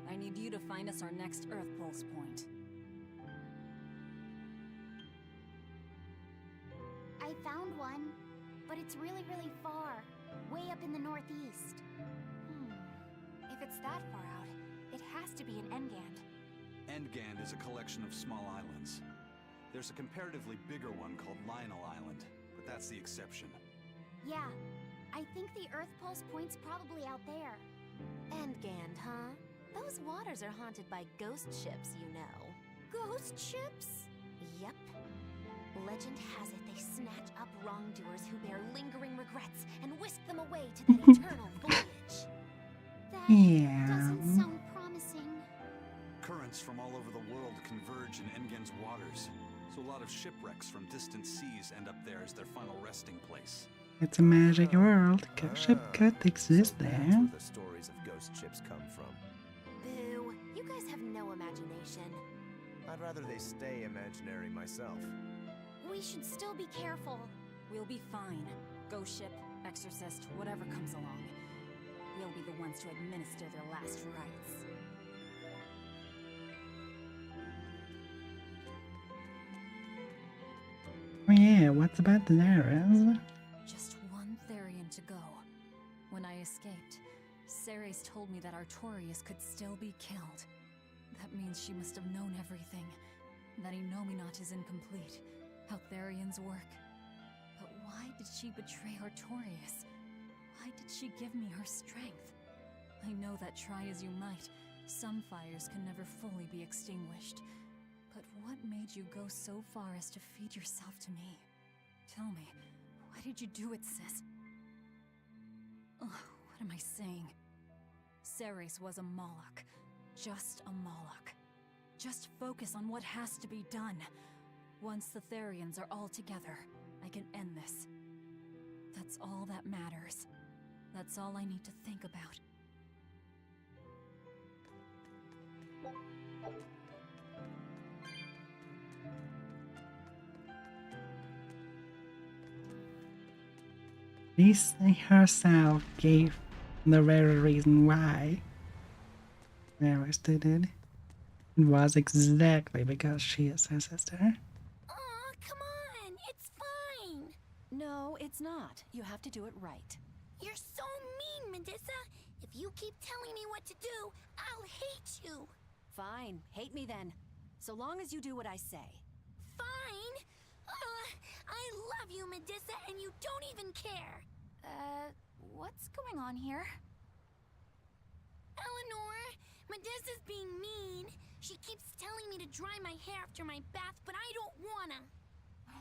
I need you to find us our next Earth Pulse point. I found one, but it's really, really far. Way up in the northeast. If it's that far out, it has to be an Engand. Endgand is a collection of small islands. There's a comparatively bigger one called Lionel Island, but that's the exception. Yeah, I think the Earth Pulse point's probably out there. Endgand, huh? Those waters are haunted by ghost ships, you know. Ghost ships? Yep. Legend has it they snatch up wrongdoers who bear lingering regrets and whisk them away to that eternal voyage. That Yeah. doesn't sound promising. Currents from all over the world converge in Engand's waters, so a lot of shipwrecks from distant seas end up there as their final resting place. It's a magic world. Ghost ship could exist there. That's where the stories of ghost ships come from. Boo. You guys have no imagination. I'd rather they stay imaginary myself. We should still be careful. We'll be fine. Ghost ship, exorcist, whatever comes along. We'll be the ones to administer their last rites. Oh yeah, what's about the arrows? Just one Therian to go. When I escaped, Ceres told me that Artorias could still be killed. That means she must have known everything. That Enominat is incomplete. How Therians work. But why did she betray Artorias? Why did she give me her strength? I know that try as you might, some fires can never fully be extinguished. But what made you go so far as to feed yourself to me? Tell me, why did you do it, sis? Ugh, what am I saying? Ceres was a Moloch. Just a Moloch. Just focus on what has to be done. Once the Therians are all together, I can end this. That's all that matters. That's all I need to think about. Lisa herself gave the very reason why Varys did it. It was exactly because she is her sister. Aw, come on! It's fine! No, it's not. You have to do it right. You're so mean, Medissa! If you keep telling me what to do, I'll hate you! Fine, hate me then. So long as you do what I say. Fine! I love you, Medissa, and you don't even care! What's going on here? Eleanor, Medissa's being mean. She keeps telling me to dry my hair after my bath, but I don't wanna.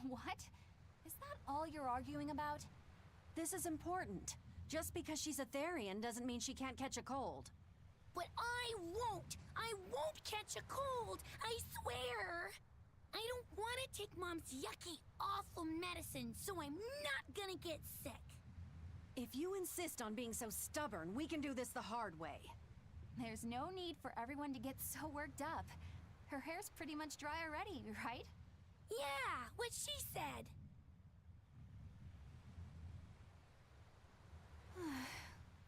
What? Is that all you're arguing about? This is important. Just because she's a Therian doesn't mean she can't catch a cold. But I won't! I won't catch a cold! I swear! I don't want to take Mom's yucky, awful medicine, so I'm not gonna get sick. If you insist on being so stubborn, we can do this the hard way. There's no need for everyone to get so worked up. Her hair's pretty much dry already, right? Yeah, what she said.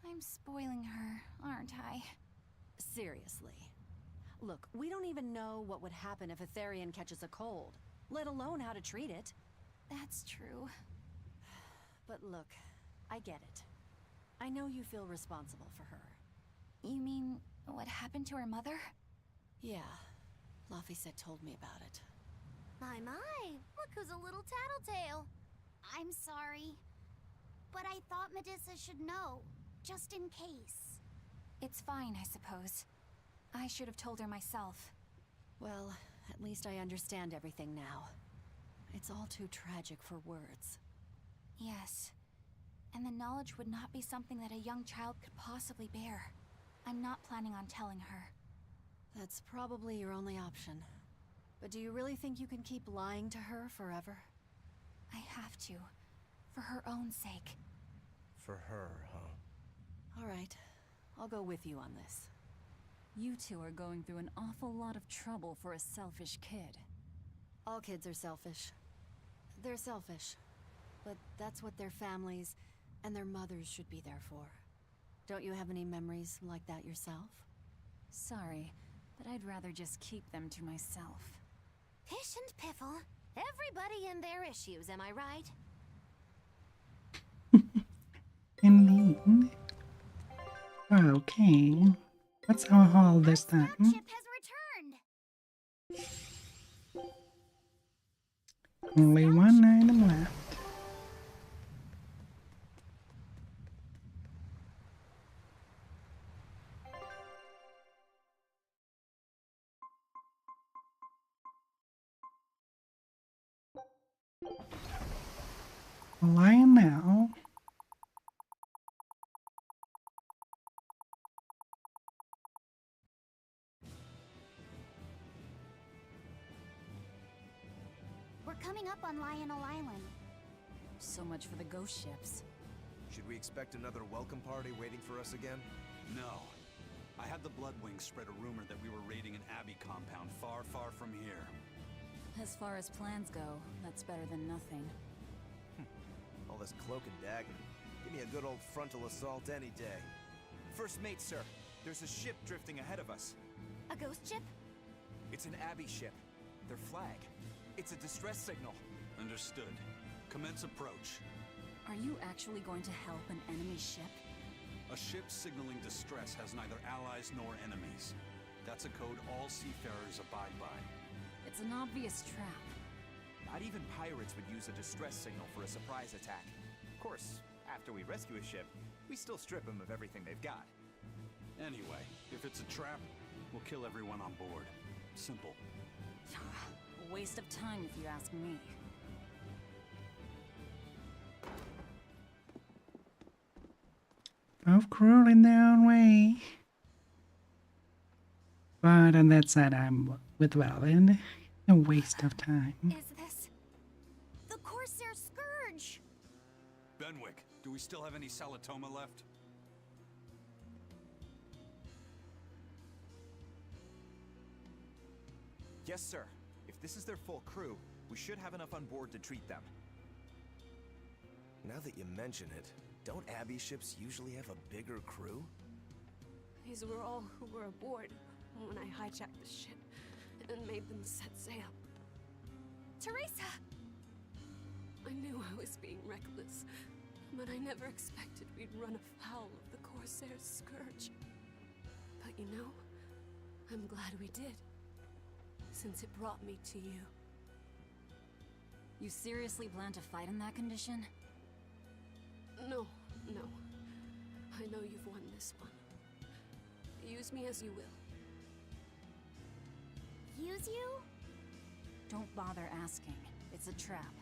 I'm spoiling her, aren't I? Seriously. Look, we don't even know what would happen if a Therian catches a cold, let alone how to treat it. That's true. But look, I get it. I know you feel responsible for her. You mean what happened to her mother? Yeah, Laphicet told me about it. My, look who's a little tattletale. I'm sorry, but I thought Medusa should know, just in case. It's fine, I suppose. I should have told her myself. Well, at least I understand everything now. It's all too tragic for words. Yes. And the knowledge would not be something that a young child could possibly bear. I'm not planning on telling her. That's probably your only option. But do you really think you can keep lying to her forever? I have to. For her own sake. For her, huh? All right. I'll go with you on this. You two are going through an awful lot of trouble for a selfish kid. All kids are selfish. They're selfish. But that's what their families and their mothers should be there for. Don't you have any memories like that yourself? Sorry, but I'd rather just keep them to myself. Pish and Piffle. Everybody and their issues, am I right? Indeed. Okay. Let's have a haul this time. Ship has returned. Only one item left. Lion now. We're coming up on Lionel Island. So much for the ghost ships. Should we expect another welcome party waiting for us again? No. I had the Bloodwings spread a rumor that we were raiding an Abbey compound far, far from here. As far as plans go, that's better than nothing. All this cloak and dagger. Give me a good old frontal assault any day. First mate, sir. There's a ship drifting ahead of us. A ghost ship? It's an Abbey ship. Their flag. It's a distress signal. Understood. Commence approach. Are you actually going to help an enemy ship? A ship signaling distress has neither allies nor enemies. That's a code all seafarers abide by. It's an obvious trap. Not even pirates would use a distress signal for a surprise attack. Of course, after we rescue a ship, we still strip them of everything they've got. Anyway, if it's a trap, we'll kill everyone on board. Simple. A waste of time if you ask me. Both cruel in their own way. But on that side, I'm with Valin. A waste of time. Is this the Corsair Scourge? Benwick, do we still have any Salatoma left? Yes, sir. If this is their full crew, we should have enough on board to treat them. Now that you mention it, don't Abbey ships usually have a bigger crew? These were all who were aboard when I hijacked the ship and made them set sail. Teresa! I knew I was being reckless, but I never expected we'd run afoul of the Corsair's Scourge. But you know, I'm glad we did, since it brought me to you. You seriously plan to fight in that condition? No. I know you've won this one. Use me as you will. confuse you? Don't bother asking. It's a trap.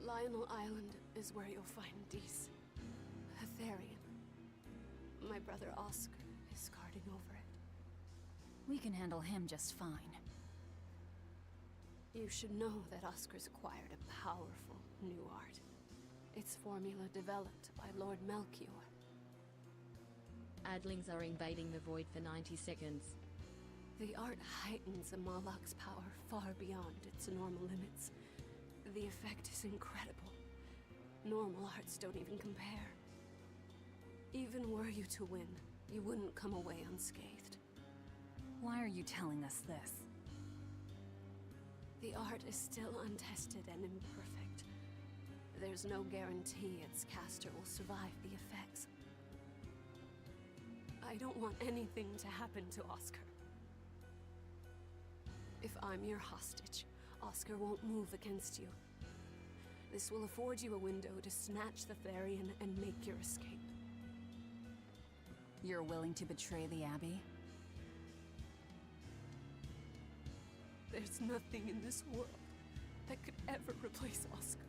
Lionel Island is where you'll find Dees. Aetherian. My brother Oscar is guarding over it. We can handle him just fine. You should know that Oscar's acquired a powerful new art. Its formula developed by Lord Melchior. Adlings are invading the void for 90 seconds. The art heightens a Moloch's power far beyond its normal limits. The effect is incredible. Normal arts don't even compare. Even were you to win, you wouldn't come away unscathed. Why are you telling us this? The art is still untested and imperfect. There's no guarantee its caster will survive the effects. I don't want anything to happen to Oscar. If I'm your hostage, Oscar won't move against you. This will afford you a window to snatch the Therian and make your escape. You're willing to betray the Abbey? There's nothing in this world that could ever replace Oscar.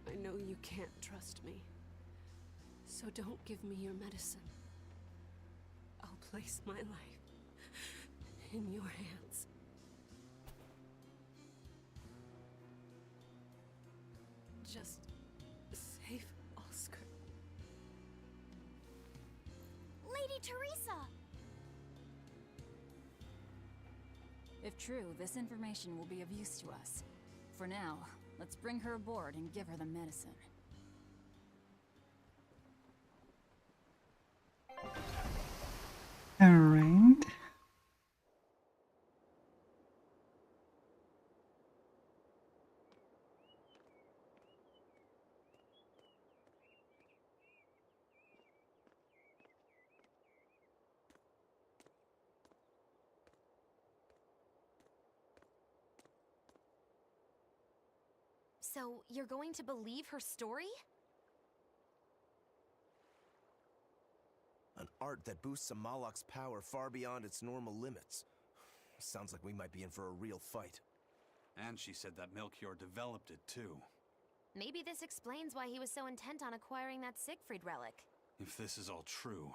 I know you can't trust me, so don't give me your medicine. I'll place my life in your hands. Just save Oscar. Lady Teresa! If true, this information will be of use to us. For now, let's bring her aboard and give her the medicine. All right. So, you're going to believe her story? An art that boosts a Moloch's power far beyond its normal limits. Sounds like we might be in for a real fight. And she said that Melchior developed it too. Maybe this explains why he was so intent on acquiring that Siegfried relic. If this is all true,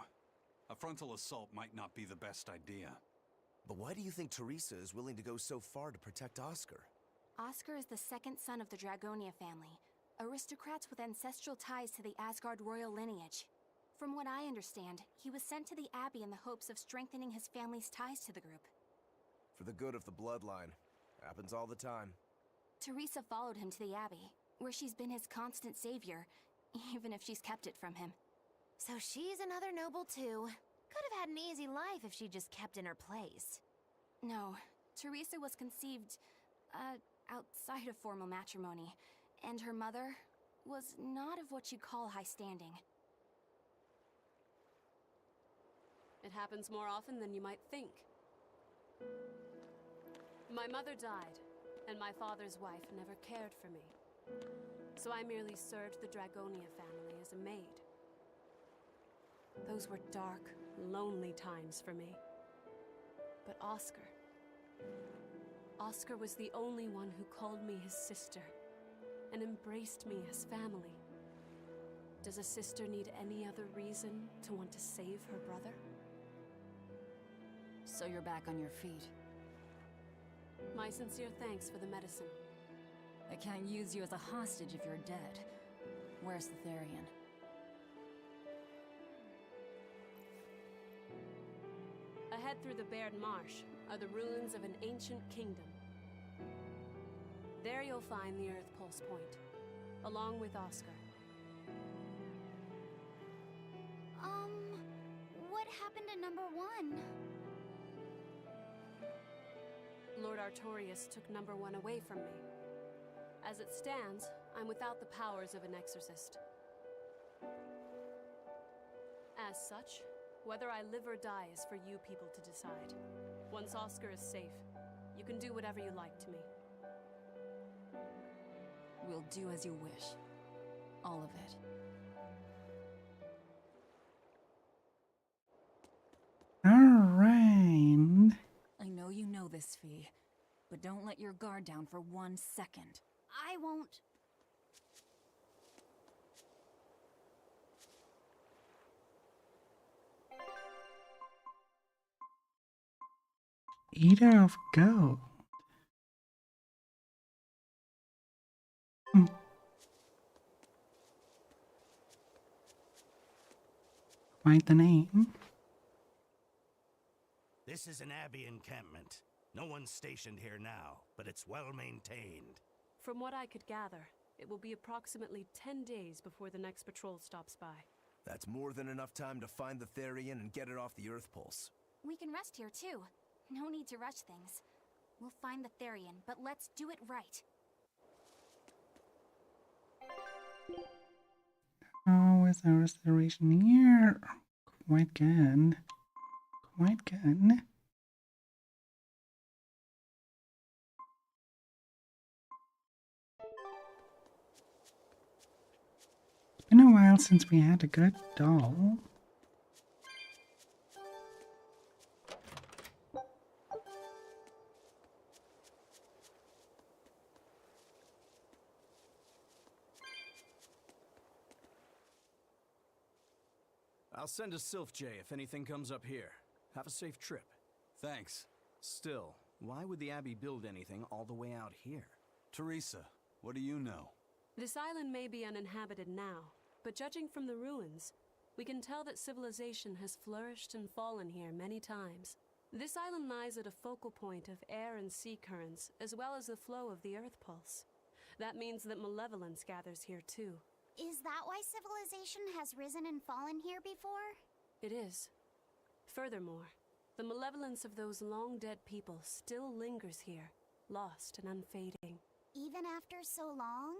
a frontal assault might not be the best idea. But why do you think Teresa is willing to go so far to protect Oscar? Oscar is the second son of the Dragonia family, aristocrats with ancestral ties to the Asgard royal lineage. From what I understand, he was sent to the Abbey in the hopes of strengthening his family's ties to the group. For the good of the bloodline. Happens all the time. Teresa followed him to the Abbey, where she's been his constant savior, even if she's kept it from him. So she's another noble too. Could have had an easy life if she just kept in her place. No, Teresa was conceived, outside of formal matrimony, and her mother was not of what you'd call high standing. It happens more often than you might think. My mother died, and my father's wife never cared for me. So I merely served the Dragonia family as a maid. Those were dark, lonely times for me. But Oscar was the only one who called me his sister and embraced me as family. Does a sister need any other reason to want to save her brother? So you're back on your feet. My sincere thanks for the medicine. I can't use you as a hostage if you're dead. Where's the Therian? Ahead through the Baird Marsh are the ruins of an ancient kingdom. There you'll find the Earth Pulse Point, along with Oscar. What happened to number 1? Lord Artorius took number 1 away from me. As it stands, I'm without the powers of an exorcist. As such, whether I live or die is for you people to decide. Once Oscar is safe, you can do whatever you like to me. We'll do as you wish. All of it. this fee, but don't let your guard down for 1 second. I won't. Eater of gold. Quite the name. This is an Abbey encampment. No one's stationed here now, but it's well maintained. From what I could gather, it will be approximately 10 days before the next patrol stops by. That's more than enough time to find the Therian and get it off the Earth Pulse. We can rest here too. No need to rush things. We'll find the Therian, but let's do it right. Oh, is our restoration here? Quite good. Quite good. It's been a while since we had a good doll. I'll send a Sylph J if anything comes up here. Have a safe trip. Thanks. Still, why would the Abbey build anything all the way out here? Teresa, what do you know? This island may be uninhabited now, but judging from the ruins, we can tell that civilization has flourished and fallen here many times. This island lies at a focal point of air and sea currents, as well as the flow of the Earth Pulse. That means that malevolence gathers here too. Is that why civilization has risen and fallen here before? It is. Furthermore, the malevolence of those long-dead people still lingers here, lost and unfading. Even after so long?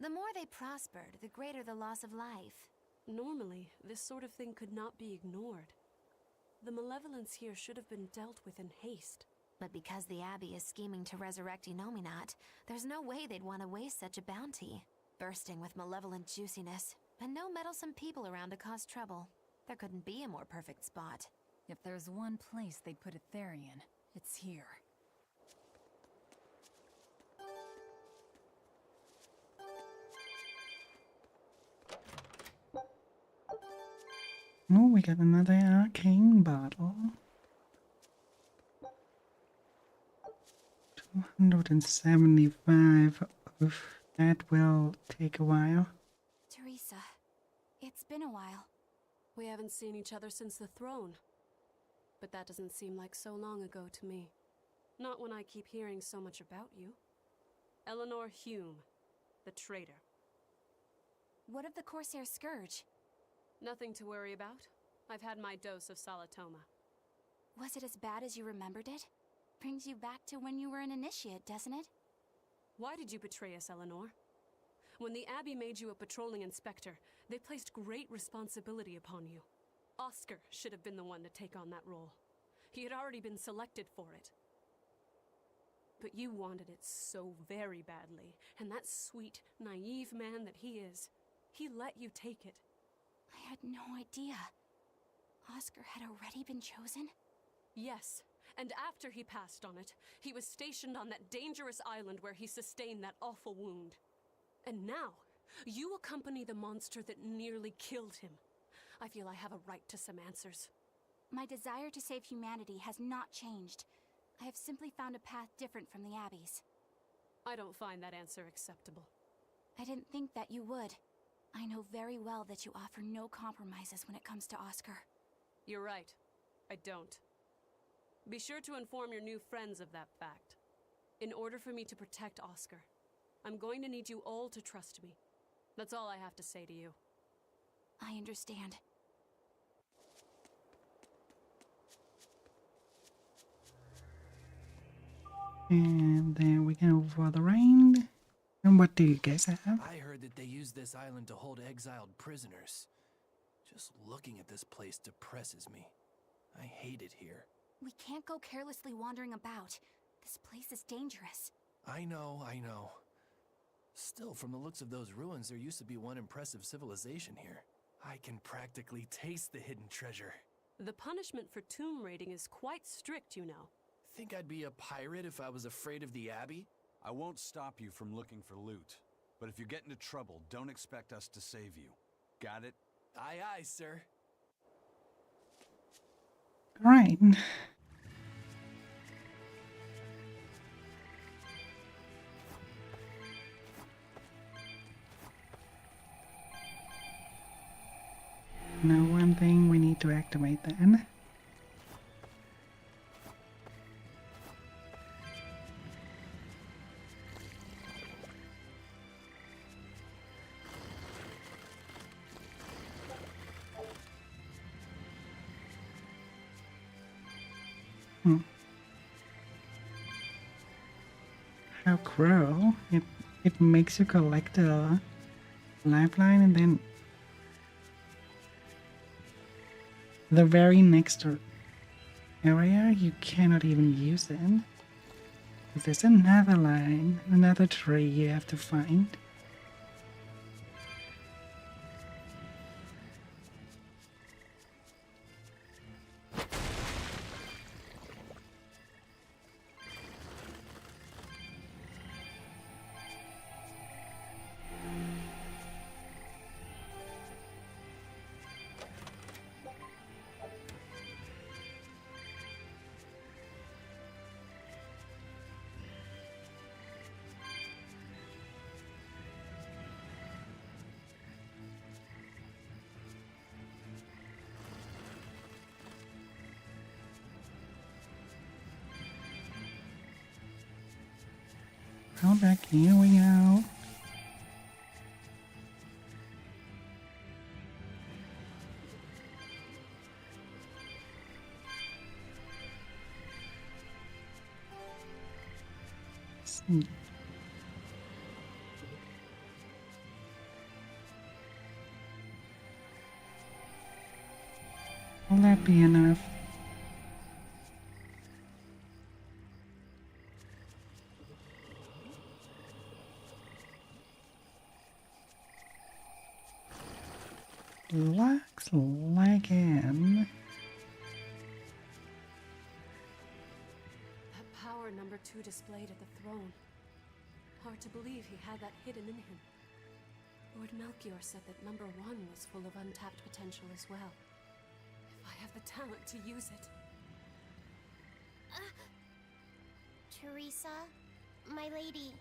The more they prospered, the greater the loss of life. Normally, this sort of thing could not be ignored. The malevolence here should have been dealt with in haste. But because the Abbey is scheming to resurrect Inominat, there's no way they'd want to waste such a bounty. Bursting with malevolent juiciness, and no meddlesome people around to cause trouble. There couldn't be a more perfect spot. If there's one place they'd put a Therian, it's here. Oh, we got another arcane bottle. 275. Oof, that will take a while. Teresa, it's been a while. We haven't seen each other since the throne. But that doesn't seem like so long ago to me. Not when I keep hearing so much about you. Eleanor Hume, the traitor. What of the Corsair Scourge? Nothing to worry about. I've had my dose of Salatoma. Was it as bad as you remembered it? Brings you back to when you were an initiate, doesn't it? Why did you betray us, Eleanor? When the Abbey made you a patrolling inspector, they placed great responsibility upon you. Oscar should have been the one to take on that role. He had already been selected for it. But you wanted it so very badly, and that sweet, naive man that he is, he let you take it. I had no idea. Oscar had already been chosen? Yes, and after he passed on it, he was stationed on that dangerous island where he sustained that awful wound. And now, you accompany the monster that nearly killed him. I feel I have a right to some answers. My desire to save humanity has not changed. I have simply found a path different from the Abbey's. I don't find that answer acceptable. I didn't think that you would. I know very well that you offer no compromises when it comes to Oscar. You're right. I don't. Be sure to inform your new friends of that fact. In order for me to protect Oscar, I'm going to need you all to trust me. That's all I have to say to you. I understand. And then we go for the rain. And what do you guys have? I heard that they use this island to hold exiled prisoners. Just looking at this place depresses me. I hate it here. We can't go carelessly wandering about. This place is dangerous. I know. Still, from the looks of those ruins, there used to be one impressive civilization here. I can practically taste the hidden treasure. The punishment for tomb raiding is quite strict, you know. think I'd be a pirate if I was afraid of the Abbey? I won't stop you from looking for loot. But if you get into trouble, don't expect us to save you. Got it? Aye, aye, sir. Right. Now one thing we need to activate then. How cruel. It makes you collect a lifeline and then the very next area you cannot even use it. Because there's another line, another tree you have to find. Go back, here we go. Will that be enough? Looks like him. That power number 2 displayed at the throne. Hard to believe he had that hidden in him. Lord Melchior said that number 1 was full of untapped potential as well. If I have the talent to use it. Teresa, my lady,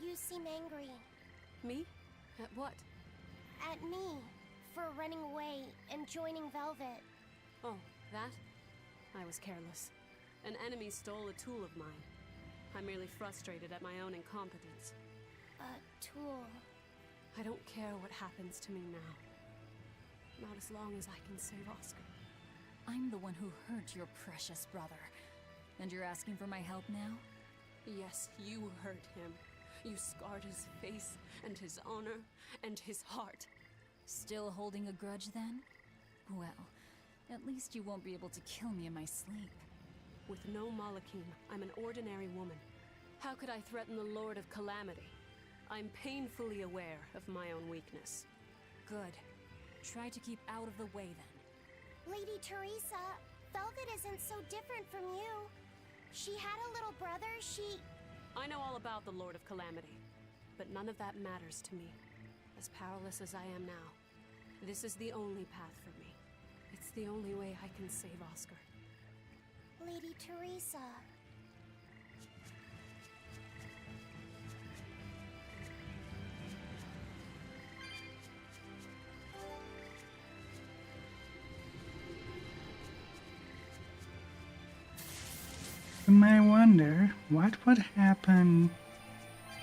you seem angry. Me? At what? At me. For running away and joining Velvet. Oh, that? I was careless. An enemy stole a tool of mine. I'm merely frustrated at my own incompetence. A tool? I don't care what happens to me now. Not as long as I can save Oscar. I'm the one who hurt your precious brother. And you're asking for my help now? Yes, you hurt him. You scarred his face, and his honor, and his heart. Still holding a grudge then? Well, at least you won't be able to kill me in my sleep. With no Malachim, I'm an ordinary woman. How could I threaten the Lord of Calamity? I'm painfully aware of my own weakness. Good. Try to keep out of the way then. Lady Teresa, Velvet isn't so different from you. She had a little brother, I know all about the Lord of Calamity, but none of that matters to me. As powerless as I am now, this is the only path for me. It's the only way I can save Oscar. Lady Teresa. You might wonder what would happen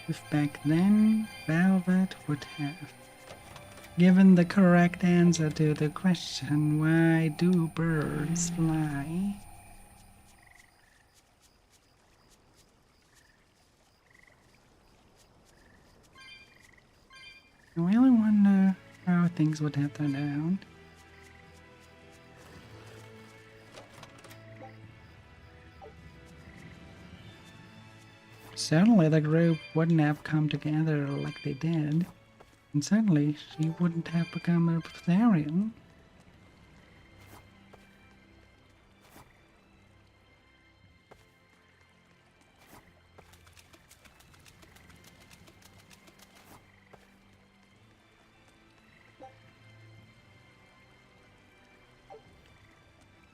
if back then Velvet would have given the correct answer to the question, why do birds fly? I really wonder how things would have turned out. Certainly the group wouldn't have come together like they did, and certainly she wouldn't have become a Berseria.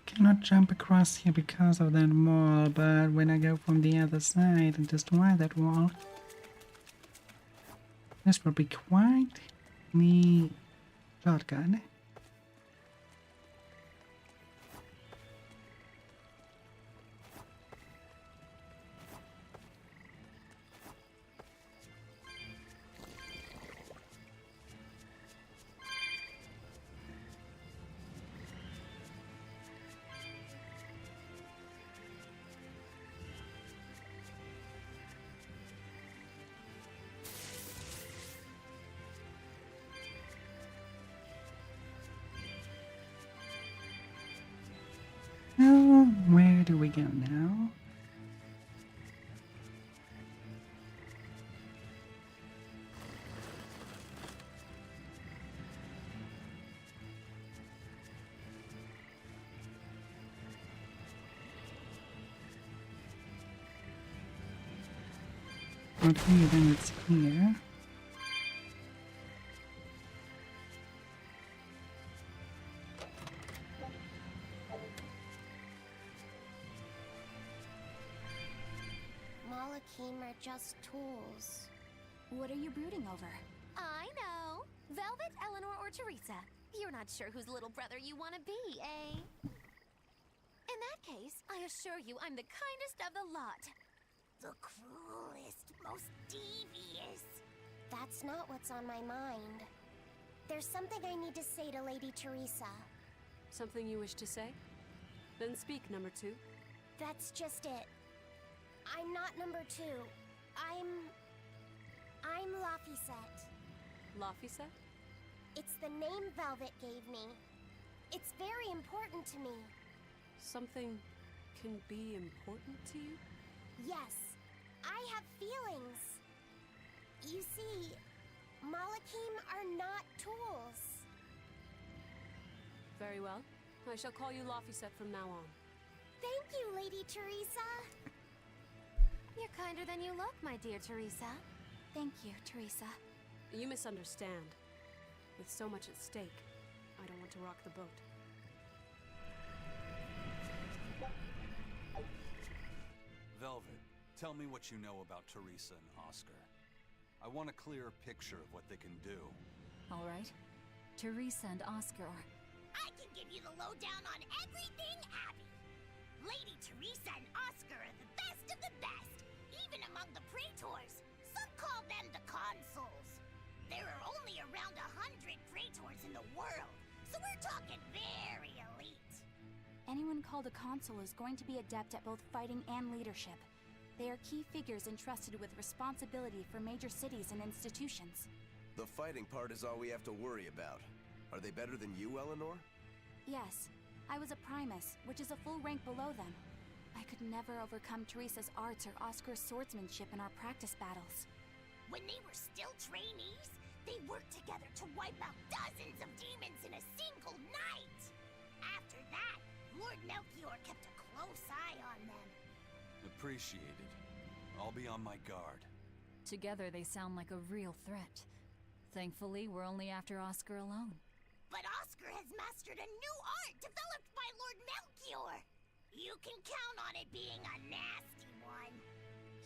Cannot jump across here because of that wall, but when I go from the other side and destroy that wall, this will be quite the shotgun. Oh, where do we go now? Okay, then it's here. Malakim are just tools. What are you brooding over? I know. Velvet, Eleanor, or Teresa. You're not sure whose little brother you want to be, eh? In that case, I assure you I'm the kindest of the lot. The cruelest, most devious. That's not what's on my mind. There's something I need to say to Lady Teresa. Something you wish to say? Then speak, number 2. That's just it. I'm not number 2. I'm Laphicet. Laphicet? It's the name Velvet gave me. It's very important to me. Something can be important to you? Yes, I have feelings. You see, Malakim are not tools. Very well. I shall call you Laphicet from now on. Thank you, Lady Teresa. You're kinder than you look, my dear Teresa. Thank you, Teresa. You misunderstand. With so much at stake, I don't want to rock the boat. Velvet, tell me what you know about Teresa and Oscar. I want a clearer picture of what they can do. All right. Teresa and Oscar are... I can give you the lowdown on everything Abby. Lady Teresa and Oscar are the best of the best, even among the praetors. Some call them the consuls. There are only around 100 praetors in the world, so we're talking very elite. Anyone called a consul is going to be adept at both fighting and leadership. They are key figures entrusted with responsibility for major cities and institutions. The fighting part is all we have to worry about. Are they better than you, Eleanor? Yes. I was a primus, which is a full rank below them. I could never overcome Teresa's arts or Oscar's swordsmanship in our practice battles. When they were still trainees, they worked together to wipe out dozens of demons in a single night. After that, Lord Melchior kept a close eye on them. Appreciated. I'll be on my guard. Together they sound like a real threat. Thankfully, we're only after Oscar alone. But Oscar has mastered a new art developed by Lord Melchior. You can count on it being a nasty one.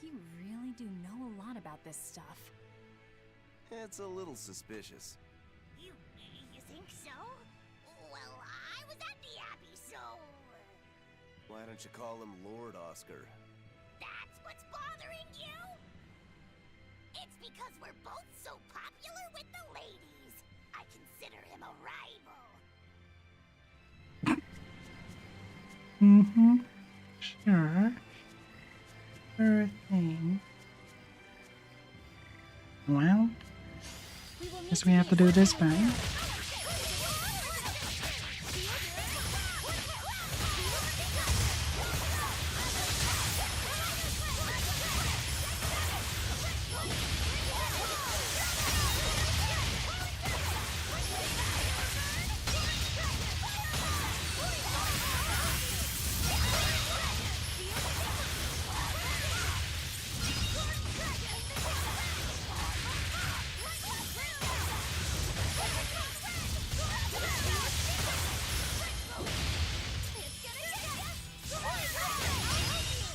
You really do know a lot about this stuff. It's a little suspicious. You think so? Well, I was at the Abbey, so... Why don't you call him Lord Oscar? That's what's bothering you? It's because we're both so popular with the ladies. I consider him a rival. Mm-hmm. Sure. Sure thing. Well, guess we have to do this fight.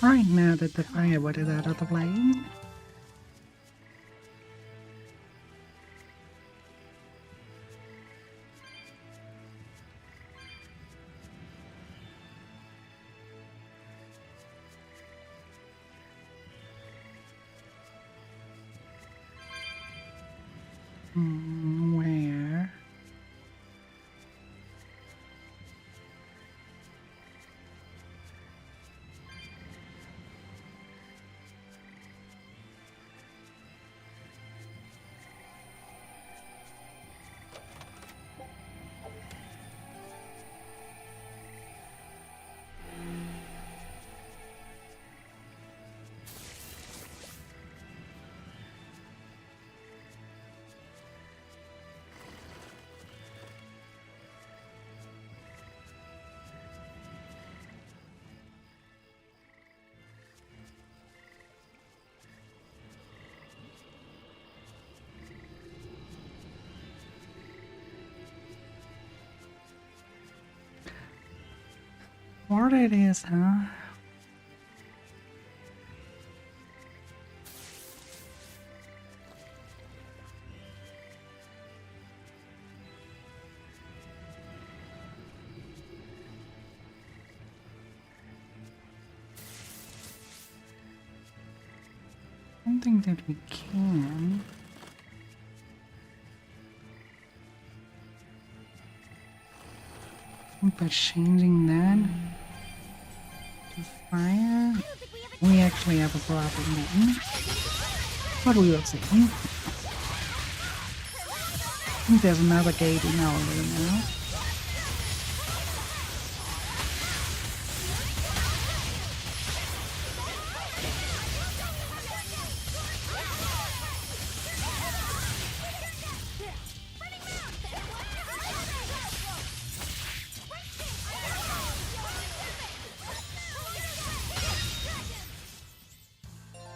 Right now that the firewood is out of the flame. Where? What it is, huh? I don't think that we can. By changing that to fire, we actually have a problem then. But we will see. I think there's another gate in our way now.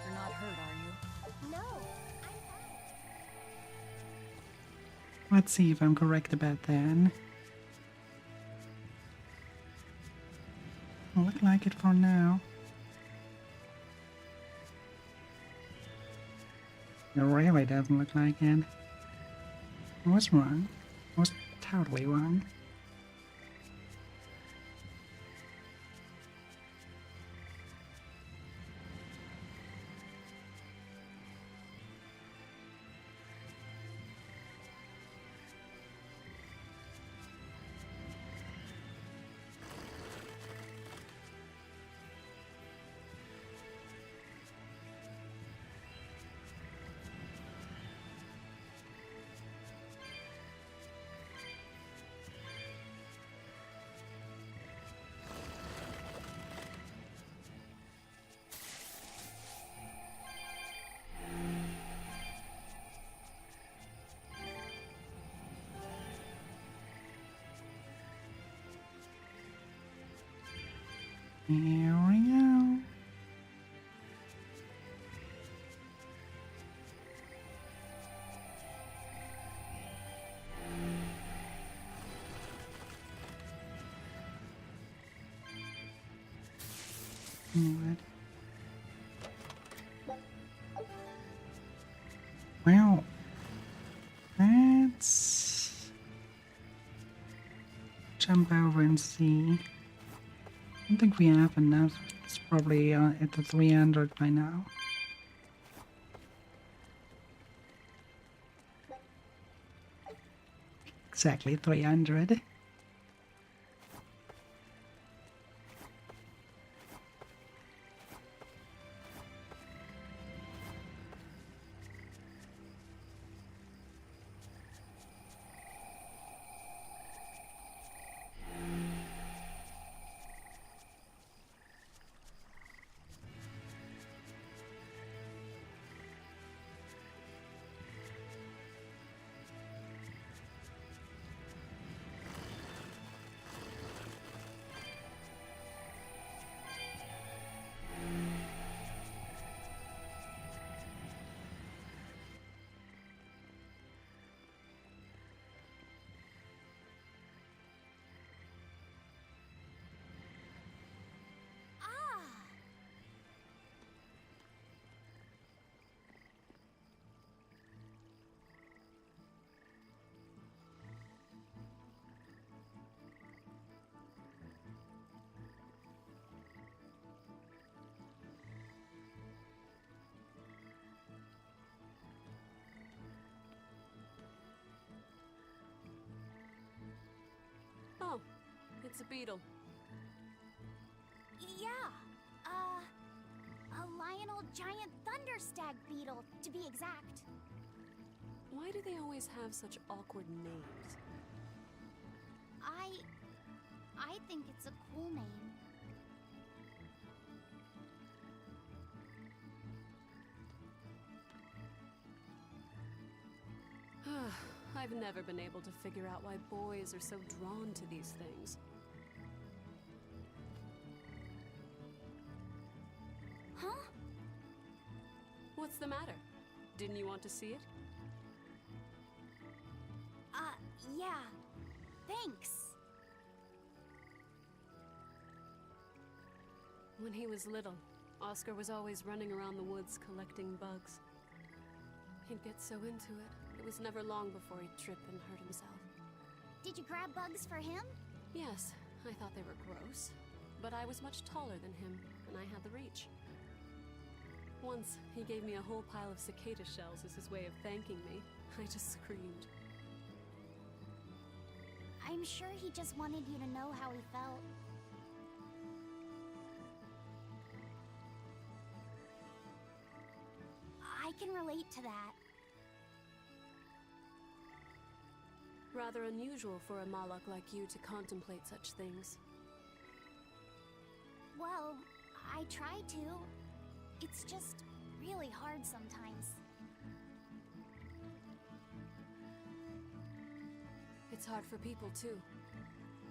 You're not hurt, are you? No. Let's see if I'm correct about that. Look like it for now. It really doesn't look like it. I was wrong. I was totally wrong. Here we go. What? Well, let's jump over and see. I don't think we have enough. It's probably at the 300 by now. Exactly 300. Oh, it's a beetle. Yeah, a Lionel giant thunderstag beetle, to be exact. Why do they always have such awkward names? I think it's a cool name. I've never been able to figure out why boys are so drawn to these things. Huh? What's the matter? Didn't you want to see it? Yeah. Thanks. When he was little, Oscar was always running around the woods collecting bugs. He'd get so into it was never long before he'd trip and hurt himself. Did you grab bugs for him? Yes, I thought they were gross, but I was much taller than him, and I had the reach. Once, he gave me a whole pile of cicada shells as his way of thanking me. I just screamed. I'm sure he just wanted you to know how he felt. I can relate to that. Rather unusual for a Malak like you to contemplate such things. Well, I try to. It's just really hard sometimes. It's hard for people, too.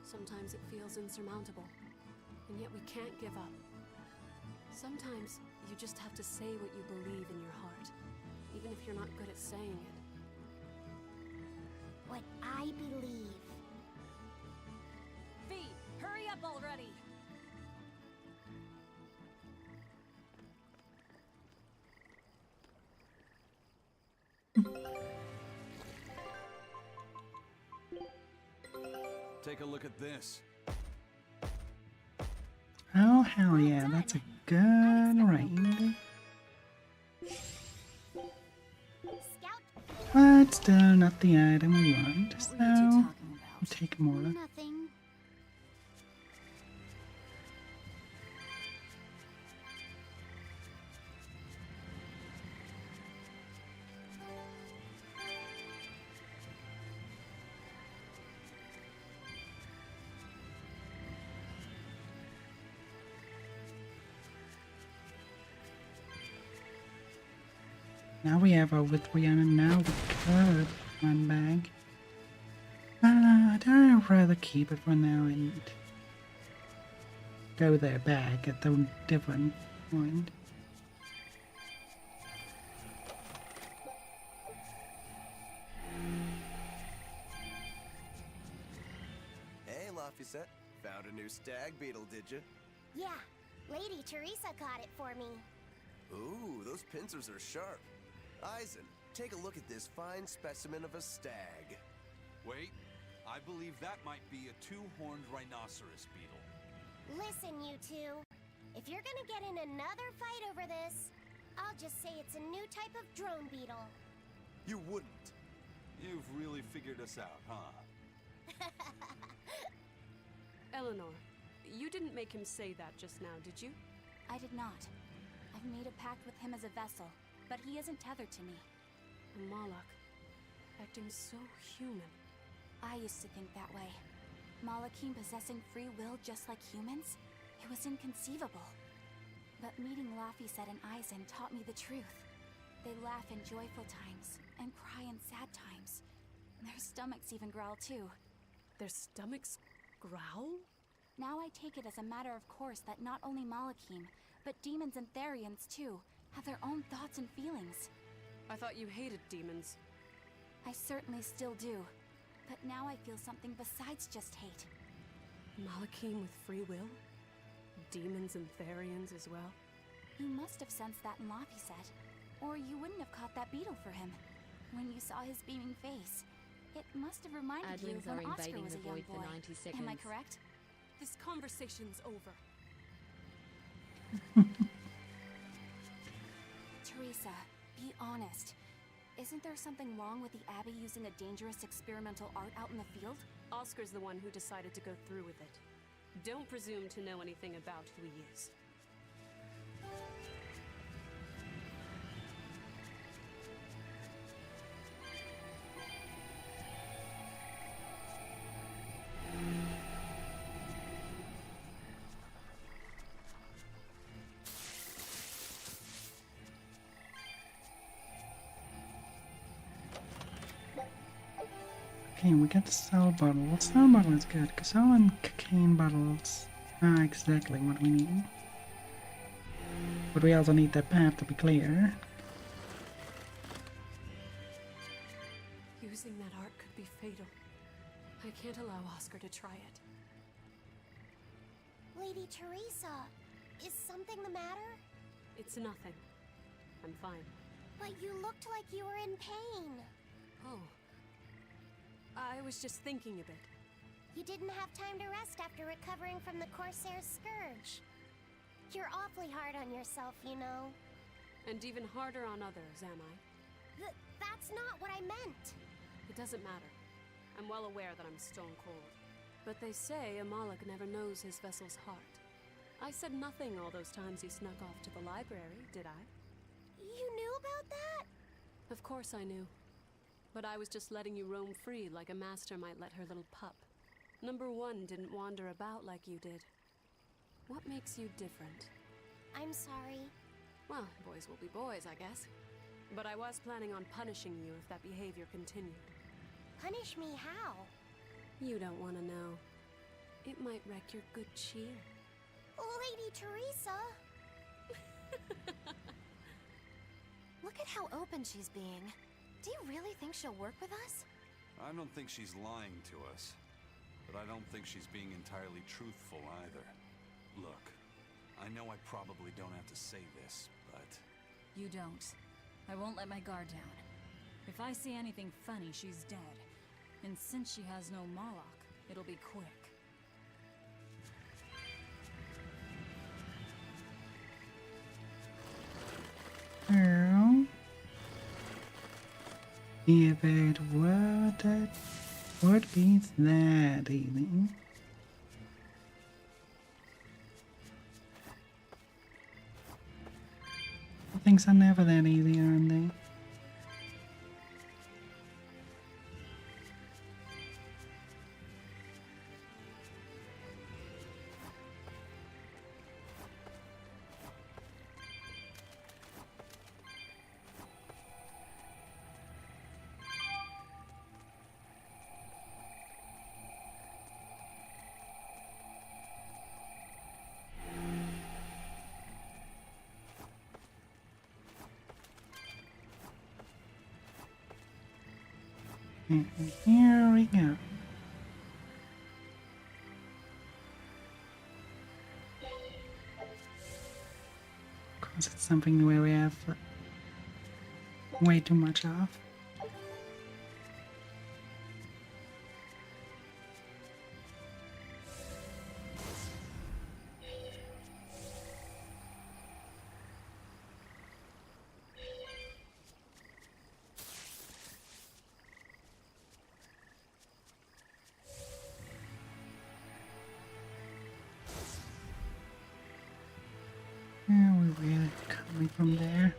Sometimes it feels insurmountable, and yet we can't give up. Sometimes you just have to say what you believe in your heart, even if you're not good at saying it. What I believe. V, hurry up already! Take a look at this. Oh, hell yeah, that's a good raid. But still not the item we want, so we'll take more. Nothing. Now we have a with Rihanna, now we could run back. I'd rather keep it for now and go there back at the different point. Hey, Laphicet. Found a new stag beetle, did you? Yeah, Lady Teresa caught it for me. Ooh, those pincers are sharp. Eisen, take a look at this fine specimen of a stag. Wait, I believe that might be a two-horned rhinoceros beetle. Listen, you two. If you're gonna get in another fight over this, I'll just say it's a new type of drone beetle. You wouldn't. You've really figured us out, huh? Eleanor, you didn't make him say that just now, did you? I did not. I've made a pact with him as a vessel, but he isn't tethered to me. A Malak, acting so human. I used to think that way. Malakim possessing free will just like humans? It was inconceivable. But meeting Laphicet and Eisen taught me the truth. They laugh in joyful times, and cry in sad times. Their stomachs even growl too. Their stomachs growl? Now I take it as a matter of course that not only Malakim, but demons and Therians too, have their own thoughts and feelings. I thought you hated demons. I certainly still do. But now I feel something besides just hate. Malakim with free will? Demons and Therians as well? You must have sensed that in Laphicet, or you wouldn't have caught that beetle for him. When you saw his beaming face, it must have reminded you of when Oscar was a young boy. Am I correct? This conversation's over. Teresa, be honest. Isn't there something wrong with the Abbey using a dangerous experimental art out in the field? Oscar's the one who decided to go through with it. Don't presume to know anything about who he is. Okay, we got the soul bottle. Soul bottle is good, because soul and cocaine bottles are exactly what we need. But we also need that path to be clear. Using that art could be fatal. I can't allow Oscar to try it. Lady Teresa, is something the matter? It's nothing. I'm fine. But you looked like you were in pain. Oh. I was just thinking a bit. You didn't have time to rest after recovering from the Corsair's scourge. You're awfully hard on yourself, you know. And even harder on others, am I? That's not what I meant. It doesn't matter. I'm well aware that I'm stone cold. But they say a Moloch never knows his vessel's heart. I said nothing all those times he snuck off to the library, did I? You knew about that? Of course I knew. But I was just letting you roam free like a master might let her little pup. Number one didn't wander about like you did. What makes you different? I'm sorry. Well, boys will be boys, I guess. But I was planning on punishing you if that behavior continued. Punish me how? You don't want to know. It might wreck your good cheer. Lady Teresa! Look at how open she's being. Do you really think she'll work with us? I don't think she's lying to us. But I don't think she's being entirely truthful either. Look, I know I probably don't have to say this, but... You don't. I won't let my guard down. If I see anything funny, she's dead. And since she has no Moloch, it'll be quick. Well, if it would be that easy. Things are never that easy, aren't they? And here we go. Of course, it's something where we have way too much of. Yeah, we're really coming from there.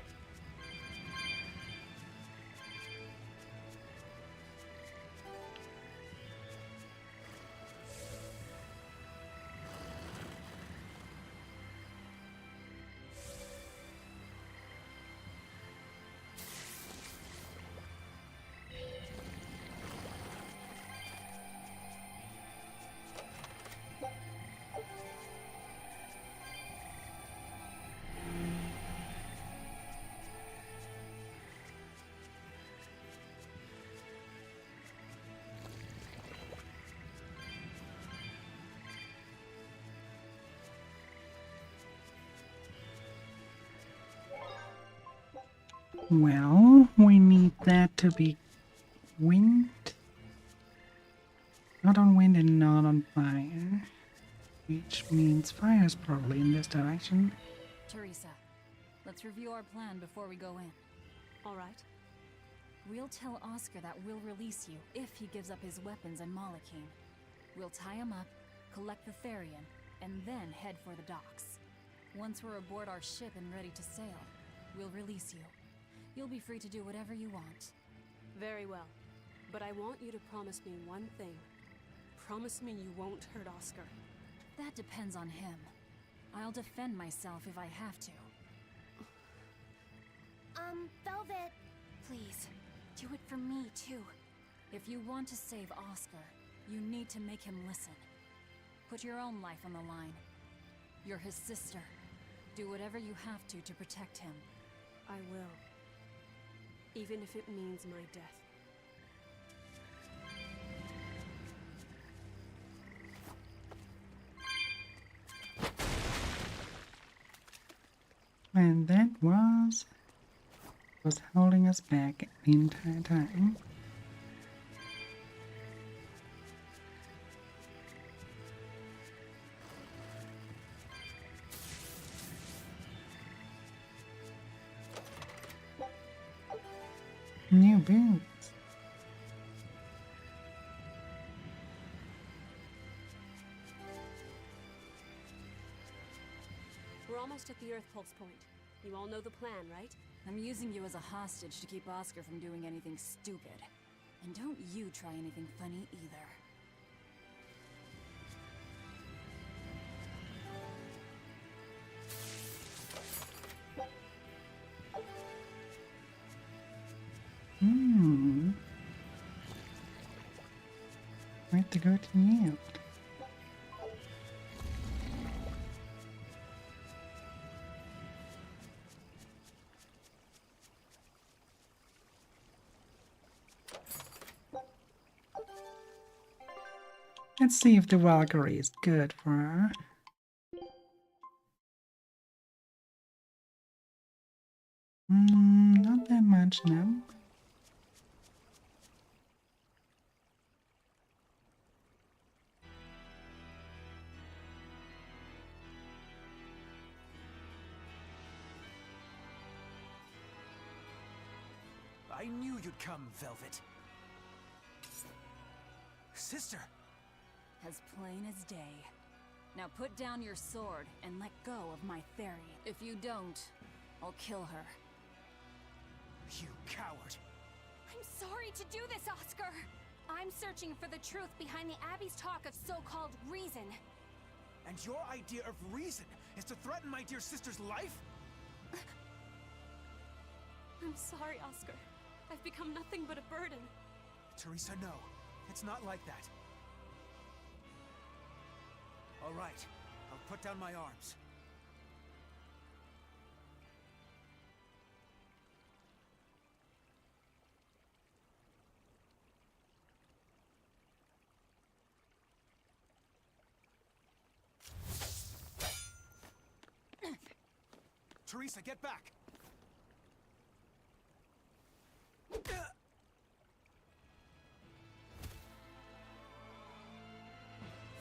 Well, we need that to be wind. Not on wind and not on fire. Which means fire is probably in this direction. Teresa, let's review our plan before we go in. All right. We'll tell Oscar that we'll release you if he gives up his weapons and Malachine. We'll tie him up, collect the Therian, and then head for the docks. Once we're aboard our ship and ready to sail, we'll release you. You'll be free to do whatever you want. Very well. But I want you to promise me one thing. Promise me you won't hurt Oscar. That depends on him. I'll defend myself if I have to. Velvet. Please, do it for me too. If you want to save Oscar, you need to make him listen. Put your own life on the line. You're his sister. Do whatever you have to protect him. I will. Even if it means my death. And that was holding us back the entire time. New boots. We're almost at the Earth Pulse point. You all know the plan, right? I'm using you as a hostage to keep Oscar from doing anything stupid. And don't you try anything funny either. Where to go to yield? Let's see if the Valkyrie is good for her. Not that much, no. I knew you'd come, Velvet. Sister! As plain as day. Now put down your sword and let go of my Therian. If you don't, I'll kill her. You coward! I'm sorry to do this, Oscar! I'm searching for the truth behind the Abbey's talk of so-called reason. And your idea of reason is to threaten my dear sister's life? I'm sorry, Oscar. I've become nothing but a burden. Teresa, no. It's not like that. All right. I'll put down my arms. Teresa, get back!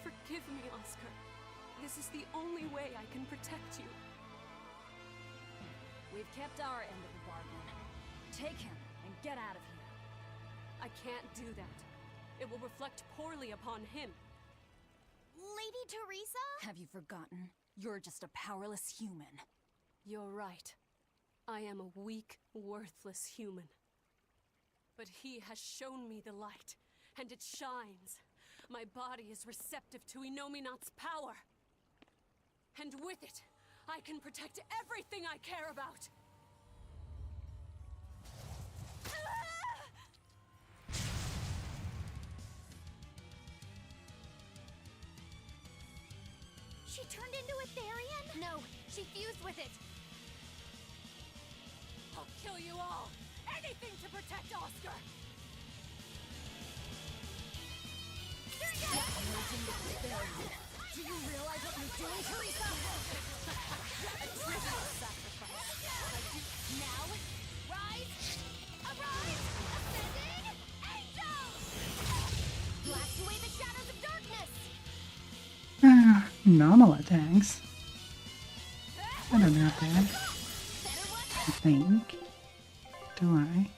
Forgive me, Oscar. This is the only way I can protect you. We've kept our end of the bargain. Take him and get out of here. I can't do that. It will reflect poorly upon him. Lady Teresa? Have you forgotten? You're just a powerless human. You're right. I am a weak, worthless human. But he has shown me the light, and it shines. My body is receptive to Inominat's power. And with it, I can protect everything I care about. She turned into a Therian? No, she fused with it. I'll kill you all! Anything to protect Oscar! Do you realize what you're doing, Teresa? A trivial sacrifice. Now, rise! Arise! Ascending! Angels! Blast away the shadows of darkness! Normal attacks. I don't have that. I think. Do I?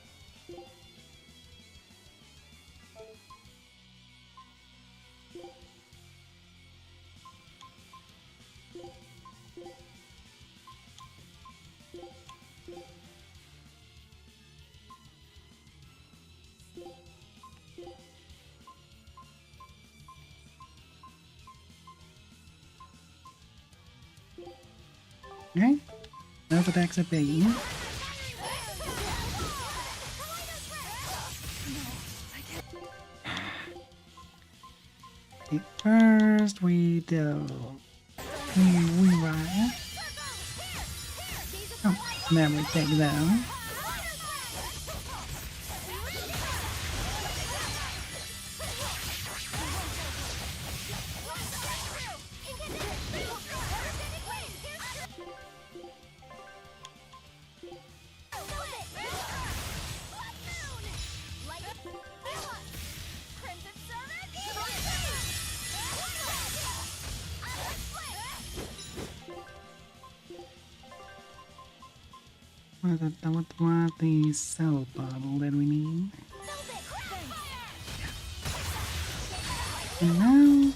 Okay. Those attacks are big. Okay, first we do we ride. Oh, then we take them. What the cell bottle that we need. And now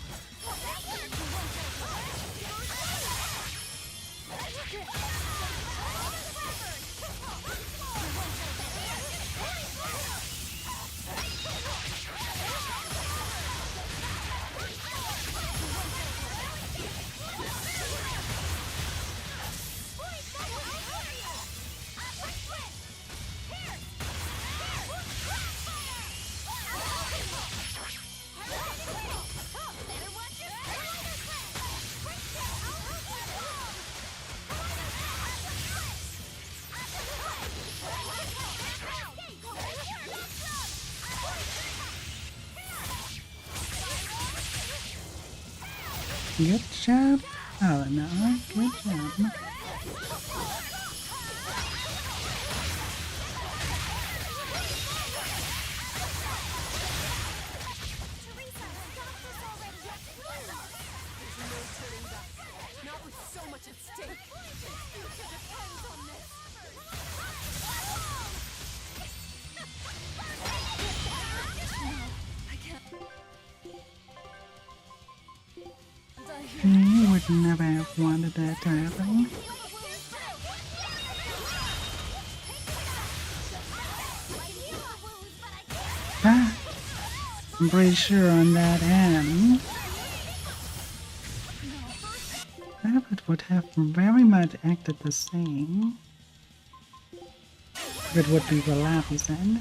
good job, Eleanor. Good job. Not with so much at stake. Future depends on this. You would never have wanted that to happen. But I'm pretty sure on that end, Rabbit would have very much acted the same. It would be the Lappy's end.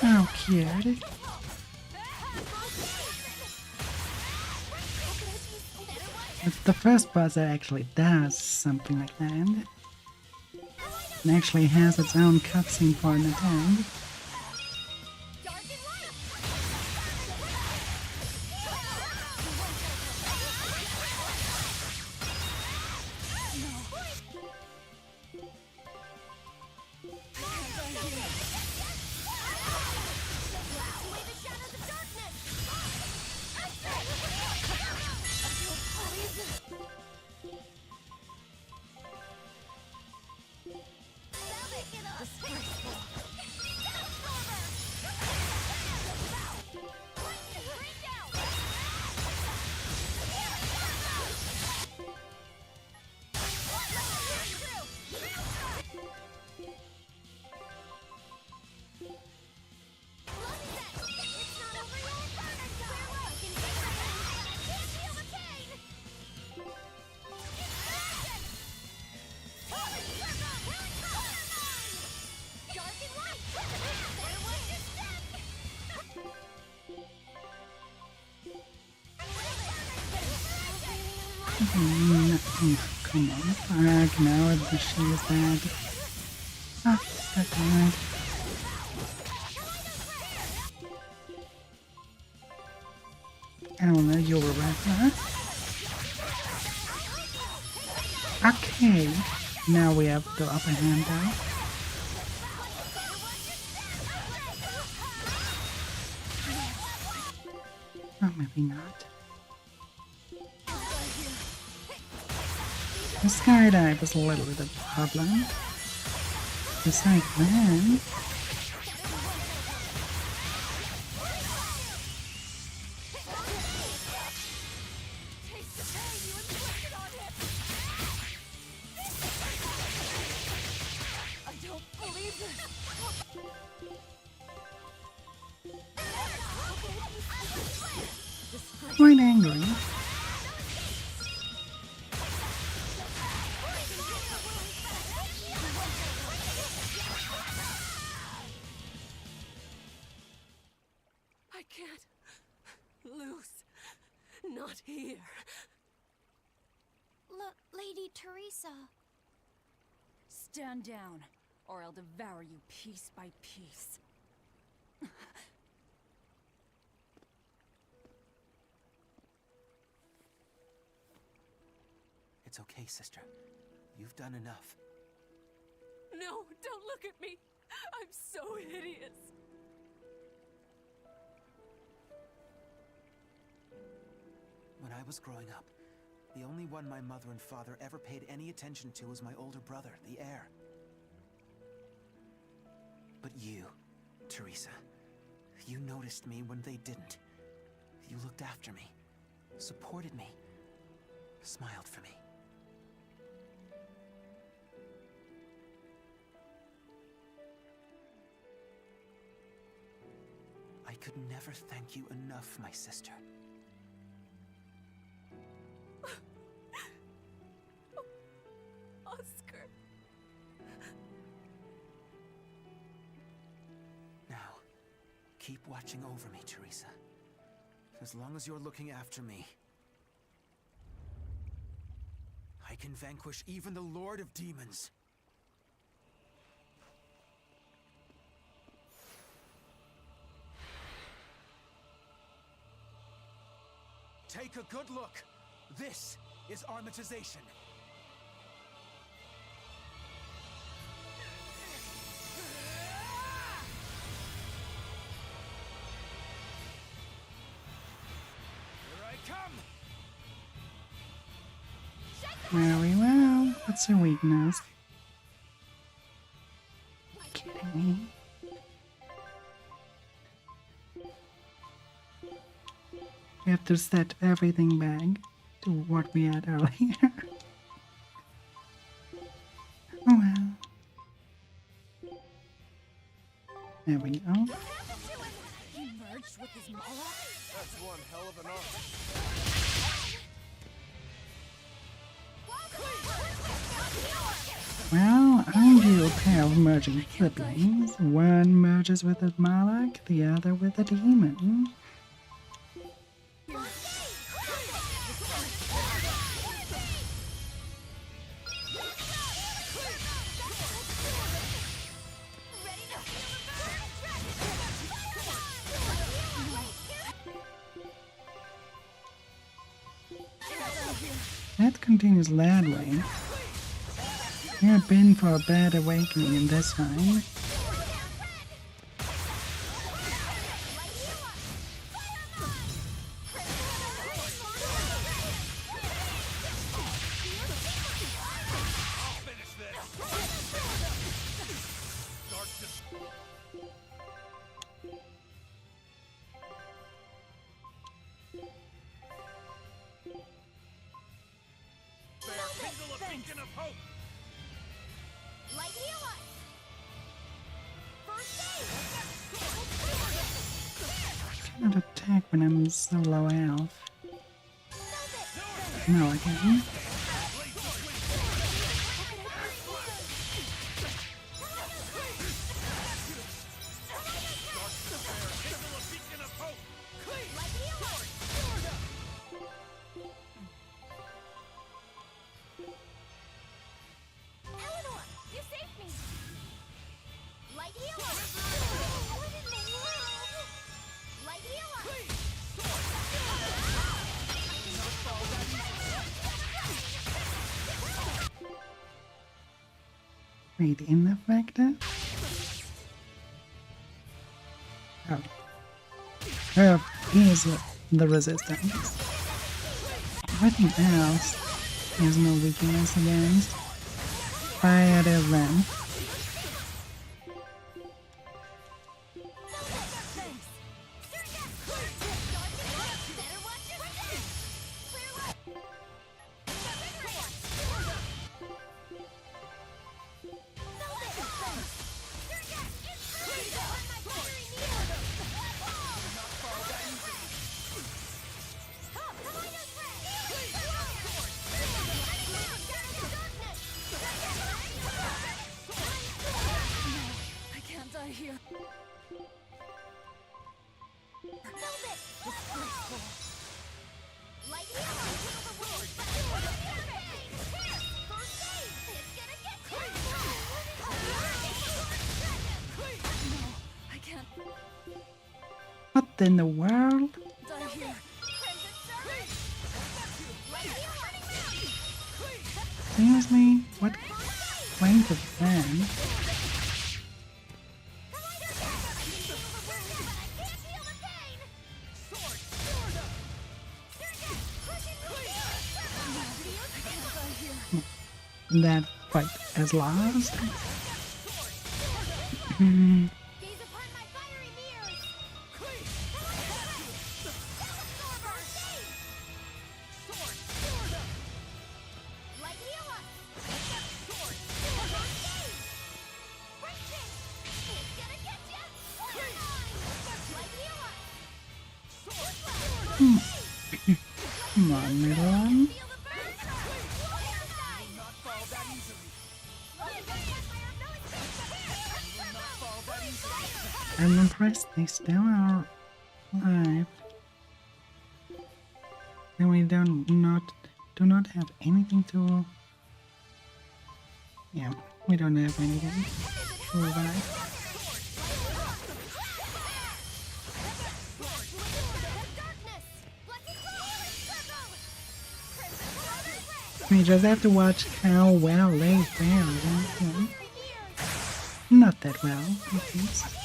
Oh, cute. It's the first boss that actually does something like that. And actually has its own cutscene for an attack. Come on, fuck, now she is bad. Ah, that's alright. Eleanor, you're a regular. Okay, now we have the upper hand now. Oh, maybe not. The skydive is a little bit of a problem. Besides that, quite angry. I can't lose. Not here. Lady Teresa. Stand down, or I'll devour you piece by piece. It's okay, sister. You've done enough. No, don't look at me. I'm so hideous. When I was growing up, the only one my mother and father ever paid any attention to was my older brother, the heir. But you, Teresa, you noticed me when they didn't. You looked after me, supported me, smiled for me. I could never thank you enough, my sister. Oscar. Now, keep watching over me, Teresa. As long as you're looking after me, I can vanquish even the Lord of Demons. Take a good look. This is armatization. Here I come. Very well. That's a weakness. Kidding me? We have to set everything back to what we had earlier. Oh well. There we go. He merged with his Moloch? That's one hell of an arm. Well, aren't you a pair of merging siblings? One merges with a Moloch, the other with a demon. That continues that way. You're been for a bad awakening in this time. Cannot attack when I'm so low health. No, I can't. Light healer! What in the world? Light healer! Wait, ineffective? Oh. Oh, here's the resistance. Everything else has no weakness against fire them. What in the world? Seriously? What kind of plan? That fight has lost? Come on, middle one. I'm impressed they still are alive. And we do not have anything to... Yeah, we don't have anything to revive. We just have to watch how well they fare. Okay. Not that well, at least.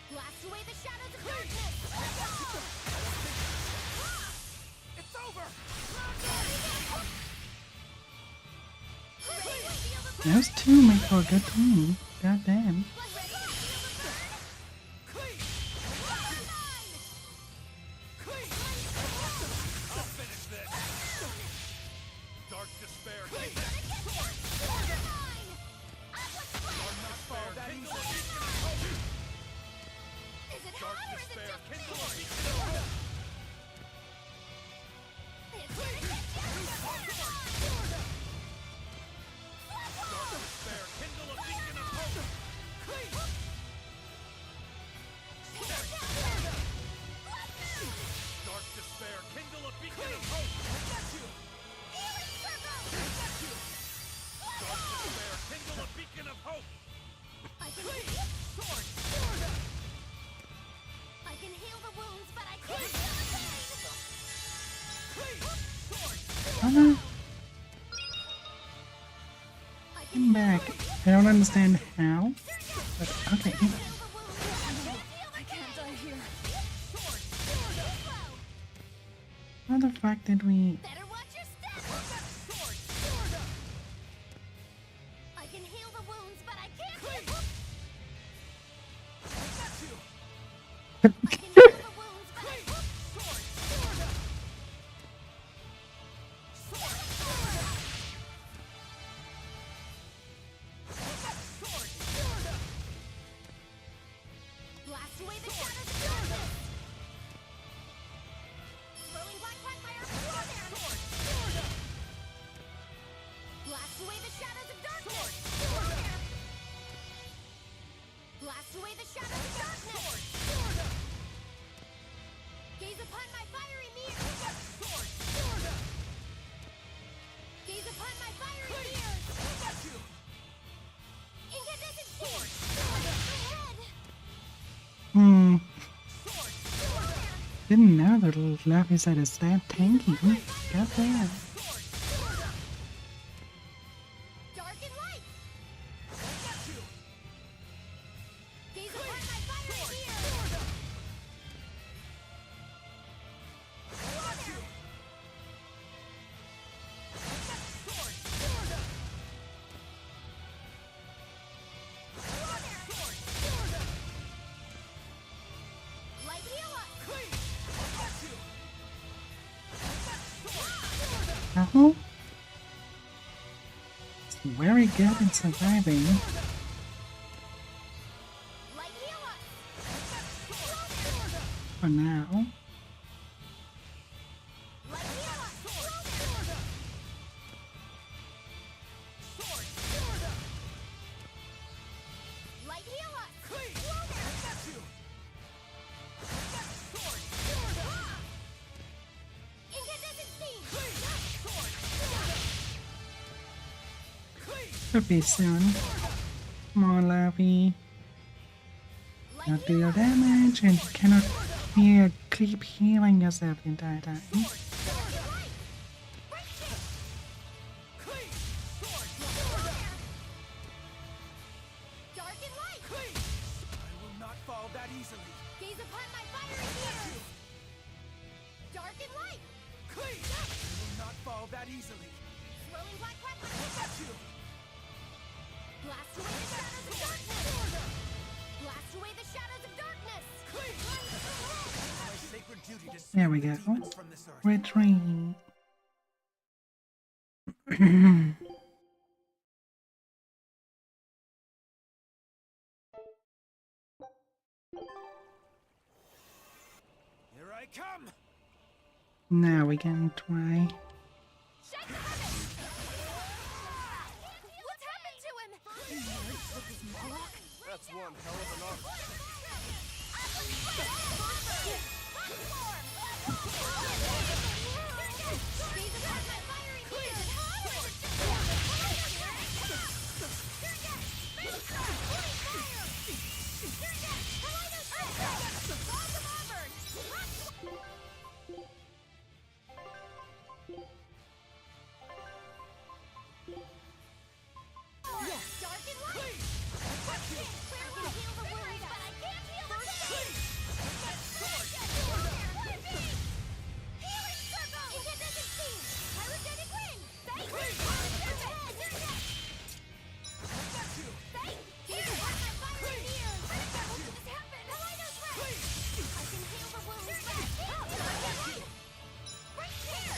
Blast away the shadows of darkness! It's over! Those two make for a good team. God damn. I'm back. I don't understand how, but okay. How the fuck did we... Didn't know the lava set is that tanky. Got that. Dark and light. Gaze upon my fire here. Light heal up. Uh-huh. It's very good at surviving. Light heal up. For now. Light heal up. Light heal up. Incandescent steam. Could be soon. Come on, Lavi. Not deal damage, and you cannot keep healing yourself the entire time. Dark and light. I will not fall that easily. Gaze upon my fiery here. Dark and light. I will not fall that easily. Swirling black crack. Blast away the shadows of darkness. Blast away the shadows of darkness. My sacred duty to There we go. demons from this earth. Retreat. Here I come. Now we can try. What's happened to him? That's one hell of an arm. Dark and light. Clear will heal the wounds, but I can't heal the pain. Healing circle. Incandescent steam. Pyrogenic wind. Thank you. Here, my fiery ears. How did this happen? Kaleidoscope. I can heal the wounds, but I can't heal the pain. Right here.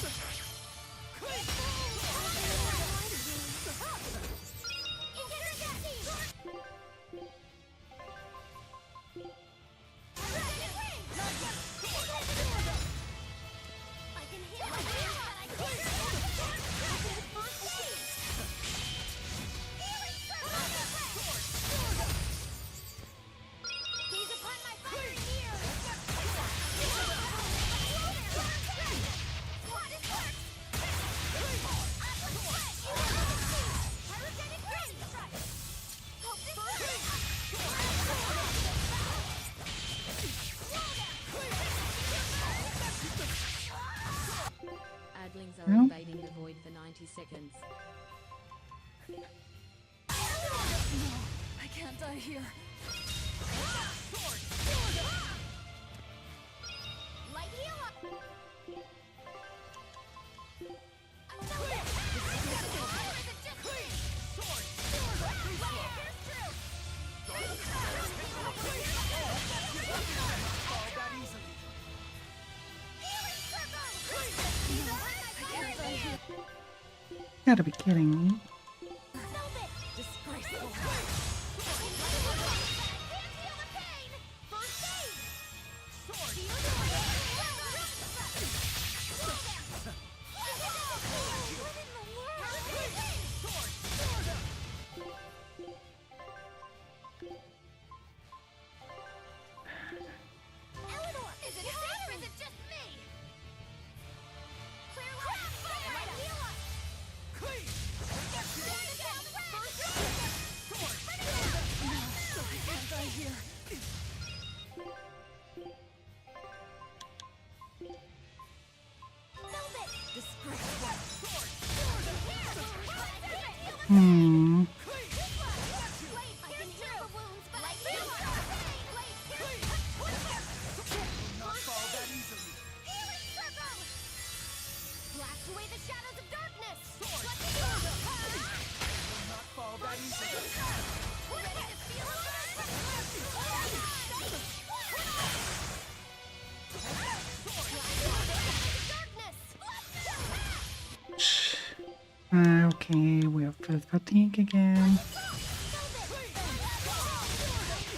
Adlings are No. invading the void for 90 seconds. I can't die here. Light heal up. Gotta be kidding me. Disgraceful. Eleanor, is it him or is it just me? Clear light. Light heal up. Hmm. Blast away the shadows of darkness! Ready to feel Okay, we have fatigue again.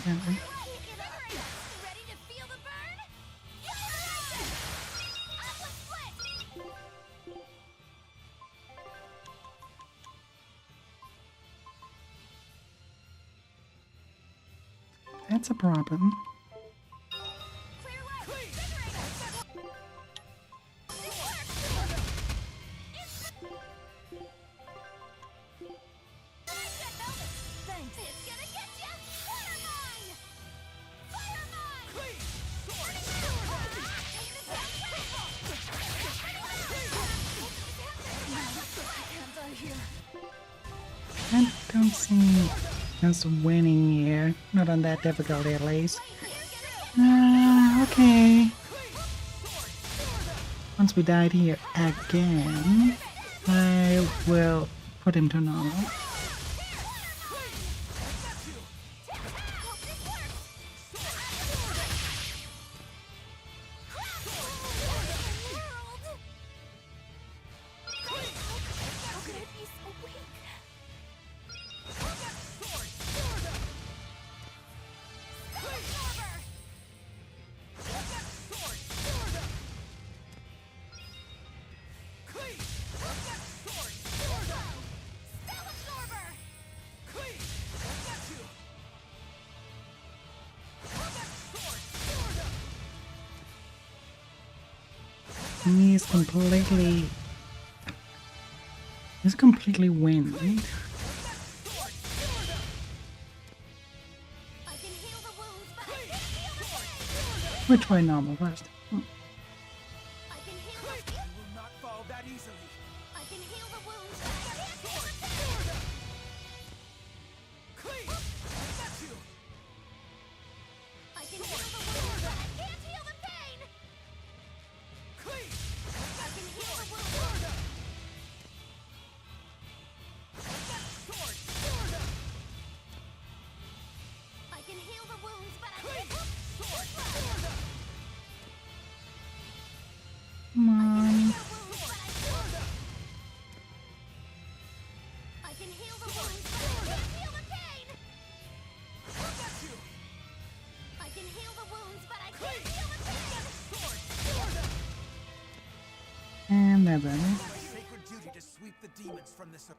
Yeah. That's a problem. I don't see us winning here. Not on that difficulty, at least. Okay. Once we died here again, I will put him to normal. He's completely wind. Which way normal first? Come on. And that's it. Sacred duty to sweep the demons from this.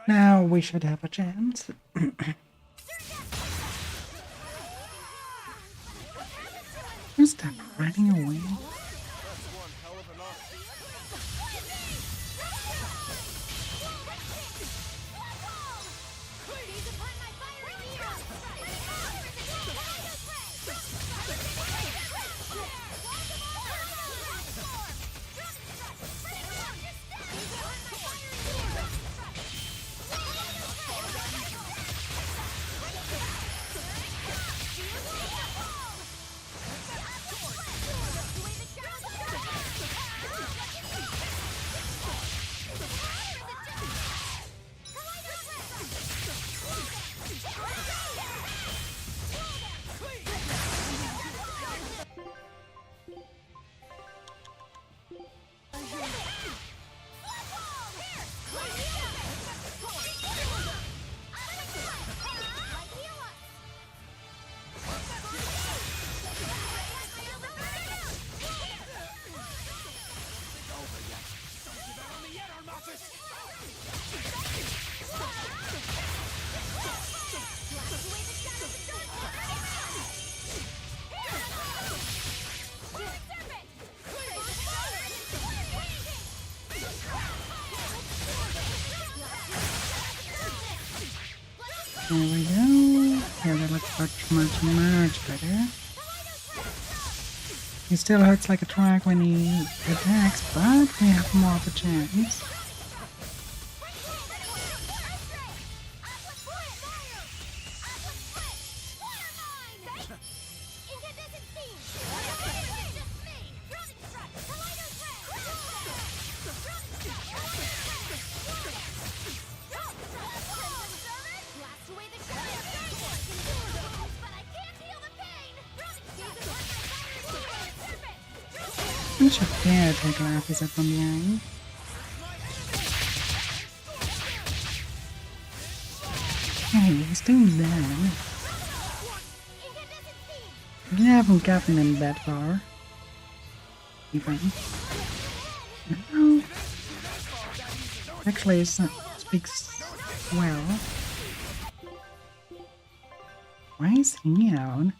Now we should have a chance. Stop running away. There we go. Yeah, that looks much better. He still hurts like a truck when he attacks, but we have more of a chance. I should dare take life is up on the eye. Hey, he's doing that. We haven't gotten him that far. Even. No. Actually, it speaks well. Why is he out?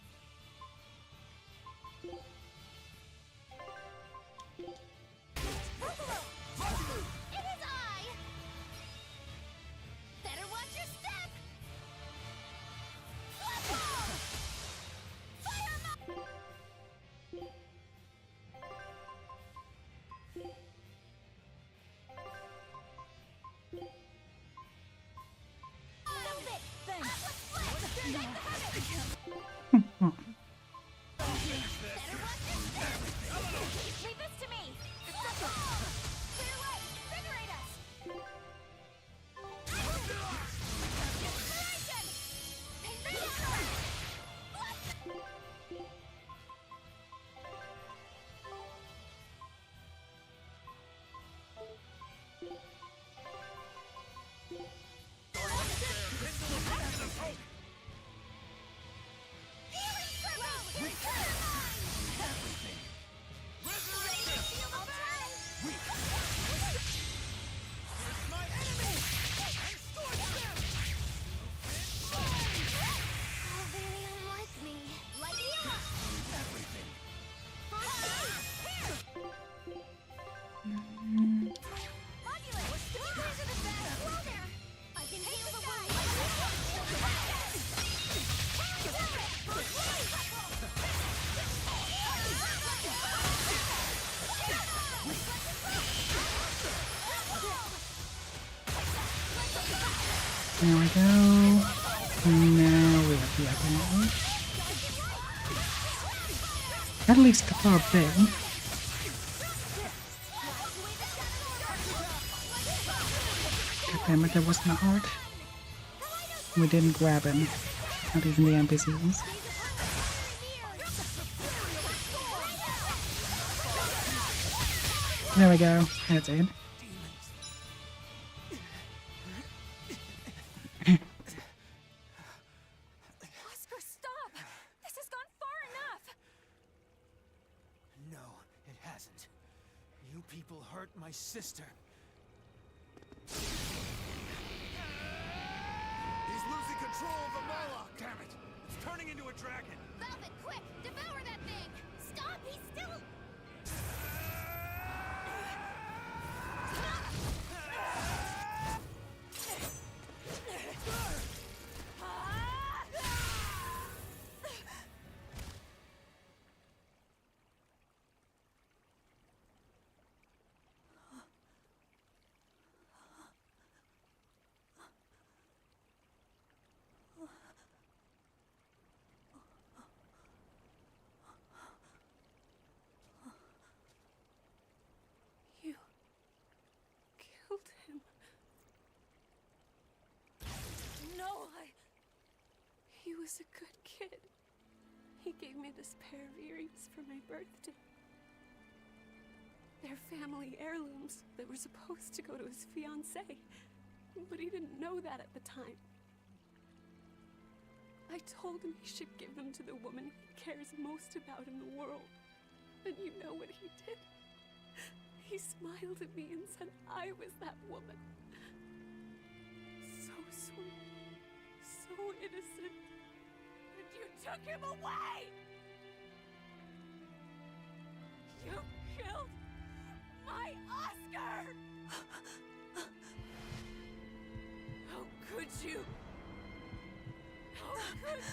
There we go. And now we have the upper. At least for a bit. God damn it, that wasn't hard. We didn't grab him. Not even the NPCs. There we go. That's it. My sister. He's losing control of the Moloch! Damn it! It's turning into a dragon! Velvet, quick! Devour that thing! Stop! He's still... Him. No, He was a good kid. He gave me this pair of earrings for my birthday. They're family heirlooms that were supposed to go to his fiancée, but he didn't know that at the time. I told him he should give them to the woman he cares most about in the world. And you know what he did? He smiled at me and said I was that woman. So sweet, so innocent. And you took him away! You killed my Oscar! How could you? How could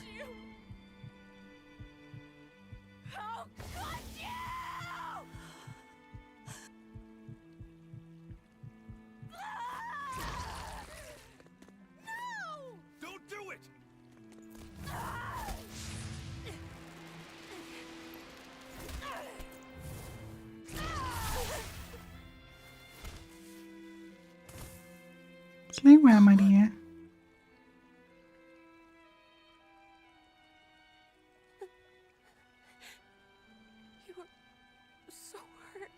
Sleep well, my dear. You are so hurt.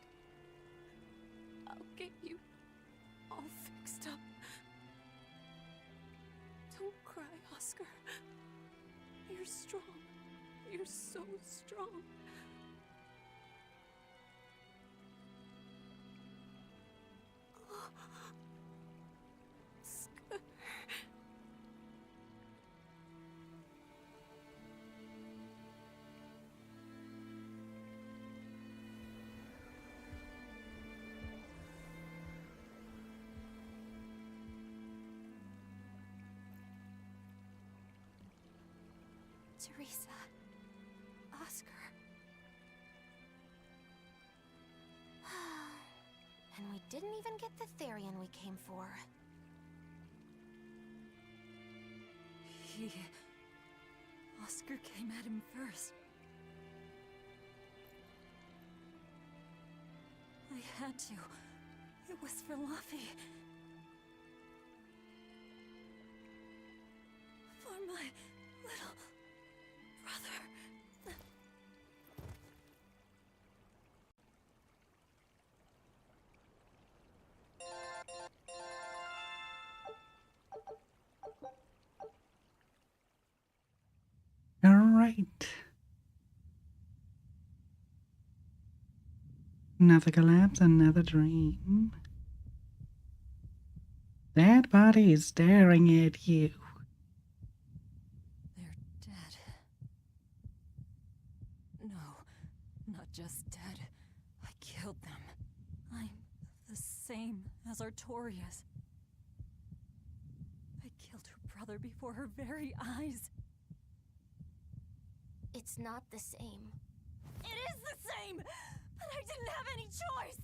I'll get you all fixed up. Don't cry, Oscar. You're strong. You're so strong. Oscar. Teresa. Oscar. And we didn't even get the Therian we came for. Oscar came at him first. I had to. It was for Luffy. For my little brother. All right. Another collapse, another dream. That body is staring at you. They're dead. No, not just dead. I killed them. I'm the same as Artorias. I killed her brother before her very eyes. It's not the same. It is the same! But I didn't have any choice!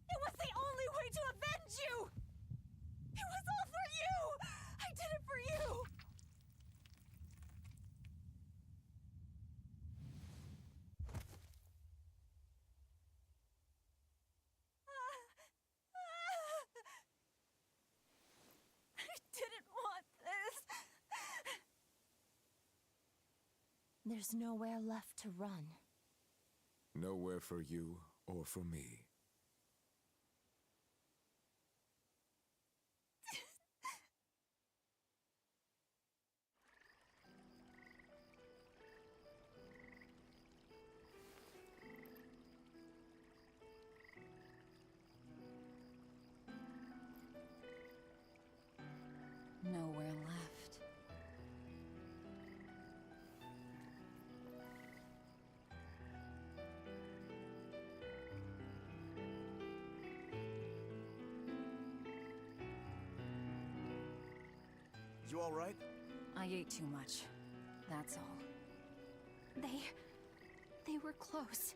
It was the only way to avenge you! It was all for you! I did it for you! I didn't want this! There's nowhere left to run. Nowhere for you or for me. Nowhere left. You all right? I ate too much. That's all. They were close.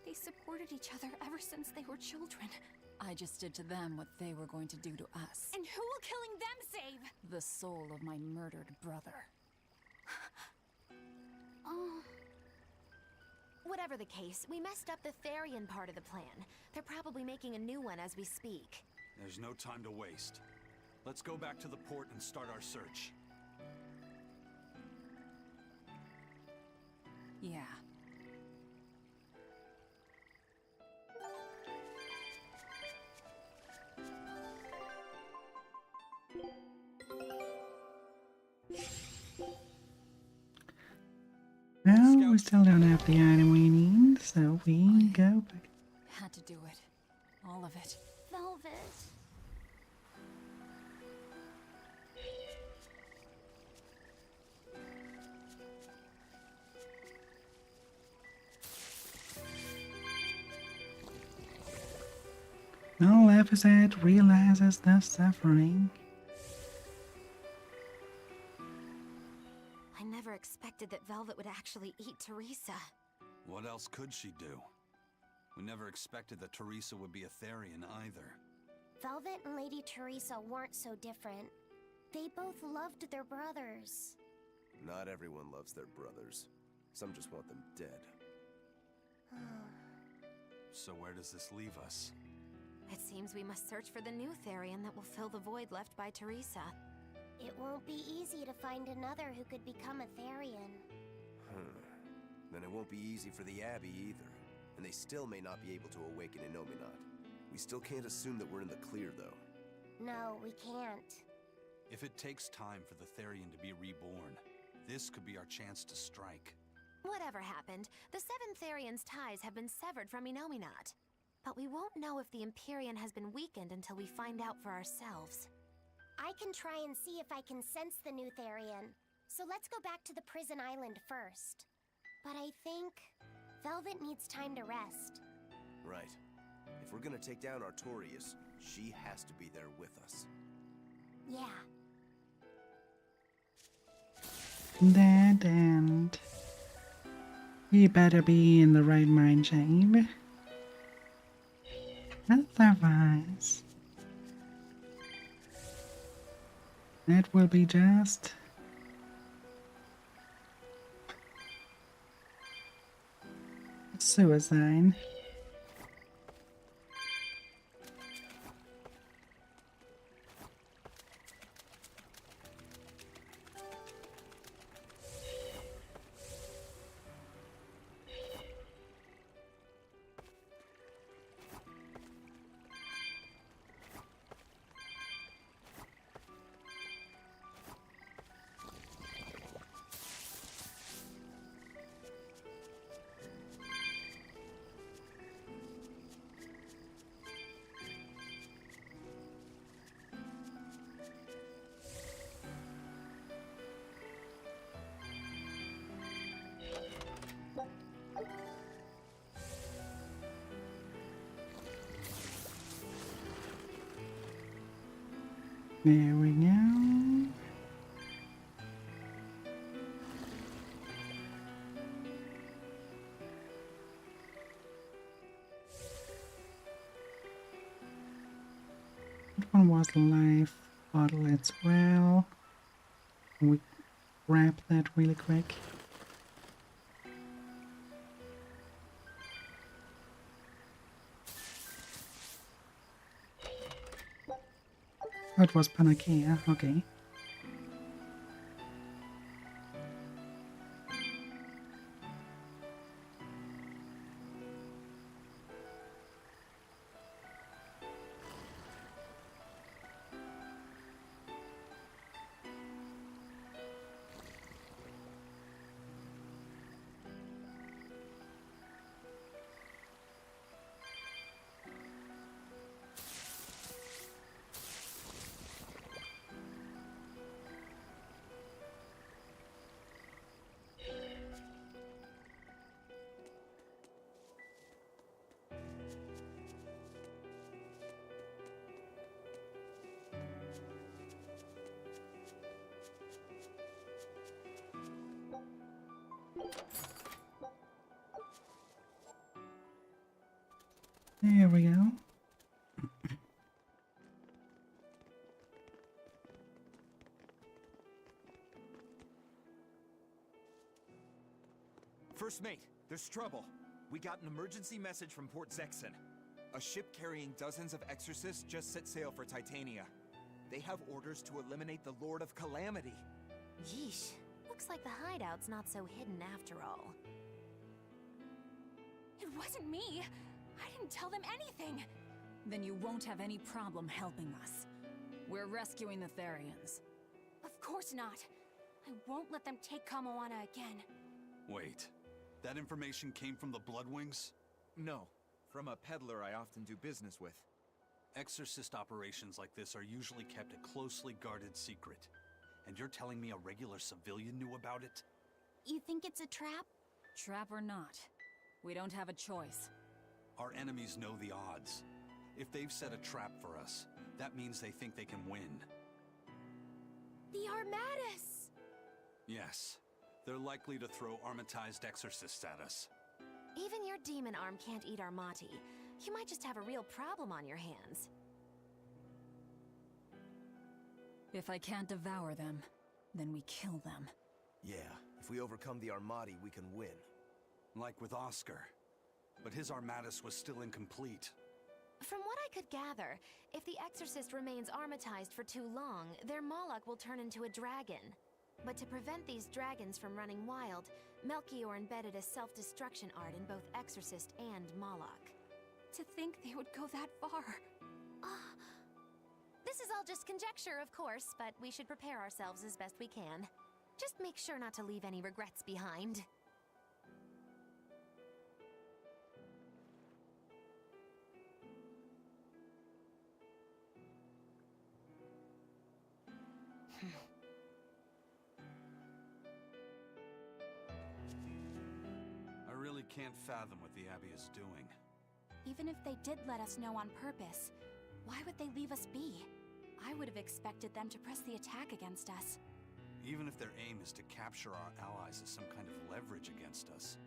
They supported each other ever since they were children. I just did to them what they were going to do to us. And who will killing them save? The soul of my murdered brother. Oh. Whatever the case, we messed up the Therian part of the plan. They're probably making a new one as we speak. There's no time to waste. Let's go back to the port and start our search. Yeah. Well, we still don't have the item we need, so we go back. Had to do it. All of it. Velvet. All Ephesus realizes the suffering. I never expected that Velvet would actually eat Teresa. What else could she do? We never expected that Teresa would be a Therian either. Velvet and Lady Teresa weren't so different. They both loved their brothers. Not everyone loves their brothers. Some just want them dead. So where does this leave us? It seems we must search for the new Therian that will fill the void left by Teresa. It won't be easy to find another who could become a Therian. Then it won't be easy for the Abbey either. And they still may not be able to awaken Innominat. We still can't assume that we're in the clear, though. No, we can't. If it takes time for the Therian to be reborn, this could be our chance to strike. Whatever happened, the Seven Therian's ties have been severed from Innominat. But we won't know if the Empyrean has been weakened until we find out for ourselves. I can try and see if I can sense the new Therian. So let's go back to the prison island first. But I think Velvet needs time to rest. Right. If we're gonna take down Artorias, she has to be there with us. Yeah. Dead end. We better be in the right mind shape. Otherwise, that will be just suicide. There we go. That one was life bottle as well. We grab that really quick. Oh, it was Panacea, okay. There we go. First mate, there's trouble. We got an emergency message from Port Zexon. A ship carrying dozens of exorcists just set sail for Titania. They have orders to eliminate the Lord of Calamity. Yeesh. Looks like the hideout's not so hidden after all. It wasn't me. I didn't tell them anything. Then you won't have any problem helping us. We're rescuing the Therians. Of course not. I won't let them take Kamoana again. Wait, that information came from the Bloodwings? No, from a peddler I often do business with. Exorcist operations like this are usually kept a closely guarded secret. And you're telling me a regular civilian knew about it? You think it's a trap? Trap or not, we don't have a choice. Our enemies know the odds. If they've set a trap for us, that means they think they can win. The Armatis! Yes, they're likely to throw armatized exorcists at us. Even your demon arm can't eat Armati. You might just have a real problem on your hands. If I can't devour them, then we kill them. Yeah, if we overcome the Armati, we can win. Like with Oscar. But his Armatis was still incomplete. From what I could gather, if the exorcist remains armatized for too long, their Moloch will turn into a dragon. But to prevent these dragons from running wild, Melchior embedded a self-destruction art in both exorcist and Moloch. To think they would go that far. This is all just conjecture, of course, but we should prepare ourselves as best we can. Just make sure not to leave any regrets behind. I really can't fathom what the Abbey is doing. Even if they did let us know on purpose, why would they leave us be? I would have expected them to press the attack against us. Even if their aim is to capture our allies as some kind of leverage against us,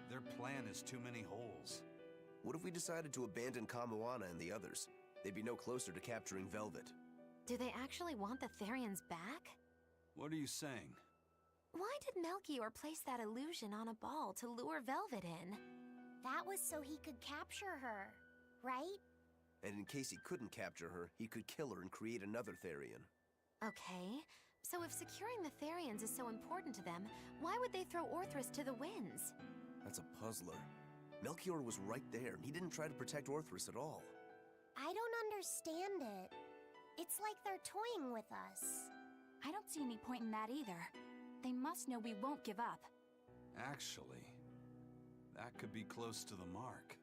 their plan has too many holes. What if we decided to abandon Kamuana and the others? They'd be no closer to capturing Velvet. Do they actually want the Therians back? What are you saying? Why did Melchior place that illusion on a ball to lure Velvet in? That was so he could capture her, right? And in case he couldn't capture her, he could kill her and create another Therian. Okay, so if securing the Therians is so important to them, why would they throw Orthrus to the winds? That's a puzzler. Melchior was right there, and he didn't try to protect Orthrus at all. I don't understand it. It's like they're toying with us. I don't see any point in that either. They must know we won't give up. Actually, that could be close to the mark.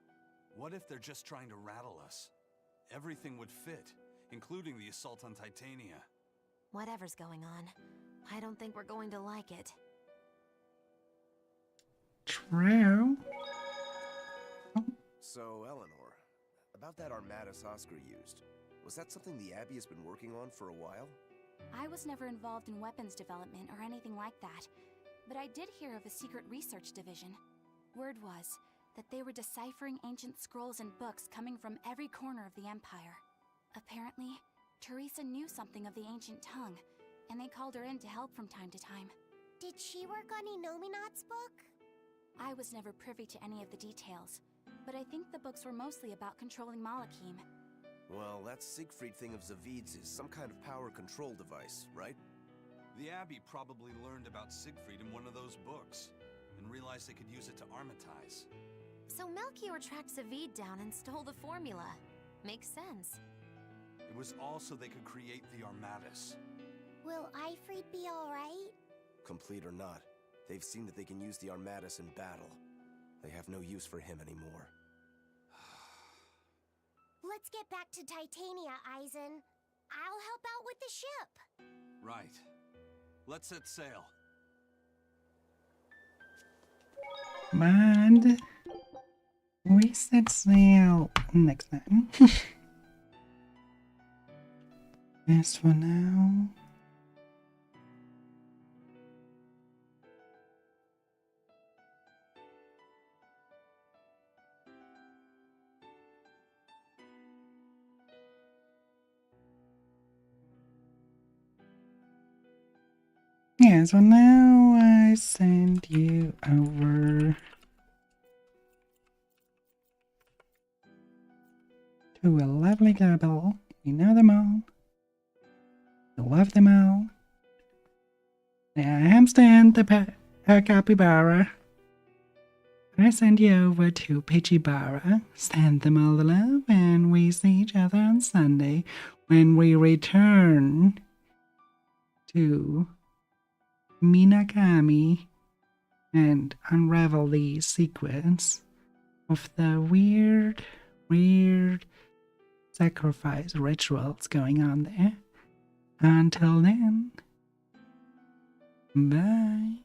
What if they're just trying to rattle us? Everything would fit, including the assault on Titania. Whatever's going on, I don't think we're going to like it. True. So, Eleanor, about that Armatus Oscar used, was that something the Abbey has been working on for a while? I was never involved in weapons development or anything like that, but I did hear of a secret research division. Word was that they were deciphering ancient scrolls and books coming from every corner of the Empire. Apparently, Teresa knew something of the ancient tongue, and they called her in to help from time to time. Did she work on Inominat's book? I was never privy to any of the details, but I think the books were mostly about controlling Malachim. Well, that Siegfried thing of Zavid's is some kind of power control device, right? The Abbey probably learned about Siegfried in one of those books, and realized they could use it to armatize. So Melchior tracked Zavid down and stole the formula. Makes sense. It was all so they could create the Armatus. Will Ifrid be alright? Complete or not, they've seen that they can use the Armatus in battle. They have no use for him anymore. Let's get back to Titania, Eisen. I'll help out with the ship. Right. Let's set sail. And we set sail next time. As for now, so now I send you over to a lovely couple. We know them all. We love them all. The hamster and the capybara. I send you over to Pichibara. Send them all the love, and we see each other on Sunday when we return to Minakami and unravel the sequence of the weird sacrifice rituals going on there. Until then, bye.